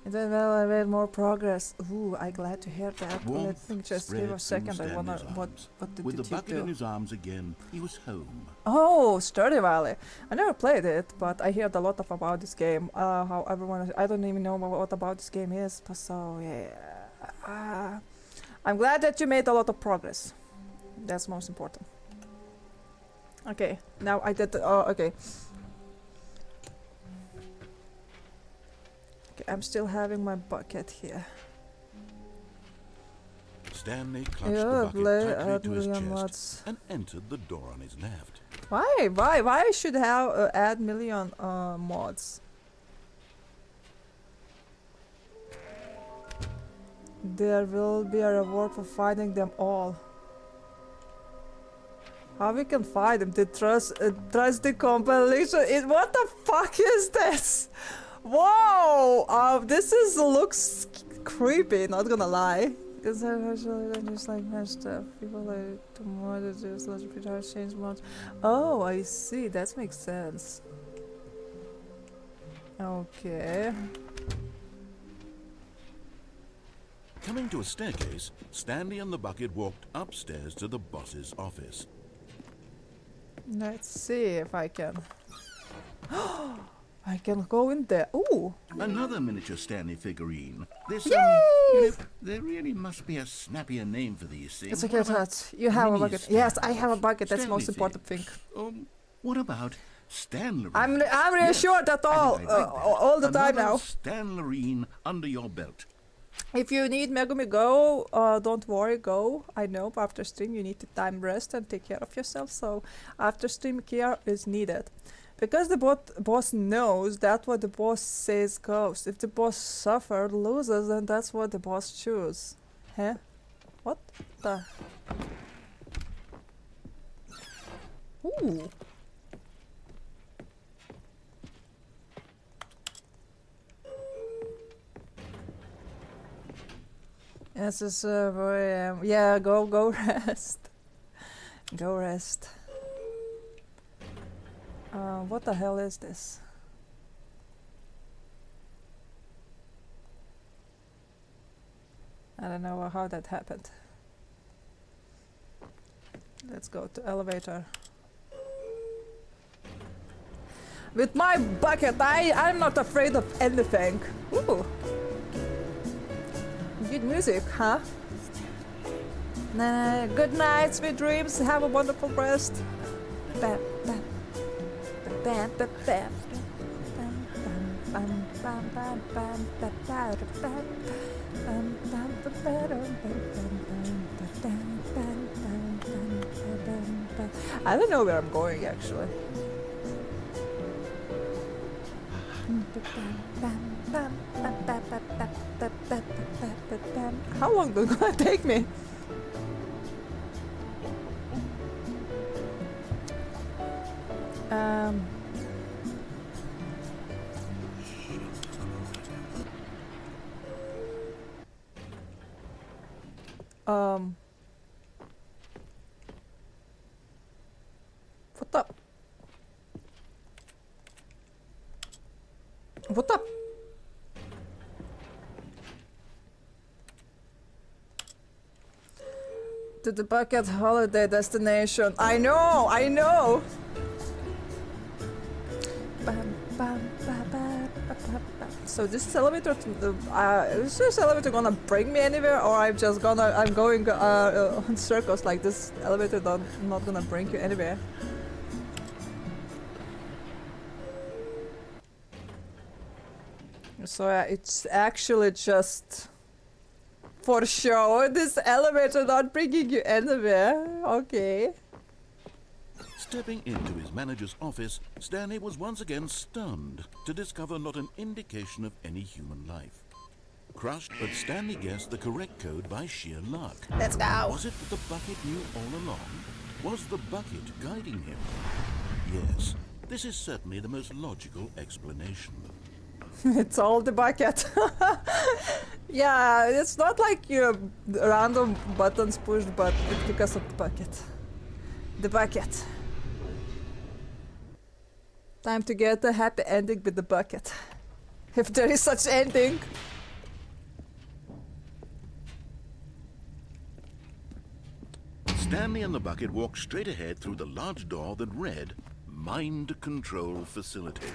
then I made more progress. Ooh, I'm glad to hear that. Let me just give a second. I wanna. What did With you the bucket do? in his arms again, he was home. Oh, Sturdy Valley. I never played it, but I heard a lot about this game. How everyone... I don't even know what about this game is, but so yeah. I'm glad that you made a lot of progress. That's most important. Okay, now I did... okay. Okay, I'm still having my bucket here. Stanley clutched the bucket tightly to his chest mods. and entered the door on his left. Why? Why should have add million mods? There will be a reward for finding them all. How we can find them? The trust the compilation. What the fuck is this? Whoa! This looks creepy. Not gonna lie. Is that actually just like messed up? People like tomorrow just let people change much. Oh, I see. That makes sense. Okay. Coming to a staircase, Stanley and the bucket walked upstairs to the boss's office. Let's see if I can. I can go in there. Ooh! Another miniature Stanley figurine. This, Yay! you know, there really must be a snappier name for these things. It's okay, touch. You have a bucket. Yes, I have a bucket. That's the most Stanley important thing. What about Stanley? I'm reassured that all the time now. Stanley under your belt. If you need Megumi Go, don't worry, go. I know after stream you need to time rest and take care of yourself, so after stream care is needed. Because the boss knows that what the boss says goes. If the boss suffers, loses, then that's what the boss chooses. Huh? What the? Ooh. Yes, it's yeah, go rest. Go rest. What the hell is this? I don't know how that happened. Let's go to elevator. With my bucket, I'm not afraid of anything. Ooh. Good music, huh? Good night, sweet dreams. Have a wonderful rest. Bam, bam. Bam, bam, bam. I don't know where I'm going actually. How long is it gonna take me? What the? What the? To the bucket holiday destination. I know, I know. So this elevator, is this elevator gonna bring me anywhere, or I'm going in circles like this elevator not gonna bring you anywhere? So it's actually just for show. This elevator not bringing you anywhere. Okay. Stepping into his manager's office, Stanley was once again stunned to discover not an indication of any human life. Crushed, but Stanley guessed the correct code by sheer luck. Let's go! Was it that the bucket knew all along? Was the bucket guiding him? Yes, this is certainly the most logical explanation. It's all the bucket. Yeah, it's not like your random buttons pushed, but it's because of the bucket. The bucket. Time to get a happy ending with the bucket. If there is such ending. Stanley and the bucket walked straight ahead through the large door that read, Mind Control Facility.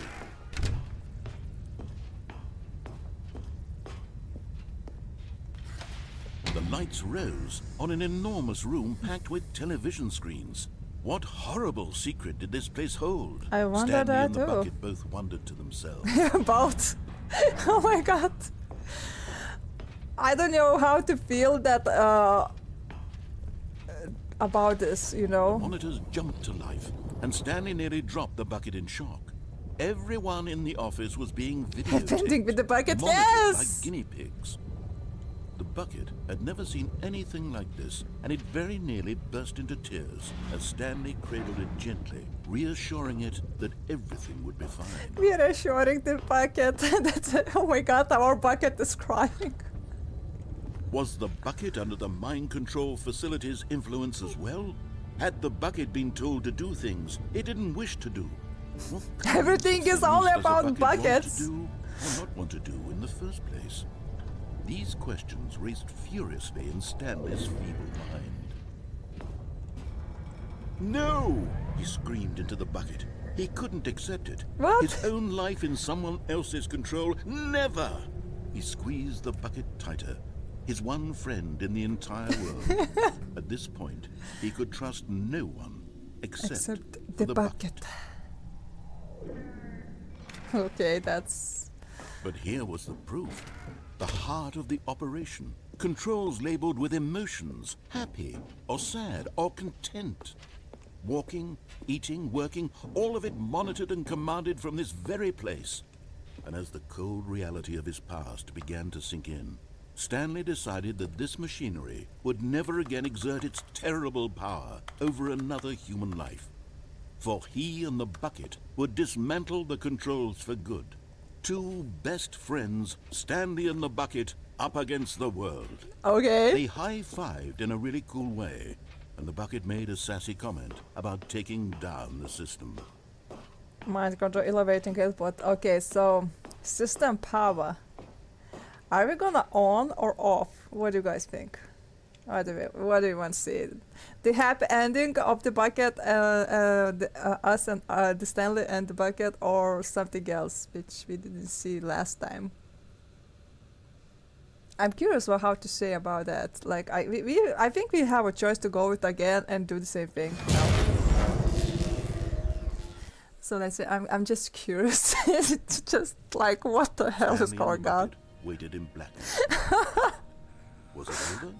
The lights rose on an enormous room packed with television screens. What horrible secret did this place hold? I wonder Stanley that and the too. bucket both wondered to themselves. Both. Oh my god. I don't know how to feel that about this, you know. The monitors jumped to life, and Stanley nearly dropped the bucket in shock. Everyone in the office was being videotaped. Ending with the bucket, monitored yes! like guinea pigs. The bucket had never seen anything like this, and it very nearly burst into tears as Stanley cradled it gently, reassuring it that everything would be fine. Reassuring the bucket. That's oh my god, our bucket is crying. Was the bucket under the mind control facility's influence as well? Had the bucket been told to do things it didn't wish to do? What kinds Everything of is things all does a about bucket buckets. Want to do or not want to do in the first place? These questions raced furiously in Stanley's feeble mind. No! He screamed into the bucket. He couldn't accept it. What? His own life in someone else's control? Never! He squeezed the bucket tighter. His one friend in the entire world. At this point, he could trust no one except the the bucket. Okay, that's... But here was the proof. The heart of the operation. Controls labeled with emotions, happy or sad or content. Walking, eating, working, all of it monitored and commanded from this very place. And as the cold reality of his past began to sink in, Stanley decided that this machinery would never again exert its terrible power over another human life. For he and the bucket would dismantle the controls for good. Two best friends, Stanley and the bucket, up against the world. Okay. They high-fived in a really cool way, and the bucket made a sassy comment about taking down the system. Mind control elevating it, but okay, so system power. Are we gonna on or off? What do you guys think? What do you want to see? The happy ending of the bucket, us and the Stanley and the bucket, or something else which we didn't see last time? I'm curious about how to say about that. Like I think we have a choice to go with again and do the same thing. No. So let's say I'm just curious. It's just like what the hell is Stanley going and the on? bucket waited in blackness. Was it over?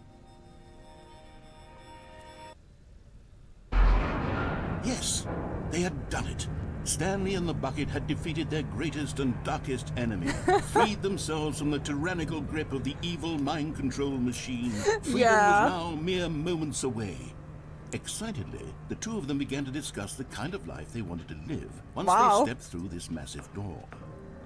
Yes, they had done it. Stanley and the bucket had defeated their greatest and darkest enemy, freed themselves from the tyrannical grip of the evil mind control machine. Freedom Yeah. was now mere moments away. Excitedly, the two of them began to discuss the kind of life they wanted to live once Wow. they stepped through this massive door.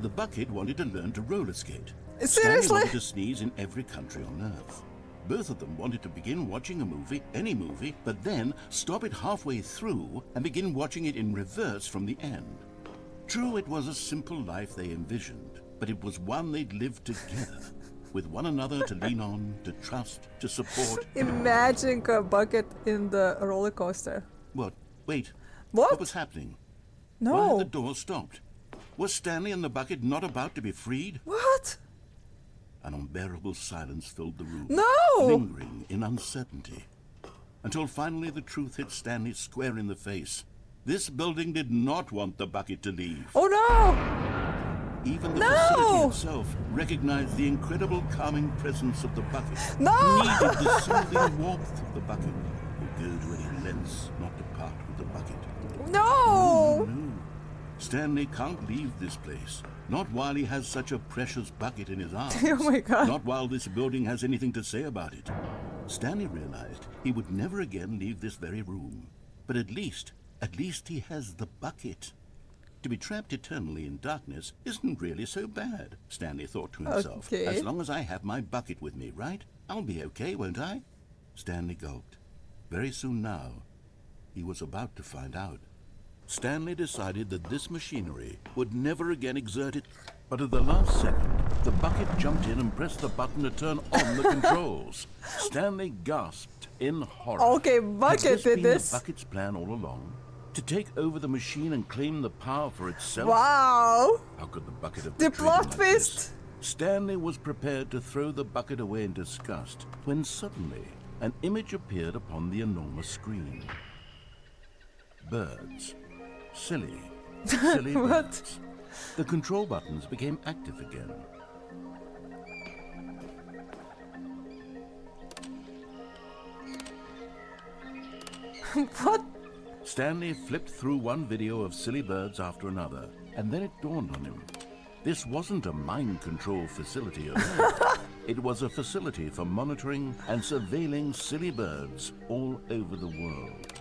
The bucket wanted to learn to roller skate. Stanley Seriously? wanted to sneeze in every country on Earth. Both of them wanted to begin watching a movie, any movie, but then stop it halfway through and begin watching it in reverse from the end. True, it was a simple life they envisioned, but it was one they'd lived together, with one another to lean on, to trust, to support. Imagine a bucket in the roller coaster. What? Wait. What? What was happening? Why had No. the door stopped? Was Stanley and the bucket not about to be freed? What? An unbearable silence filled the room, No. lingering in uncertainty, until finally the truth hit Stanley square in the face. This building did not want the bucket to leave. Oh no! Even the No. facility itself recognized the incredible calming presence of the bucket. No. Needed the soothing warmth of the bucket. Would go to any lengths not to part with the bucket. No! No. Stanley can't leave this place. Not while he has such a precious bucket in his arms. Oh my god. Not while this building has anything to say about it. Stanley realized he would never again leave this very room. But at least he has the bucket. To be trapped eternally in darkness isn't really so bad, Stanley thought to himself. Okay. As long as I have my bucket with me, right? I'll be okay, won't I? Stanley gulped. Very soon now, he was about to find out. Stanley decided that this machinery would never again exert it. But at the last second, the bucket jumped in and pressed the button to turn on the controls. Stanley gasped in horror. Okay, Had bucket did been this. the bucket's plan all along? To take over the machine and claim the power for itself? Wow! How could the bucket have The betrayed him plot like twist. this? Stanley was prepared to throw the bucket away in disgust when suddenly an image appeared upon the enormous screen. Birds. Silly What? birds. The control buttons became active again. What? Stanley flipped through one video of silly birds after another, and then it dawned on him. This wasn't a mind control facility alone. It was a facility for monitoring and surveilling silly birds all over the world.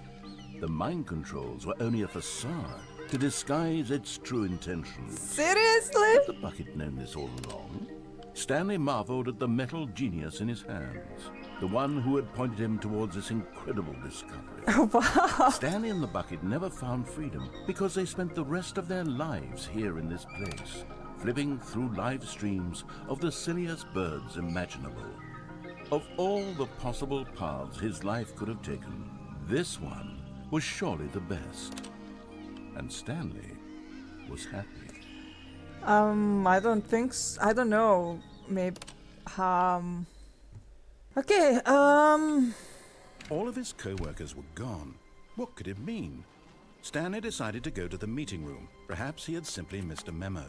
The mind controls were only a facade to disguise its true intentions. Seriously? Had the bucket known this all along? Stanley marveled at the metal genius in his hands, the one who had pointed him towards this incredible discovery. Wow. Stanley and the bucket never found freedom because they spent the rest of their lives here in this place, flipping through live streams of the silliest birds imaginable. Of all the possible paths his life could have taken, this one was surely the best. And Stanley was happy. I don't think I don't know. Maybe okay, All of his co-workers were gone. What could it mean? Stanley decided to go to the meeting room. Perhaps he had simply missed a memo.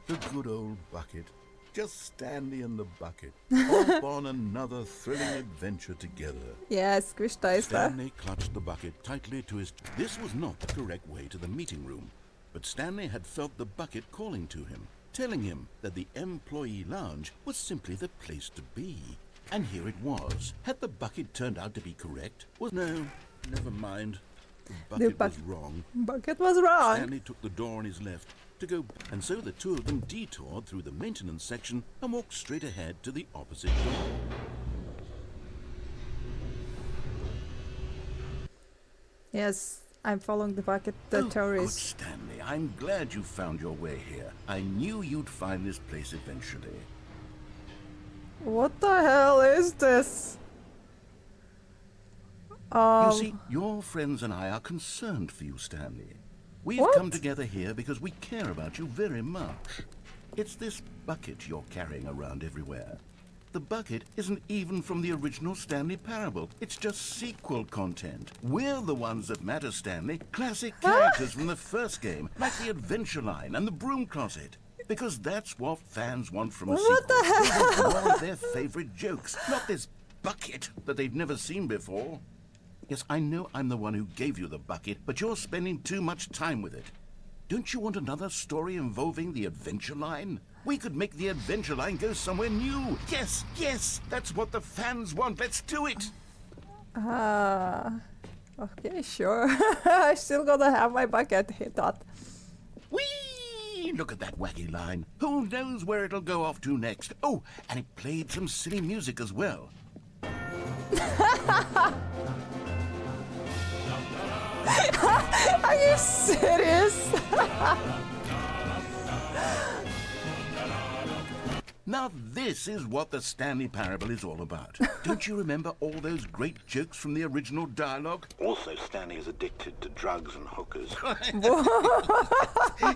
The good old bucket. Just Stanley and the bucket. Off on another thrilling adventure together. yes, Krista is there. Stanley clutched the bucket tightly to his... This was not the correct way to the meeting room. But Stanley had felt the bucket calling to him, telling him that the employee lounge was simply the place to be. And here it was. Had the bucket turned out to be correct? Well, no, never mind. The bucket was wrong. Bucket was wrong. Stanley took the door on his left to go, and so the two of them detoured through the maintenance section and walked straight ahead to the opposite door. Yes, I'm following the bucket. The Oh, good, tourist. Stanley. I'm glad you found your way here. I knew you'd find this place eventually. What the hell is this? You see, your friends and I are concerned for you, Stanley. We've What? come together here because we care about you very much. It's this bucket you're carrying around everywhere. The bucket isn't even from the original Stanley Parable. It's just sequel content. We're the ones that matter, Stanley. Classic characters from the first game, like the Adventure Line and the Broom Closet. Because that's what fans want from a sequel. What the hell? They want more of their favorite jokes, not this bucket that they've never seen before. Yes, I know I'm the one who gave you the bucket, but you're spending too much time with it. Don't you want another story involving the Adventure Line? We could make the Adventure Line go somewhere new. Yes, yes, that's what the fans want. Let's do it. Okay, sure. I still gotta have my bucket, he thought. Whee! Look at that wacky line. Who knows where it'll go off to next? Oh, and it played some silly music as well. Are you serious? Now this is what the Stanley Parable is all about. Don't you remember all those great jokes from the original dialogue? Also, Stanley is addicted to drugs and hookers.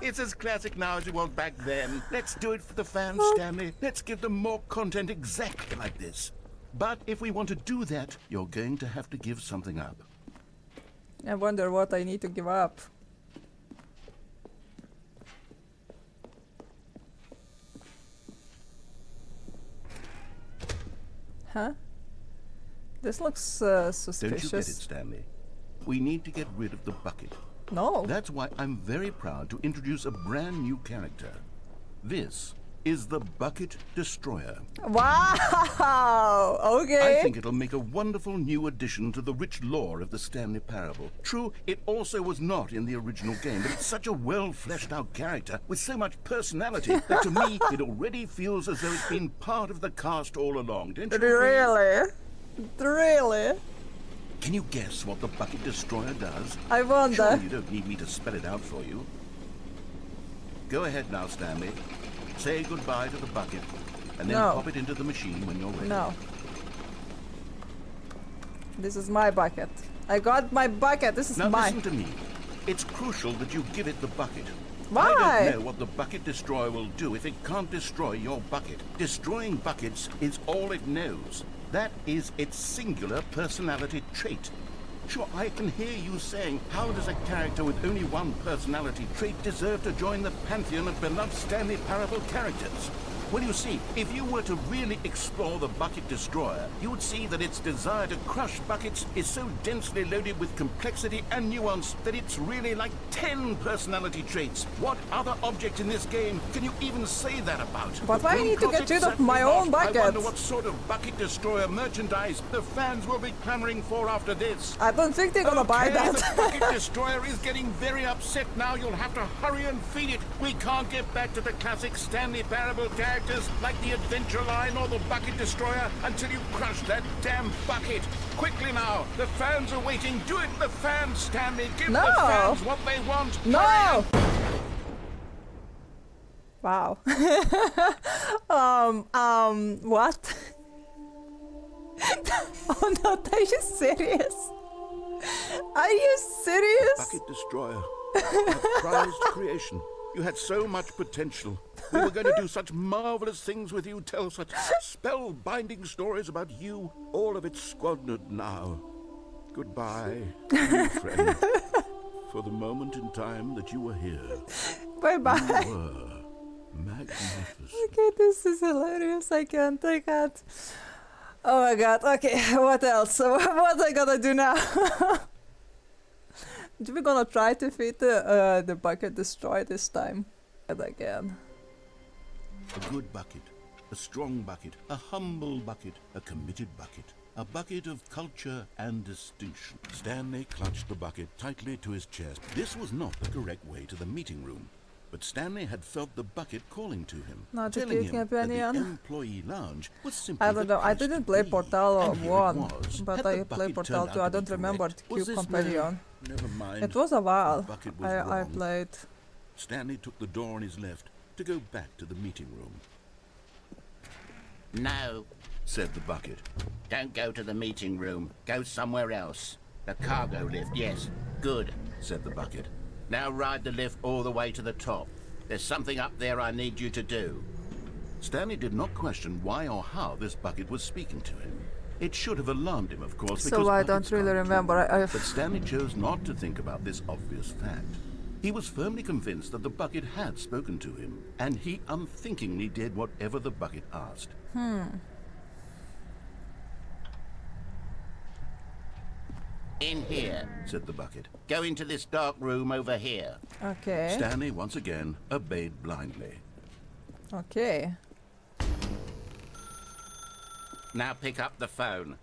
It's as classic now as it was back then. Let's do it for the fans, Stanley. Let's give them more content exactly like this. But if we want to do that, you're going to have to give something up. I wonder what I need to give up. Huh? This looks suspicious. Don't you get it, Stanley? We need to get rid of the bucket. No. That's why I'm very proud to introduce a brand new character. This is the Bucket Destroyer. Wow! Okay. I think it'll make a wonderful new addition to the rich lore of the Stanley Parable. True, it also was not in the original game, but it's such a well-fleshed-out character with so much personality that to me, it already feels as though it's been part of the cast all along. Don't you agree? Really? Really? Can you guess what the Bucket Destroyer does? I wonder. Sure, you don't need me to spell it out for you. Go ahead now, Stanley. Say goodbye to the bucket, and then No. pop it into the machine when you're ready. No. This is my bucket. I got my bucket. This is Now mine. listen to me. It's crucial that you give it the bucket. Why? I don't know what the Bucket Destroyer will do if it can't destroy your bucket. Destroying buckets is all it knows. That is its singular personality trait. Sure, I can hear you saying, how does a character with only one personality trait deserve to join the pantheon of beloved Stanley Parable characters? Well, you see, if you were to really explore the Bucket Destroyer, you would see that its desire to crush buckets is so densely loaded with complexity and nuance that it's really like 10 personality traits. What other object in this game can you even say that about? But why I need to get rid of my own bucket? I wonder what sort of Bucket Destroyer merchandise the fans will be clamoring for after this. I don't think they're gonna buy that. The Bucket Destroyer is getting very upset now. You'll have to hurry and feed it. We can't get back to the classic Stanley Parable characters like the Adventure Line or the Bucket Destroyer until you crush that damn bucket. Quickly now, the fans are waiting. Do it, the fans, Stanley. Give No. the fans what they want. No! Wow. What? Oh no, are you serious? Are you serious? Bucket Destroyer, a prized creation. You had so much potential. We were going to do such marvelous things with you, tell such spellbinding stories about you. All of it squandered now. Goodbye, new friend. For the moment in time that you were here, Bye-bye. you were magnificent. Okay, this is hilarious. I can't. Oh my god. Okay, what else? What I gonna do now? We're gonna try to feed the Bucket Destroy this time. And again. A good bucket, a strong bucket, a humble bucket, a committed bucket, a bucket of culture and distinction. Stanley clutched the bucket tightly to his chest. This was not the correct way to the meeting room, but Stanley had felt the bucket calling to him, Not telling him that the opinion. employee lounge was simply I don't know. I didn't play Portal And here it 1, was. but Had I the played bucket Portal turned 2. out I to be don't remember correct? Q Was this Companion. Never mind. It was a while. The bucket was I wrong. played. Stanley took the door on his left to go back to the meeting room. No, Said the bucket. don't go to the meeting room. Go somewhere else. The cargo lift, yes. Good. Said the bucket. Now ride the lift all the way to the top. There's something up there I need you to do. Stanley did not question why or how this bucket was speaking to him. It should have alarmed him, of course, So because I buckets don't really can't remember. talk. But Stanley chose not to think about this obvious fact. He was firmly convinced that the bucket had spoken to him, and he unthinkingly did whatever the bucket asked. In here. Said the bucket. Go into this dark room over here. Okay. Stanley once again obeyed blindly. Okay. Now pick up the phone.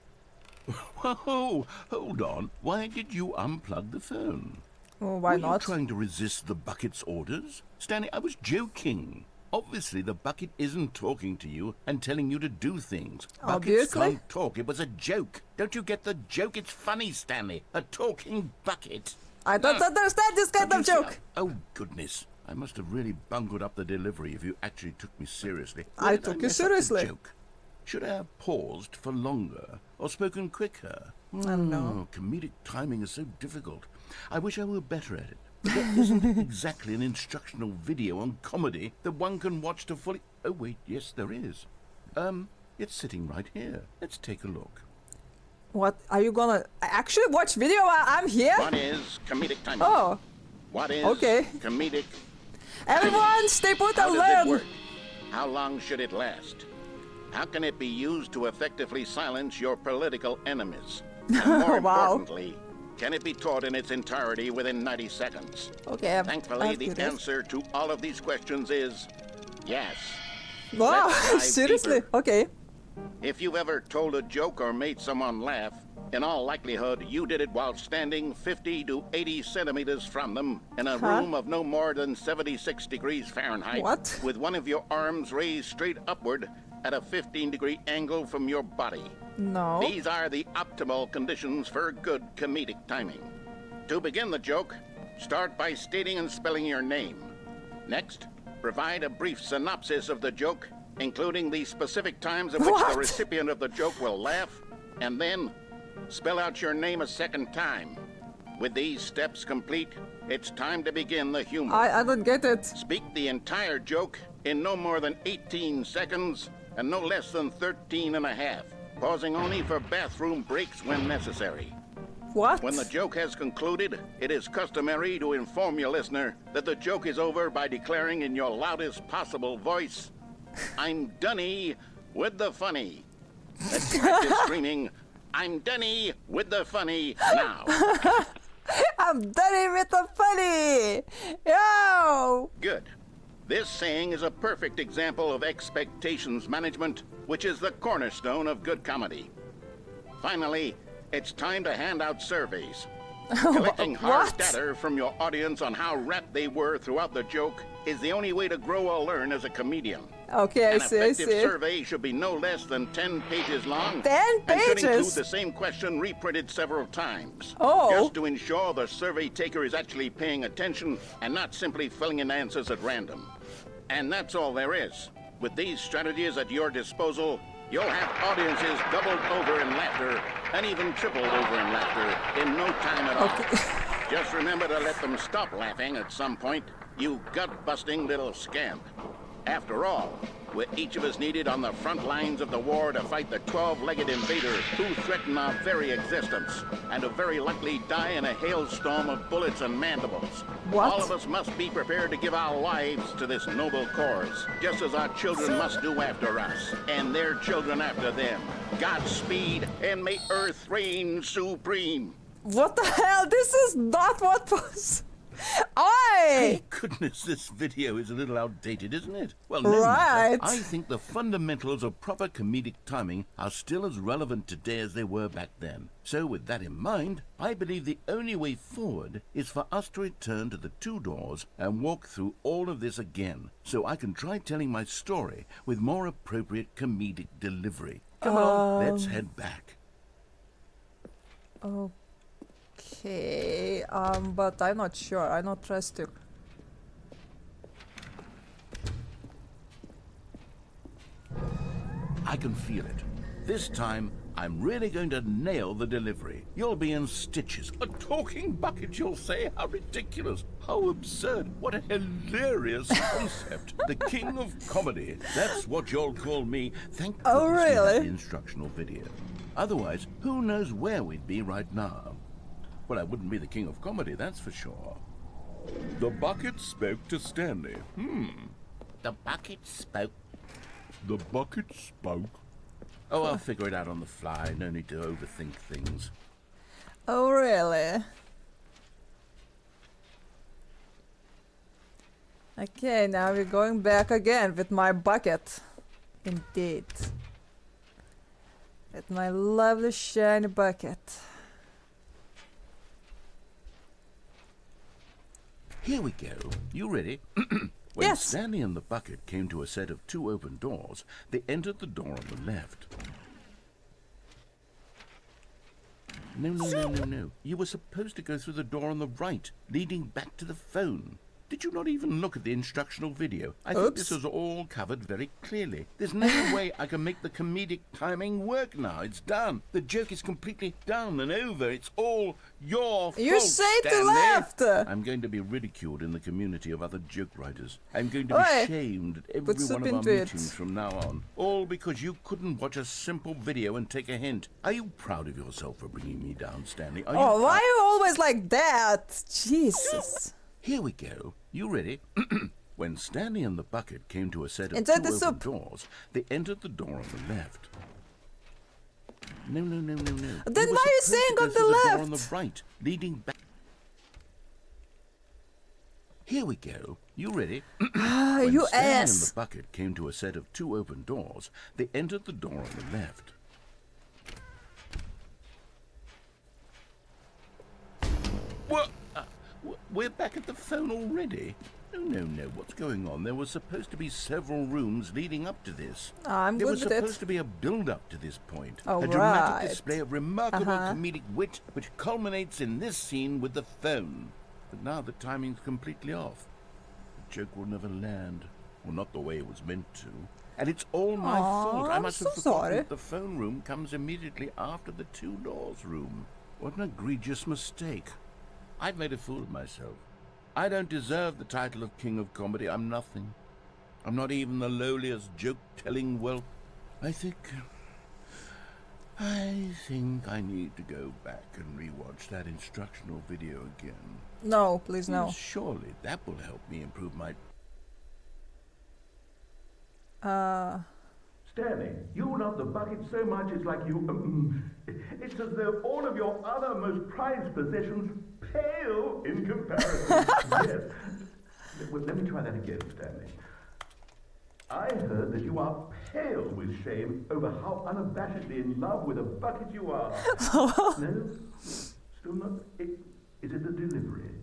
Whoa, hold on. Why did you unplug the phone? Oh, why Were not? you trying to resist the bucket's orders? Stanley, I was joking. Obviously, the bucket isn't talking to you and telling you to do things. Buckets Obviously. can't talk. It was a joke. Don't you get the joke? It's funny, Stanley. A talking bucket. I don't understand this kind Don't of you see- joke. Oh, goodness. I must have really bungled up the delivery if you actually took me seriously. I Where did took you mess up the seriously. joke? Should I have paused for longer or spoken quicker? I don't know. Comedic timing is so difficult. I wish I were better at it. But there isn't exactly an instructional video on comedy that one can watch to fully... Oh, wait, yes, there is. It's sitting right here. Let's take a look. What? Are you gonna actually watch video while I'm here? What is comedic timing? Oh, What is okay. comedic? everyone stay put How and does it learn. work? How long should it last? How can it be used to effectively silence your political enemies? And more Wow. importantly, can it be taught in its entirety within 90 seconds? Okay, Thankfully, I'll the do this. answer to all of these questions is yes. Wow, Let's dive seriously? deeper. Okay. If you've ever told a joke or made someone laugh, in all likelihood, you did it while standing 50 to 80 centimeters from them in a room of no more than 76 degrees Fahrenheit. What? With one of your arms raised straight upward at a 15-degree angle from your body. No. These are the optimal conditions for good comedic timing. To begin the joke, start by stating and spelling your name. Next, provide a brief synopsis of the joke, including the specific times at which What? the recipient of the joke will laugh, and then spell out your name a second time. With these steps complete, it's time to begin the humor. I don't get it. Speak the entire joke in no more than 18 seconds and no less than 13 and a half, pausing only for bathroom breaks when necessary. What? When the joke has concluded, it is customary to inform your listener that the joke is over by declaring in your loudest possible voice, I'm Dunny with the funny. Let's practice screaming, I'm Dunny with the funny now. I'm done with the funny. Yo. Good. This saying is a perfect example of expectations management, which is the cornerstone of good comedy. Finally, it's time to hand out surveys. Collecting hard What? data from your audience on how rapt they were throughout the joke is the only way to grow or learn as a comedian. Okay, I An see, I effective see. survey should be no less than 10 pages long. 10 And should include pages? the same question reprinted several times. Oh. Just to ensure the survey taker is actually paying attention and not simply filling in answers at random. And that's all there is. With these strategies at your disposal, you'll have audiences doubled over in laughter and even tripled over in laughter in no time at all. Okay. Just remember to let them stop laughing at some point, you gut-busting little scamp. After all, we're each of us needed on the front lines of the war to fight the 12-legged invader who threaten our very existence, and who very likely die in a hailstorm of bullets and mandibles. What? All of us must be prepared to give our lives to this noble cause, just as our children must do after us, and their children after them. Godspeed, and may Earth reign supreme. What the hell? This is not what was. Oi! Thank goodness this video is a little outdated, isn't it? Well, Right. I think the fundamentals of proper comedic timing are still as relevant today as they were back then. So with that in mind, I believe the only way forward is for us to return to the two doors and walk through all of this again, so I can try telling my story with more appropriate comedic delivery. Come on, let's head back. Okay, but I'm not sure. I don't trust you. I can feel it. This time, I'm really going to nail the delivery. You'll be in stitches. A talking bucket, you'll say? How ridiculous. How absurd. What a hilarious concept. The king of comedy. That's what you'll call me. Thank Oh, goodness we have really? the instructional video. Otherwise, who knows where we'd be right now. Well, I wouldn't be the king of comedy, that's for sure. The bucket spoke to Stanley. The bucket spoke. The bucket spoke. Oh, I'll figure it out on the fly. No need to overthink things. Oh, really? Okay, now we're going back again with my bucket. Indeed. With my lovely shiny bucket. Here we go. You ready? When Yes. Stanley and the bucket came to a set of two open doors, they entered the door on the left. No. You were supposed to go through the door on the right, leading back to the phone. Did you not even look at the instructional video? I think this Oops. was all covered very clearly. There's no way I can make the comedic timing work now. It's done. The joke is completely done and over. It's all your fault, You say to Stanley. left! I'm going to be ridiculed in the community of other joke writers. I'm going to be Oi. shamed at every Put soup one of our into it. meetings from now on. All because you couldn't watch a simple video and take a hint. Are you proud of yourself for bringing me down, Stanley? Are you Oh, why proud? are you always like that? Jesus. Here we go. You ready? When Stanley and the bucket came to a set of Enjoy two the open soup. doors, they entered the door on the left. No. Then You why were are you supposed to saying go on the through door left? on the right, leading back. Here we go. You ready? When You Stanley and ass. the bucket came to a set of two open doors, they entered the door on the left. What? We're back at the phone already? No. What's going on? There was supposed to be several rooms leading up to this. I'm There good was with supposed it. to be a build-up to this point. Oh, a dramatic right. display of remarkable Uh-huh. comedic wit, which culminates in this scene with the phone. But now the timing's completely off. The joke will never land. Well, not the way it was meant to. And it's all my fault. I I'm must so have forgotten sorry. that the phone room comes immediately after the two doors room. What an egregious mistake. I've made a fool of myself. I don't deserve the title of King of Comedy. I'm nothing. I'm not even the lowliest joke-telling whelp. I think I need to go back and rewatch that instructional video again. No, please no. Surely that will help me improve my... Stanley, you love the bucket so much it's like you... it's as though all of your other most prized possessions pale in comparison. Yes. Well, let me try that again, Stanley. I heard that you are pale with shame over how unabashedly in love with a bucket you are. No? Still not? Is it the delivery?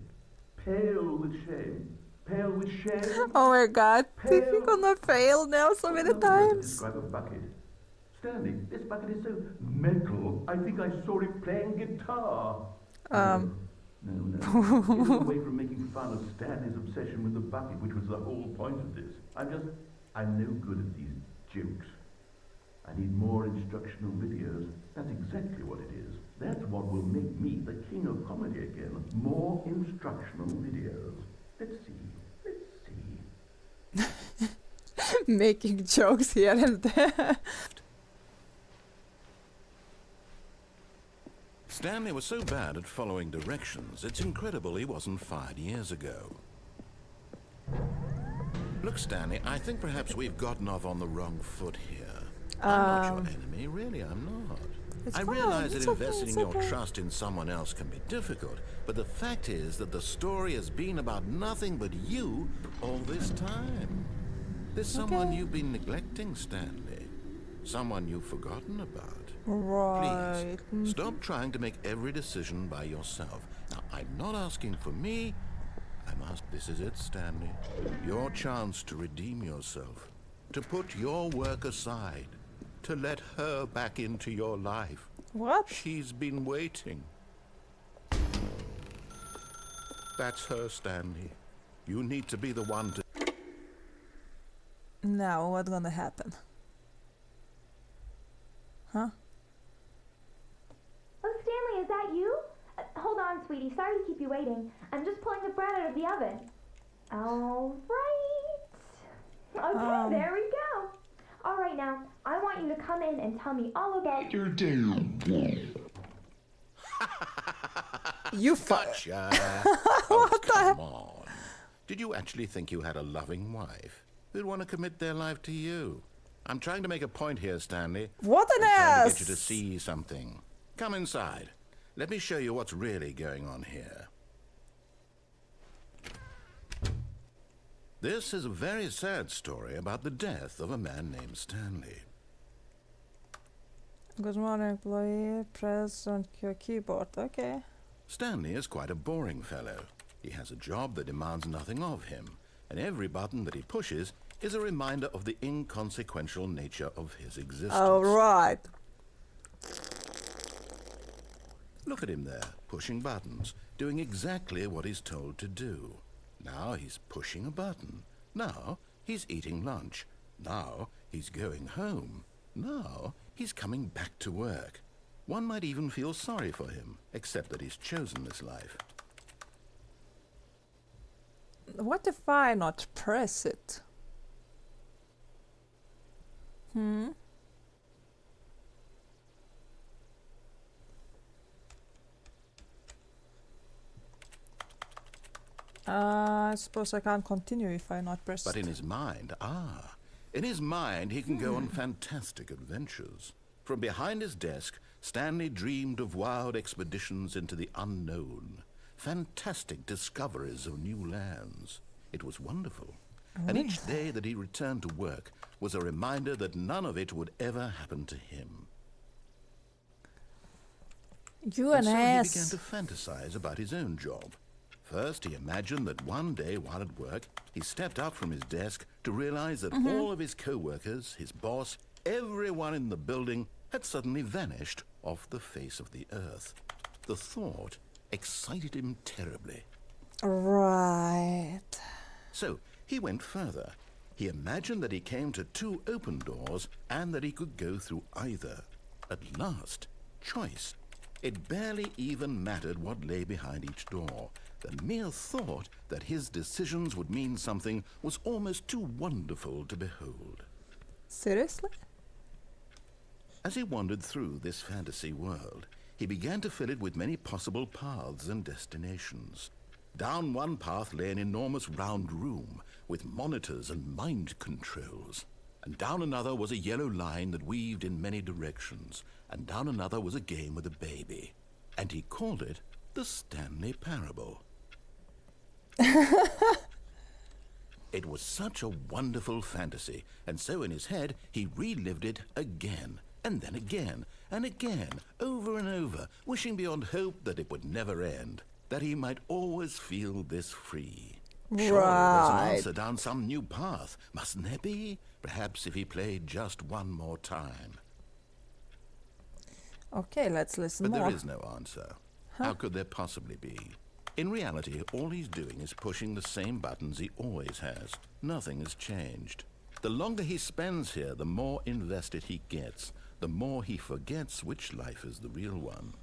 Pale with shame. Pale with shame. Oh my god, Pale. you're gonna fail now so many times. Describe a bucket. Stanley, this bucket is so metal. I think I saw it playing guitar. No. Get away from making fun of Stanley's obsession with the bucket, which was the whole point of this. I'm no good at these jokes. I need more instructional videos. That's exactly what it is. That's what will make me the king of comedy again. More instructional videos. Let's see. Making jokes here and there. Stanley was so bad at following directions, it's incredible he wasn't fired years ago. Look, Stanley, I think perhaps we've gotten off on the wrong foot here. I'm not your enemy, really, I'm not. I realize that investing your trust in someone else can be difficult, but the fact is that the story has been about nothing but you all this time. There's someone you've been neglecting, Stanley. Someone you've forgotten about. Right. Please, stop trying to make every decision by yourself. Now, I'm not asking for me. This is it, Stanley. Your chance to redeem yourself. To put your work aside. To let her back into your life. What? She's been waiting. That's her, Stanley. You need to be the one to... Now, what's gonna happen? Huh? Oh, Stanley, is that you? Hold on, sweetie. Sorry to keep you waiting. I'm just pulling the bread out of the oven. All right. Okay, there we go. All right, now, I want you to come in and tell me all about your day. You Gotcha. Come on. Did you actually think you had a loving wife who'd want to commit their life to you? I'm trying to make a point here, Stanley. What an I'm trying to ass! get you to see something. Come inside. Let me show you what's really going on here. This is a very sad story about the death of a man named Stanley. Good morning, employee. Press on your keyboard. Okay. Stanley is quite a boring fellow. He has a job that demands nothing of him, and every button that he pushes is a reminder of the inconsequential nature of his existence. All right. Look at him there, pushing buttons, doing exactly what he's told to do. Now he's pushing a button. Now he's eating lunch. Now he's going home. Now he's coming back to work. One might even feel sorry for him, except that he's chosen this life. What if I not press it? I suppose I can't continue if I not press But it. in his mind, he can go on fantastic adventures. From behind his desk, Stanley dreamed of wild expeditions into the unknown, fantastic discoveries of new lands. It was wonderful. And each day that he returned to work was a reminder that none of it would ever happen to him. You And an so ass. he began to fantasize about his own job. First, he imagined that one day while at work, he stepped up from his desk to realize that all of his co-workers, his boss, everyone in the building had suddenly vanished off the face of the earth. The thought excited him terribly. Right. So he went further. He imagined that he came to two open doors and that he could go through either. At last, choice. It barely even mattered what lay behind each door. The mere thought that his decisions would mean something was almost too wonderful to behold. Seriously? As he wandered through this fantasy world, he began to fill it with many possible paths and destinations. Down one path lay an enormous round room with monitors and mind controls. And down another was a yellow line that weaved in many directions, and down another was a game with a baby. And he called it the Stanley Parable. It was such a wonderful fantasy, and so in his head he relived it again, and then again, and again, over and over, wishing beyond hope that it would never end, that he might always feel this free. Surely there's an answer down some new path, mustn't there be? Perhaps if he played just one more time. Okay, let's listen But more. there is no answer. How could there possibly be? In reality, all he's doing is pushing the same buttons he always has. Nothing has changed. The longer he spends here, the more invested he gets, the more he forgets which life is the real one.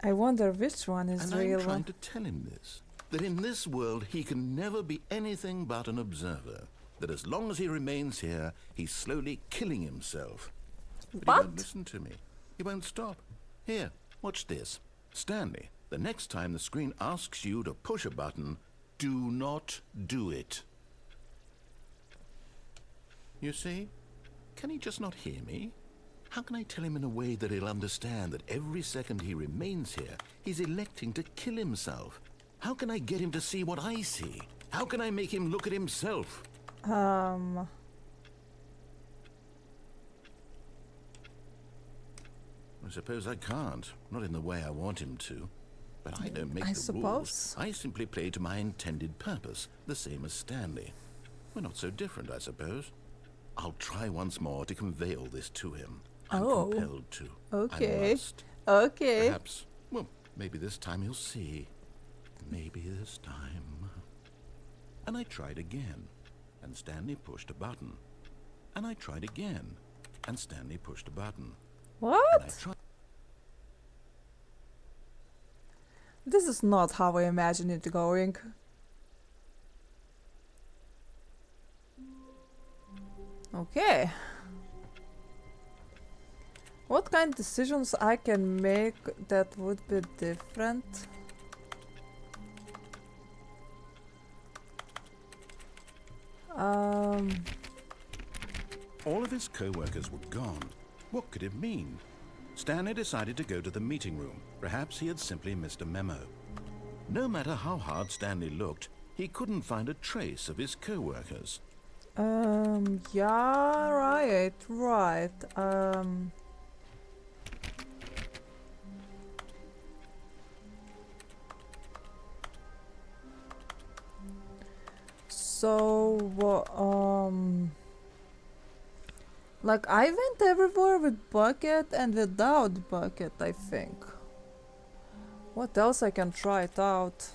I wonder which one is And the real I'm trying one. to tell him this, that in this world he can never be anything but an observer, that as long as he remains here, he's slowly killing himself. But he won't What? listen to me. He won't stop. Here, watch this. Stanley, the next time the screen asks you to push a button, do not do it. You see? Can he just not hear me? How can I tell him in a way that he'll understand that every second he remains here, he's electing to kill himself? How can I get him to see what I see? How can I make him look at himself? I suppose I can't. Not in the way I want him to. But I don't make I the rules. suppose. I simply play to my intended purpose, the same as Stanley. We're not so different, I suppose. I'll try once more to convey all this to him. I'm Oh. compelled to. Okay. I must. Okay. Perhaps, well, maybe this time he'll see. Maybe this time. And I tried again, and Stanley pushed a button. And I tried again, and Stanley pushed a button. And I What? tried. This is not how I imagine it going. Okay. What kind of decisions I can make that would be different? All of his co-workers were gone. What could it mean? Stanley decided to go to the meeting room. Perhaps he had simply missed a memo. No matter how hard Stanley looked, he couldn't find a trace of his co-workers. Yeah, right. Like I went everywhere with bucket and without bucket, I think. What else I can try it out?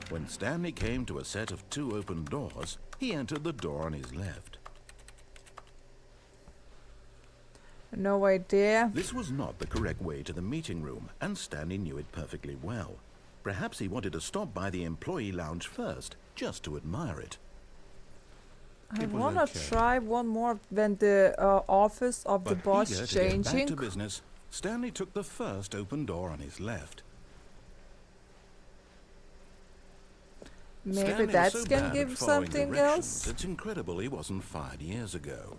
When Stanley came to a set of 2 open doors, he entered the door on his left. No idea. This was not the correct way to the meeting room, and Stanley knew it perfectly well. Perhaps he wanted to stop by the employee lounge first, just to admire it. I It was wanna okay. try one more when the office of the But boss eager to get back changing. to business, Stanley took the first open door on his left. Maybe Stanley was that so can bad give at following something directions, else. It's incredible he wasn't fired years ago.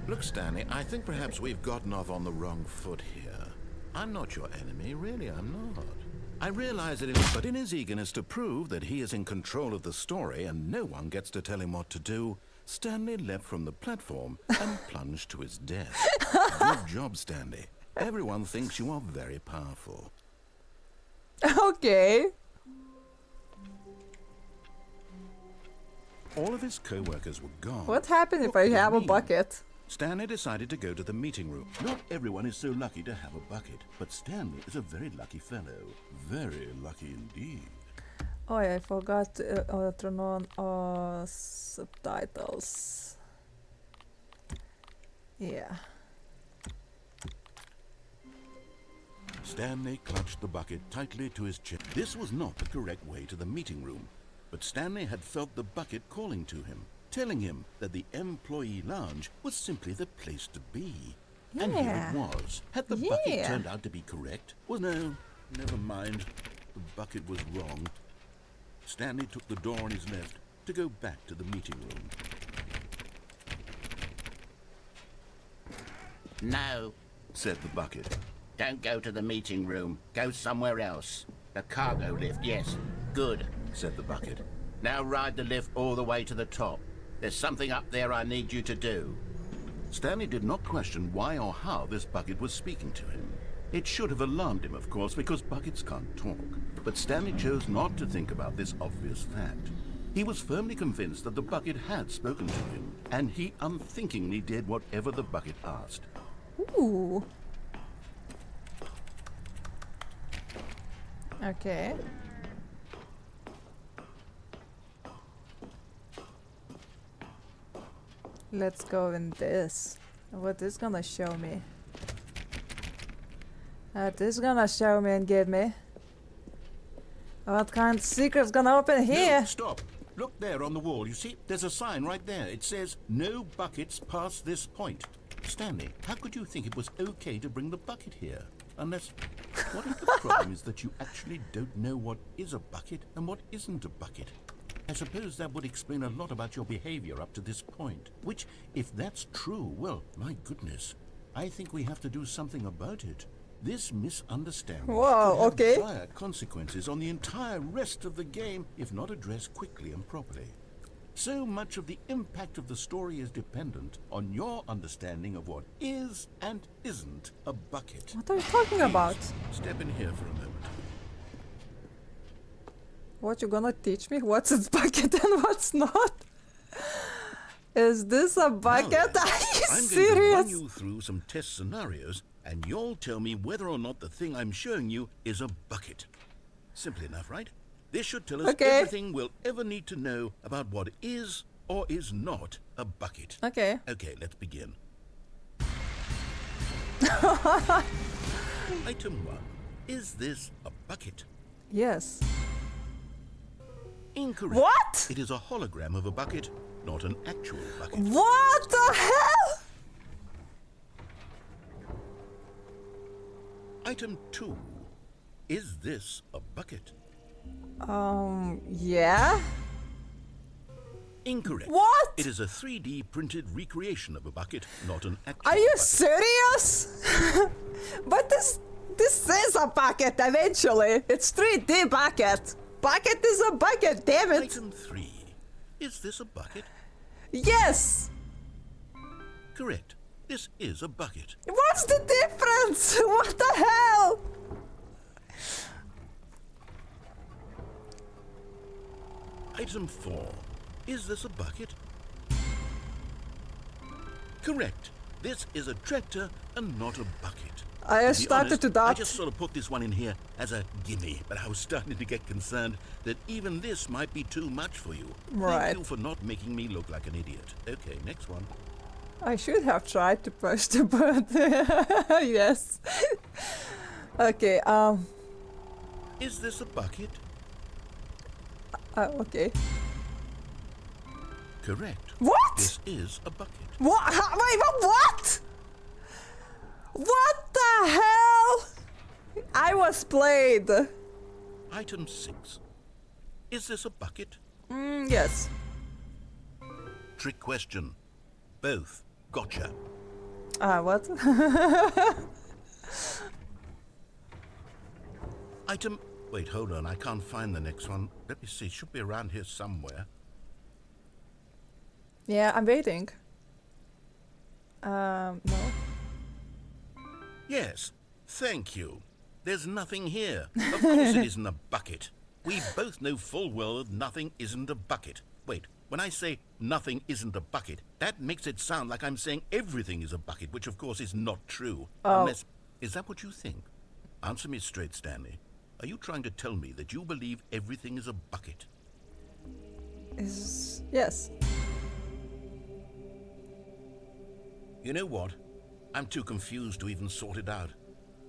Look, Stanley, I think perhaps we've gotten off on the wrong foot here. I'm not your enemy, really, I'm not. I realize that but in his eagerness to prove that he is in control of the story and no one gets to tell him what to do, Stanley leapt from the platform and plunged to his death. Good job, Stanley. Everyone thinks you are very powerful. Okay. All of his co-workers were gone. What happened if What I could it have a mean? bucket? Stanley decided to go to the meeting room. Not everyone is so lucky to have a bucket, but Stanley is a very lucky fellow. Very lucky indeed. Oh, yeah, I forgot to turn on subtitles. Yeah. Stanley clutched the bucket tightly to his chest. This was not the correct way to the meeting room, but Stanley had felt the bucket calling to him, telling him that the employee lounge was simply the place to be. And here Yeah. it was. Had the bucket turned out to be correct? Well, no, never mind. The bucket was wrong. Stanley took the door on his left to go back to the meeting room. No, Said the bucket. don't go to the meeting room. Go somewhere else. The cargo lift, yes. Good. Said the bucket. Now ride the lift all the way to the top. There's something up there I need you to do. Stanley did not question why or how this bucket was speaking to him. It should have alarmed him, of course, because buckets can't talk. But Stanley chose not to think about this obvious fact. He was firmly convinced that the bucket had spoken to him, and he unthinkingly did whatever the bucket asked. Ooh. Okay. Let's go in this. What is gonna show me? What is gonna show me and give me? What kind of secret's gonna open here? No, stop! Look there on the wall. You see, there's a sign right there. It says, "No buckets past this point." Stanley, how could you think it was okay to bring the bucket here? Unless, what if the problem is that you actually don't know what is a bucket and what isn't a bucket? I suppose that would explain a lot about your behavior up to this point. Which, if that's true, well, my goodness, I think we have to do something about it. This misunderstanding Whoa, could have okay. dire consequences on the entire rest of the game if not addressed quickly and properly. So much of the impact of the story is dependent on your understanding of what is and isn't a bucket. What are you talking about? Step in here for a moment. What, you gonna teach me what's its bucket and what's not? Is this a bucket? Now then, Are you I'm going to run serious? you through some test scenarios, and you'll tell me whether or not the thing I'm showing you is a bucket. Simple enough, right? This should tell us Okay. everything we'll ever need to know about what is or is not a bucket. Okay. Okay, let's begin. Item 1. Is this a bucket? Yes. Incorrect. What? It is a hologram of a bucket, not an actual bucket. What the hell? Item 2. Is this a bucket? Yeah? Incorrect. What? It is a 3D printed recreation of a bucket, not an actual Are you bucket. serious? But this is a bucket eventually. It's 3D bucket. Bucket is a bucket, damn it. Item 3. Is this a bucket? Yes. Correct. This is a bucket. What's the difference? What the hell? Item 4. Is this a bucket? Correct. This is a tractor and not a bucket. I be started honest, to doubt. I just sort of put this one in here as a gimme, but I was starting to get concerned that even this might be too much for you. Right. Thank you for not making me look like an idiot. Okay, next one. I should have tried to post it, but yes. Okay, Is this a bucket? okay. Correct. What? This is a bucket. What? Wait, what? What the hell? I was played. Item 6. Is this a bucket? Yes. Trick question. Both. Gotcha. What? Item... Wait, hold on. I can't find the next one. Let me see. It should be around here somewhere. Yeah, I'm waiting. No. Yes. Thank you. There's nothing here. Of course it isn't a bucket. We both know full well that nothing isn't a bucket. Wait, when I say nothing isn't a bucket, that makes it sound like I'm saying everything is a bucket, which of course is not true. Oh. Unless... Is that what you think? Answer me straight, Stanley. Are you trying to tell me that you believe everything is a bucket? Yes. You know what? I'm too confused to even sort it out.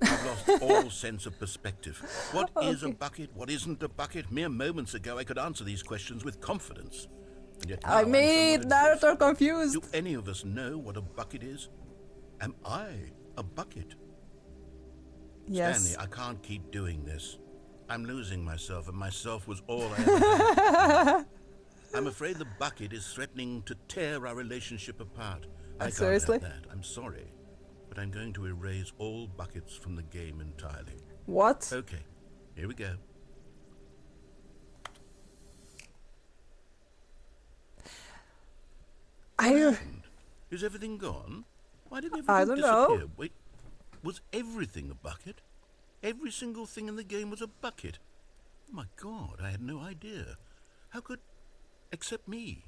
I've lost all sense of perspective. What is a bucket? What isn't a bucket? Mere moments ago I could answer these questions with confidence. And yet now I I'm made somewhat Narrator adrift. confused. Do any of us know what a bucket is? Am I A bucket. Yes. Stanley, I can't keep doing this. I'm losing myself, and myself was all I ever had. I'm afraid the bucket is threatening to tear our relationship apart. I can't Seriously? have that. I'm sorry. But I'm going to erase all buckets from the game entirely. What? Okay, here we go. Is everything gone? Why did everything I don't disappear? know. Wait, was everything a bucket? Every single thing in the game was a bucket. Oh my God, I had no idea. How could... except me.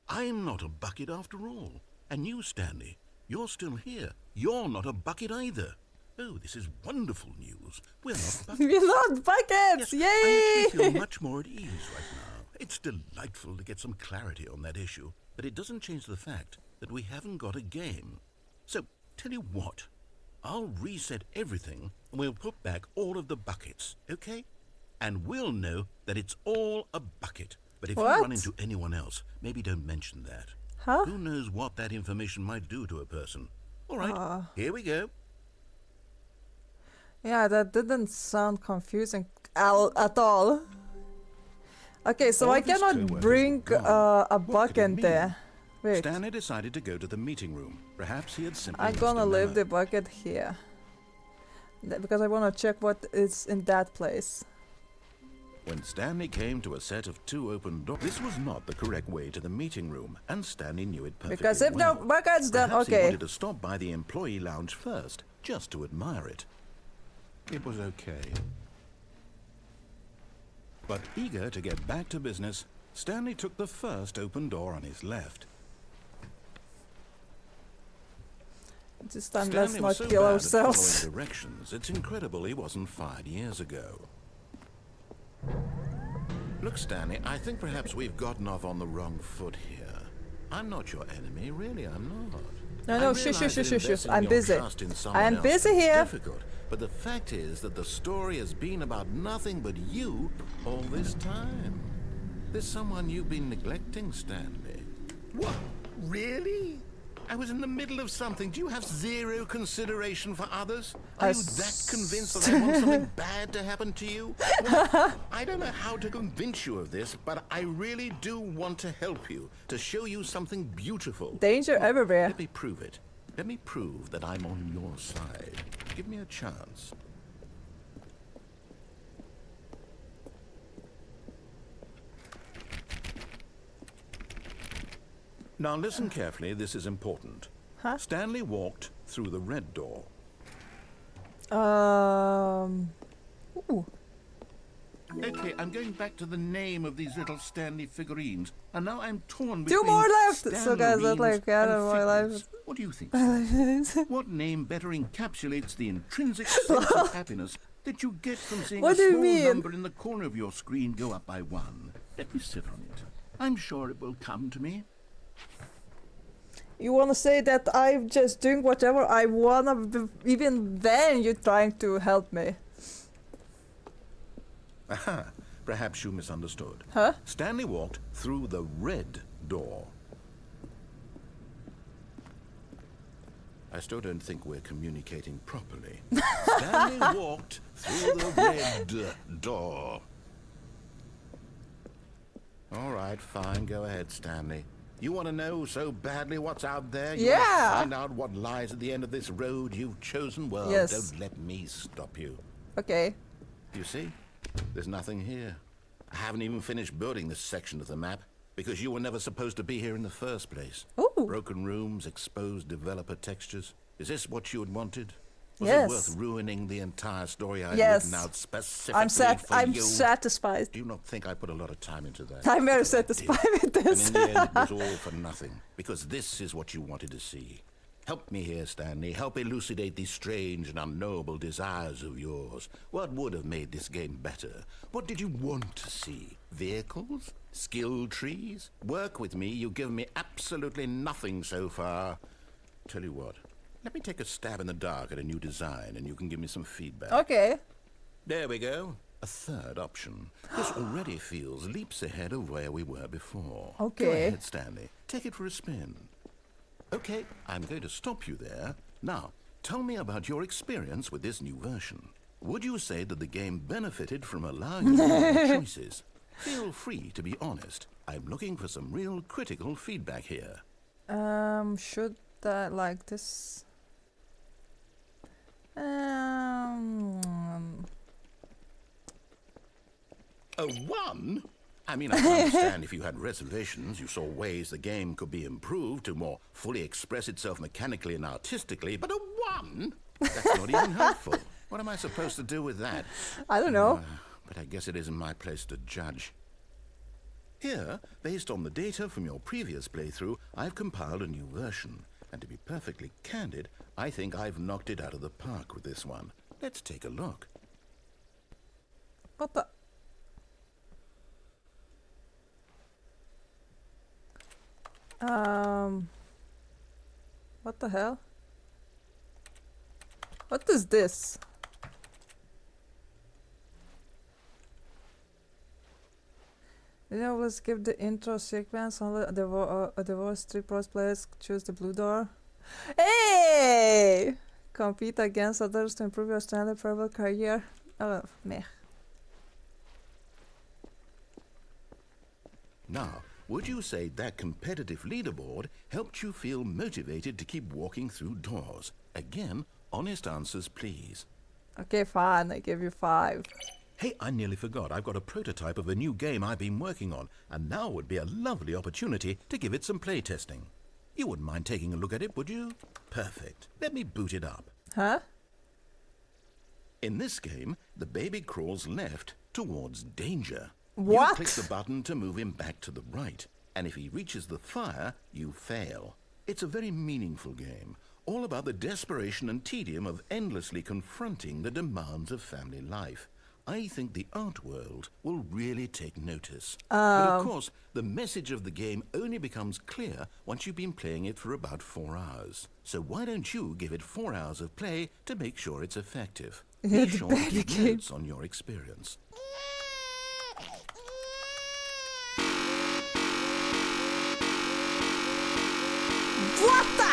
I'm not a bucket after all. And you, Stanley, you're still here. You're not a bucket either. Oh, this is wonderful news. We're not buckets. We're not buckets! Yes, Yay! I actually feel much more at ease right now. It's delightful to get some clarity on that issue, but it doesn't change the fact that we haven't got a game. So, tell you what, I'll reset everything and we'll put back all of the buckets, okay? And we'll know that it's all a bucket. But if What? you run into anyone else, maybe don't mention that. Huh? Who knows what that information might do to a person? All right, here we go. Yeah, that didn't sound confusing at all. Okay, so All I of his cannot co-workers bring were gone. a What could bucket it mean? there. Wait, Stanley decided to go to the meeting room. Perhaps he had simply I'm missed gonna a leave memo. the bucket here. Because I wanna check what is in that place. When Stanley came to a set of 2 open doors, this was not the correct way to the meeting room, and Stanley knew it perfectly Because if well. no buckets, then Perhaps he okay. wanted to stop by the employee lounge first, just to admire it. It was okay. But eager to get back to business, Stanley took the first open door on his left. This time Stanley let's was not so kill bad at ourselves. following directions, it's incredible he wasn't fired years ago. Look, Stanley, I think perhaps we've gotten off on the wrong foot here. I'm not your enemy, really, I'm not. No, I shush, realize shush, that shush, shush. investing I'm your busy. trust in someone I'm else busy is here. difficult, but the fact is that the story has been about nothing but you all this time. There's someone you've been neglecting, Stanley. What? Really? I was in the middle of something. Do you have zero consideration for others? Are you that convinced that I want something bad to happen to you? Well, I don't know how to convince you of this, but I really do want to help you, to show you something beautiful. Danger everywhere. Let me prove it. Let me prove that I'm on your side. Give me a chance. Now listen carefully, this is important. Huh? Stanley walked through the red door. Ooh. Okay, I'm going back to the name of these little Stanley figurines, and now I'm torn 2 between more left! So guys, that's Stanlerines like, I and don't know, my figures. life. What do you think, Stanley? What name better encapsulates the intrinsic sense of happiness that you get from seeing What a do you small mean? number in the corner of your screen go up by 1? Let me sit on it. I'm sure it will come to me. You wanna say that I'm just doing whatever I wanna, even then you're trying to help me. Aha, perhaps you misunderstood. Huh? Stanley walked through the red door. I still don't think we're communicating properly. Stanley walked through the red door. All right, fine, go ahead, Stanley. You want to know so badly what's out there? You want Yeah. to find out what lies at the end of this road you've chosen? Well, Yes. don't let me stop you. Okay. You see? There's nothing here. I haven't even finished building this section of the map because you were never supposed to be here in the first place. Ooh. Broken rooms, exposed developer textures. Is this what you had wanted? Was Yes. it worth ruining the entire story I had Yes. written out specifically I'm for you? satisfied. Do you not think I put a lot of time into that? I'm very Because I did. satisfied with And this. in the end, it was all for nothing, because this is what you wanted to see. Help me here, Stanley. Help elucidate these strange and unknowable desires of yours. What would have made this game better? What did you want to see? Vehicles? Skill trees? Work with me. You've given me absolutely nothing so far. Tell you what. Let me take a stab in the dark at a new design, and you can give me some feedback. Okay. There we go. A third option. This already feels leaps ahead of where we were before. Okay. Go ahead, Stanley. Take it for a spin. Okay, I'm going to stop you there. Now, Tell me about your experience with this new version. Would you say that the game benefited from allowing you more choices? Feel free to be honest. I'm looking for some real critical feedback here. Should I like this? A 1? I mean, I can understand if you had reservations, you saw ways the game could be improved to more fully express itself mechanically and artistically, but a 1? That's not even helpful. What am I supposed to do with that? I don't know. But I guess it isn't my place to judge. Here, based on the data from your previous playthrough, I've compiled a new version. And to be perfectly candid, I think I've knocked it out of the park with this one. Let's take a look. What the? What the hell? What is this? You know, let's skip the intro sequence. Only the voice 3 pros players choose the blue door. Hey! Compete against others to improve your Stanley Parable career. Oh, meh. Now, would you say that competitive leaderboard helped you feel motivated to keep walking through doors? Again, honest answers, please. Okay, fine. I give you 5. Hey, I nearly forgot. I've got a prototype of a new game I've been working on, and now would be a lovely opportunity to give it some playtesting. You wouldn't mind taking a look at it, would you? Perfect. Let me boot it up. Huh? In this game, the baby crawls left towards danger. What? You click the button to move him back to the right, and if he reaches the fire, you fail. It's a very meaningful game, all about the desperation and tedium of endlessly confronting the demands of family life. I think the art world will really take notice. But of course, the message of the game only becomes clear once you've been playing it for about 4 hours. So why don't you give it 4 hours of play to make sure it's effective? Yeah, Be sure to keep notes on your experience. What the?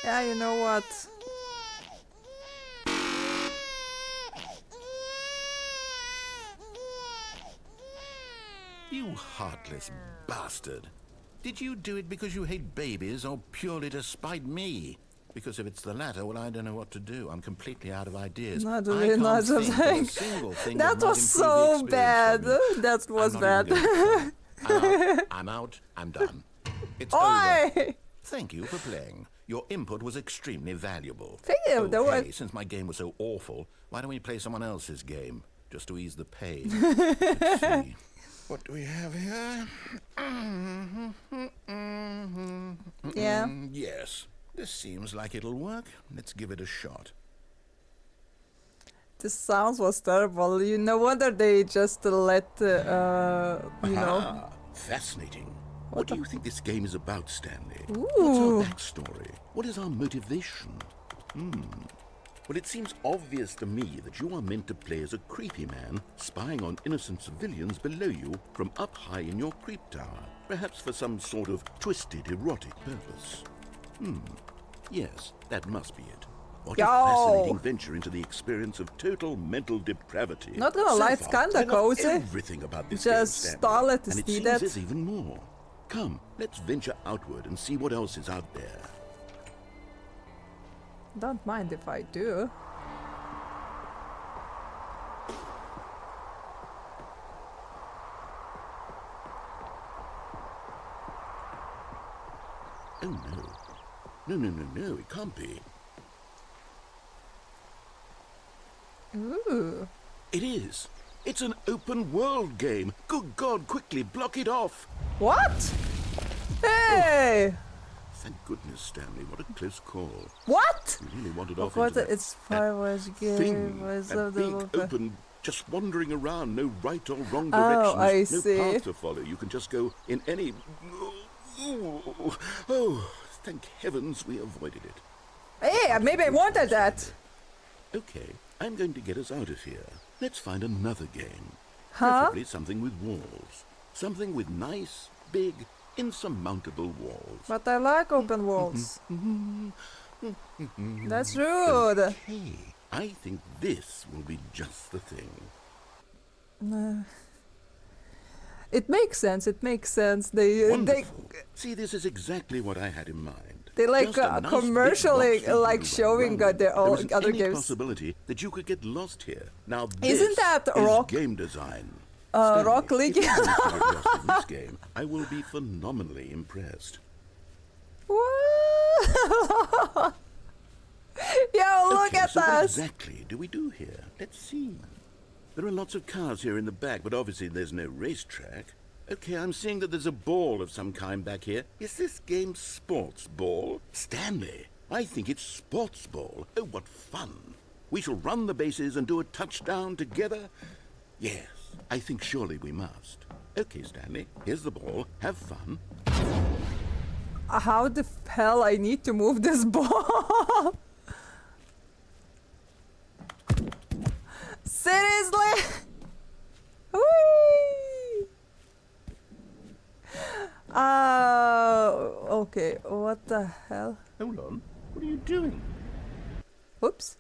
Yeah, you know what? You heartless bastard. Did you do it because you hate babies or purely to spite me? Because if it's the latter, well, I don't know what to do. I'm completely out of ideas. Not I really, can't not think of a something. single thing That might was improve the so experience bad. for me. That was I'm not bad. even gonna try. I'm out. I'm done. It's over. Oi! Thank you for playing. Your input was extremely valuable. Thank you. Oh, That hey, was... since my game was so awful, why don't we play someone else's game? Just to ease the pain. Let's see. What do we have here? Yeah. Yes. This seems like it'll work. Let's give it a shot. The sounds was terrible. You no wonder they just let you know. Ah, fascinating. What do you think this game is about, Stanley? Ooh. What's our backstory? What is our motivation? Well, it seems obvious to me that you are meant to play as a creepy man spying on innocent civilians below you from up high in your creep tower, perhaps for some sort of twisted erotic purpose. Yes, that must be it. What a fascinating venture into the experience of total mental depravity. Not gonna lie, it's far, kinda I love cozy. everything about this Just game, stall it to and it see seems that. there's even more. Come, let's venture outward and see what else is out there. Don't mind if I do. Oh no. No, it can't be. Ooh. It is. It's an open world game. Good God, quickly block it off. What? Hey! Thank goodness, Stanley. What a close call. What? You really wandered off What? into that It's Firewatch game. thing. Was That of big, the open, just wandering around, no right or wrong Oh, directions, I no see. path to follow. You can just go in any... Oh, thank heavens we avoided it. Hey, maybe I wanted that. Okay, I'm going to get us out of here. Let's find another game. Preferably something with walls. Something with nice, big, insurmountable walls. But I like open walls. That's rude. Okay, I think this will be just the thing. It makes sense. It makes sense. They Wonderful. See, this is exactly what I had in mind. they like Just a nice big commercially box for you like to showing run. their There own isn't other any games. possibility that you could get lost here. Now Isn't this that is Rock- game design. Rock Stanley, League? if you manage to get lost in this game, I will be phenomenally impressed. What? Yo, look Okay, at so what us. exactly do we do here? Let's see. There are lots of cars here in the back, but obviously there's no racetrack. Okay, I'm seeing that there's a ball of some kind back here. Is this game sports ball? Stanley, I think it's sports ball. Oh, what fun. We shall run the bases and do a touchdown together. Yes, I think surely we must. Okay, Stanley, here's the ball. Have fun. How the hell I need to move this ball? Seriously? Whee! Okay, what the hell? Hold on. What are you doing? Whoops.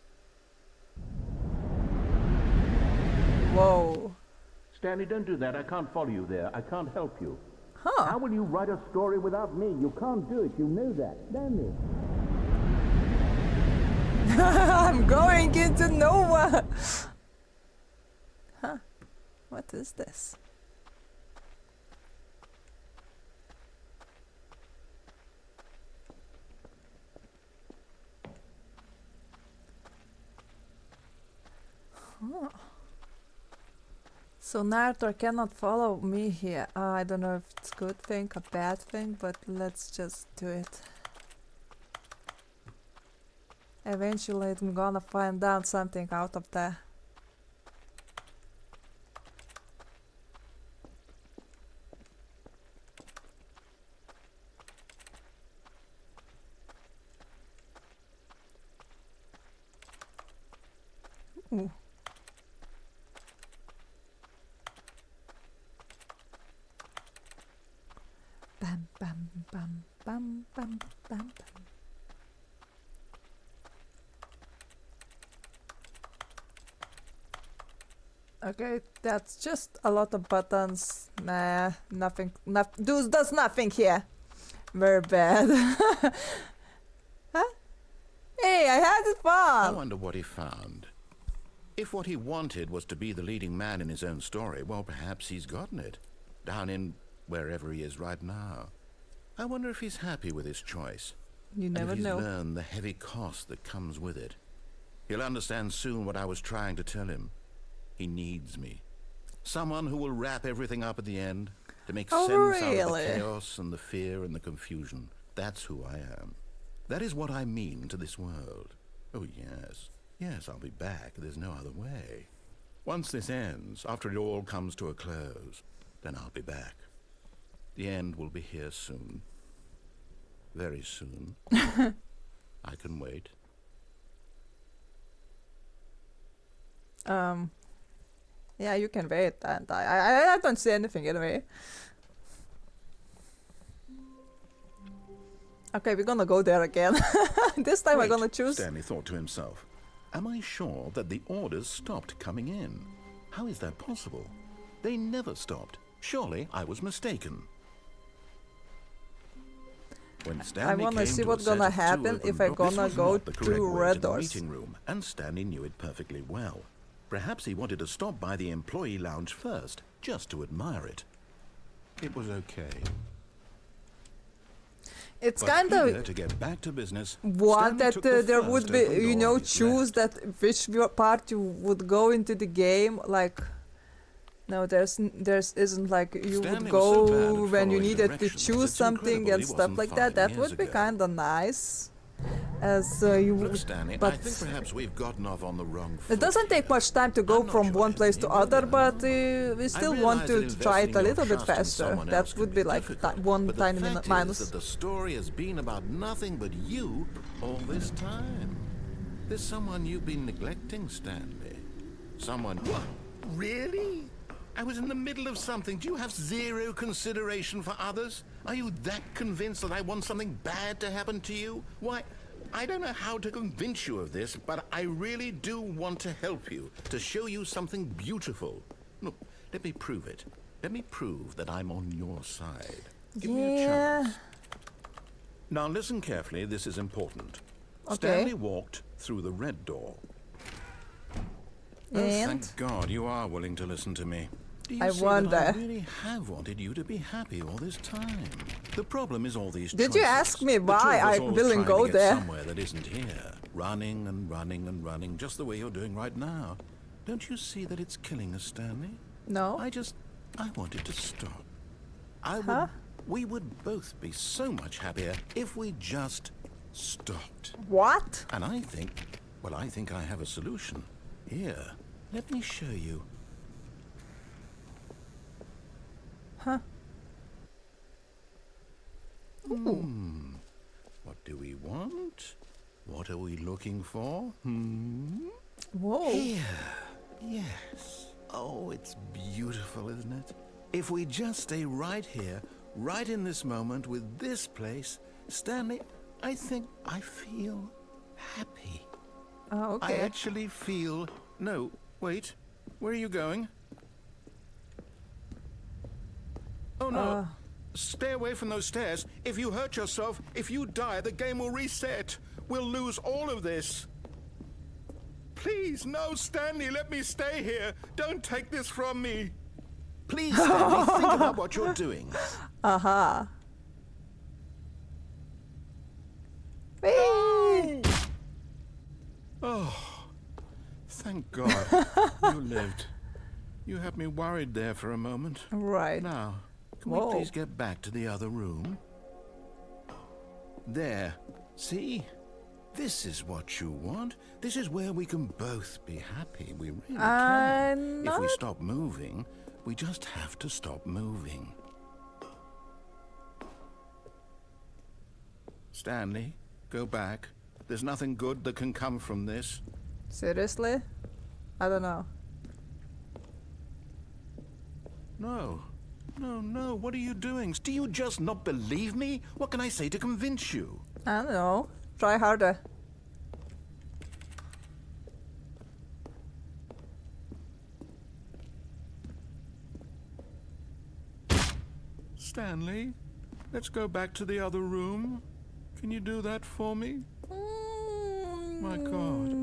Whoa. Stanley, don't do that. I can't follow you there. I can't help you. Huh. How will you write a story without me? You can't do it. You know that. Stanley. I'm going into nowhere. Huh. What is this? Huh. So Narrator cannot follow me here. I don't know if it's a good thing, a bad thing, but let's just do it. Eventually I'm gonna find out something out of that. Ooh. Bam, bam, bam, bam, bam, bam, bam. Okay, that's just a lot of buttons. Nah, nothing. Does nothing here. Very bad. Huh? Hey, I had it I fun. wonder what he found. If what he wanted was to be the leading man in his own story, well, perhaps he's gotten it. Down in wherever he is right now. I wonder if he's happy with his choice. You never and if he's know. learned the heavy cost that comes with it. He'll understand soon what I was trying to tell him. He needs me. Someone who will wrap everything up at the end to make Oh, sense out of really? the chaos and the fear and the confusion. That's who I am. That is what I mean to this world. Oh, yes. Yes, I'll be back. There's no other way. Once this ends, after it all comes to a close, then I'll be back. The end will be here soon. Very soon. I can wait. Yeah, you can wait, and I don't see anything anyway. Okay, we're gonna go there again. This time Wait, I'm gonna choose. Stanley thought to himself. Am I sure that the orders stopped coming in? How is that possible? They never stopped. Surely I was mistaken. When Stanley wanna came see to what's a set gonna of two happen open if I doors, this gonna was go not the correct through way red to the doors. meeting room, and Stanley knew it perfectly well. Perhaps he wanted to stop by the employee lounge first, just to admire it. It was okay. It's But kind eager of to get back to business, want Stanley that took the there first would be, open you door know, on his choose left. that which part you would go into the game. Like, no, there's isn't like you Stanley would was so bad go at when you following needed to directions, choose it's something incredible and he stuff wasn't like that. 5 That years would be ago. kind of nice. As you Look, would, Stanley, I but think perhaps we've gotten off on the wrong foot it doesn't take here. much time to go I'm not from sure one place to anything, other, really, but I we still realize want that to try it a investing your little bit trust in faster. someone That else would can be be like difficult, one but tiny the fact minus. is that the story has been about nothing but you all this time. There's someone you've been neglecting, Stanley. Someone... Really? I was in the middle of something. Do you have zero consideration for others? Are you that convinced that I want something bad to happen to you? Why, I don't know how to convince you of this, but I really do want to help you, to show you something beautiful. Look, let me prove it. Let me prove that I'm on your side. Give me a chance. Now listen carefully, this is important. Okay. Stanley walked through the red door. Oh, thank God you are willing to listen to me. Do you see that I really have wanted you to be happy all this time? The problem is all these choices. Did you ask me The two why of us I always didn't trying go to get there? somewhere that isn't here. Running and running and running, just the way you're doing right now. Don't you see that it's killing us, Stanley? No. I wanted to stop. We would both be so much happier if we just stopped. What? And I think I have a solution. Here, let me show you. Huh? What do we want? What are we looking for? Whoa. Here. Yes. Oh, it's beautiful, isn't it? If we just stay right here, right in this moment with this place, Stanley, I think I feel happy. Oh, okay. I actually feel... No, wait. Where are you going? Oh, no. Stay away from those stairs. If you hurt yourself, if you die, the game will reset. We'll lose all of this. Please, no, Stanley, let me stay here. Don't take this from me. Please, Stanley, think about what you're doing. Aha. No! Oh, thank God you lived. You had me worried there for a moment. Right. Now, can we please get back to the other room? There. See? This is what you want. This is where we can both be happy. We really can. If we stop moving, we just have to stop moving. Stanley, go back. There's nothing good that can come from this. Seriously? I don't know. No. No, no. What are you doing? Do you just not believe me? What can I say to convince you? I don't know. Try harder. Stanley, let's go back to the other room. Can you do that for me? My God.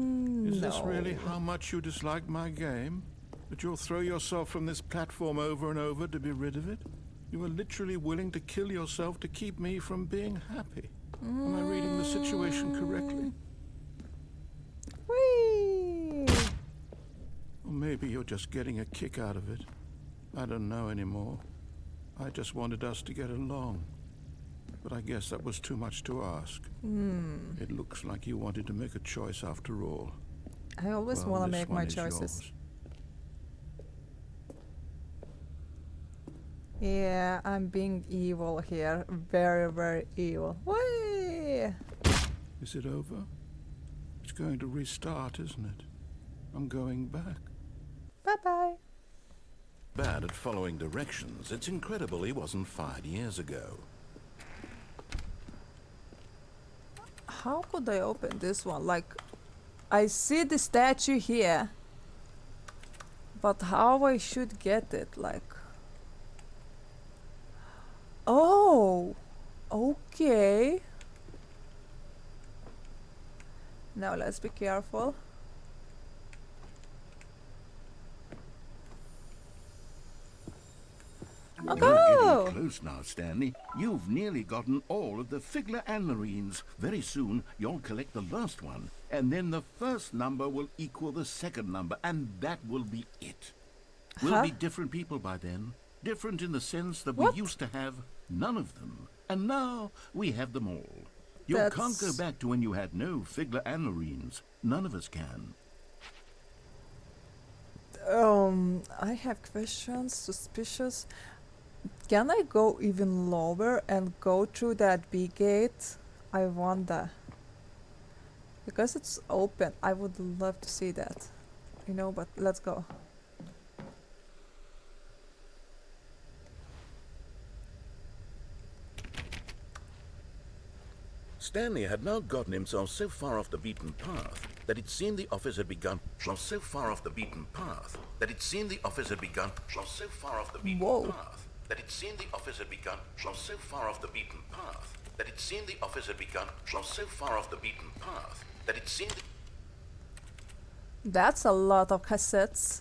Is this really how much you dislike my game? That you'll throw yourself from this platform over and over to be rid of it? You are literally willing to kill yourself to keep me from being happy. Am I reading the situation correctly? Whee! Or maybe you're just getting a kick out of it. I don't know anymore. I just wanted us to get along. But I guess that was too much to ask. It looks like you wanted to make a choice after all. I always want to make my choices. Yours. Yeah, I'm being evil here. Very, very evil. Whee! Is it over? It's going to restart, isn't it? I'm going back. Bye-bye. Bad at following directions. It's incredible he wasn't fired years ago. How could I open this one? Like, I see the statue here. But how I should get it? Like... Oh! Okay. Now let's be careful. You're getting close now, Stanley. You've nearly gotten all of the Figler Anarines. Very soon, you'll collect the last one, and then the first number will equal the second number, and that will be it. We'll be different people by then. Different in the sense that we used to have none of them, and now we have them all. You can't go back to when you had no Figler Anarines. None of us can. I have questions, suspicious. Can I go even lower and go through that big gate? I wonder. Because it's open, I would love to see that. You know, but let's go. Stanley had now gotten himself so far off the beaten path that it seemed the office had begun. So far off the beaten path that it seemed the office had begun. So far off the beaten path that it seemed the office had begun. So far off the beaten path that it seemed the office had begun. So far off the beaten path that it seemed. That's a lot of cassettes.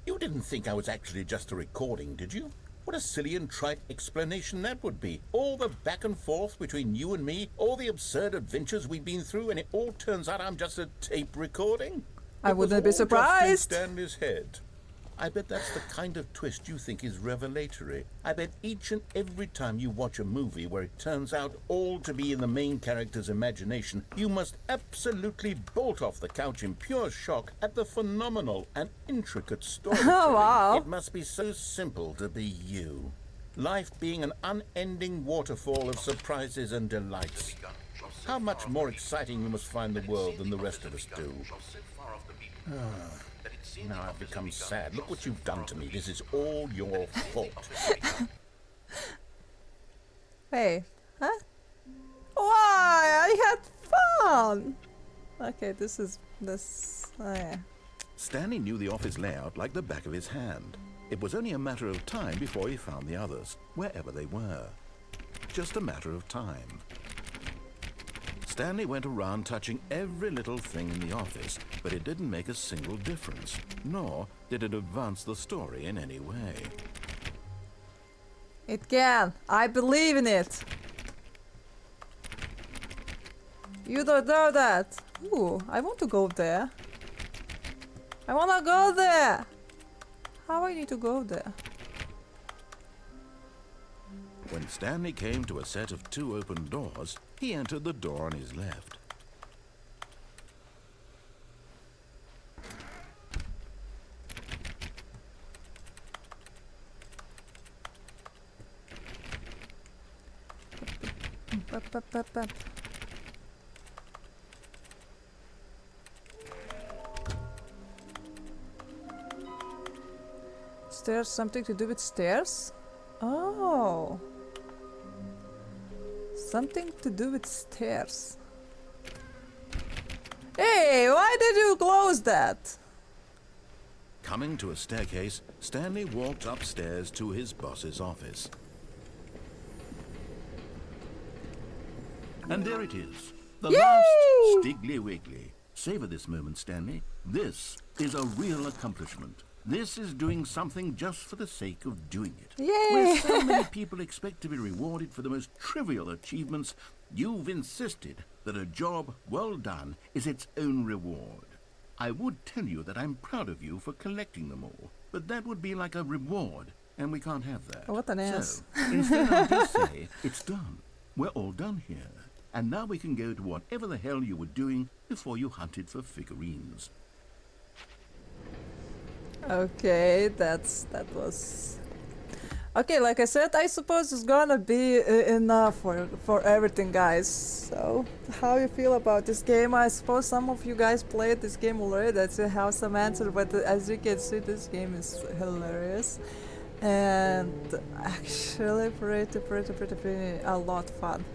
You didn't think I was actually just a recording, did you? What a silly and trite explanation that would be. All the back and forth between you and me, all the absurd adventures we've been through, and it all turns out I'm just a tape recording? I wouldn't be surprised. Just in Stanley's head. I bet that's the kind of twist you think is revelatory. I bet each and every time you watch a movie where it turns out all to be in the main character's imagination, you must absolutely bolt off the couch in pure shock at the phenomenal and intricate story. Oh, wow. It must be so simple to be you. Life being an unending waterfall of surprises and delights. How much more exciting you must find the world than the rest of us do. Now I've become sad. Look what you've done to me. This is all your fault. Hey, huh? Why? I had fun! Okay, this... oh yeah. Stanley knew the office layout like the back of his hand. It was only a matter of time before he found the others, wherever they were. Just a matter of time. Stanley went around touching every little thing in the office, but it didn't make a single difference, nor did it advance the story in any way. It can. I believe in it. You don't know that. Ooh, I want to go there. I wanna go there. How I need to go there? When Stanley came to a set of 2 open doors, he entered the door on his left. Stairs, something to do with stairs? Oh. Something to do with stairs. Hey, why did you close that? Coming to a staircase, Stanley walked upstairs to his boss's office. And there it is, the Yay! last Stiggly Wiggly. Savor this moment, Stanley. This is a real accomplishment. This is doing something just for the sake of doing it. Yay! Where so many people expect to be rewarded for the most trivial achievements, you've insisted that a job well done is its own reward. I would tell you that I'm proud of you for collecting them all, but that would be like a reward, and we can't have that. What an ass. So, instead I'll just say, it's done. We're all done here. And now we can go to whatever the hell you were doing before you hunted for figurines. Okay, that was... Okay, like I said, I suppose it's gonna be enough for everything, guys. So, how you feel about this game? I suppose some of you guys played this game already, that you have some answer, but as you can see, this game is hilarious. And actually pretty a lot fun.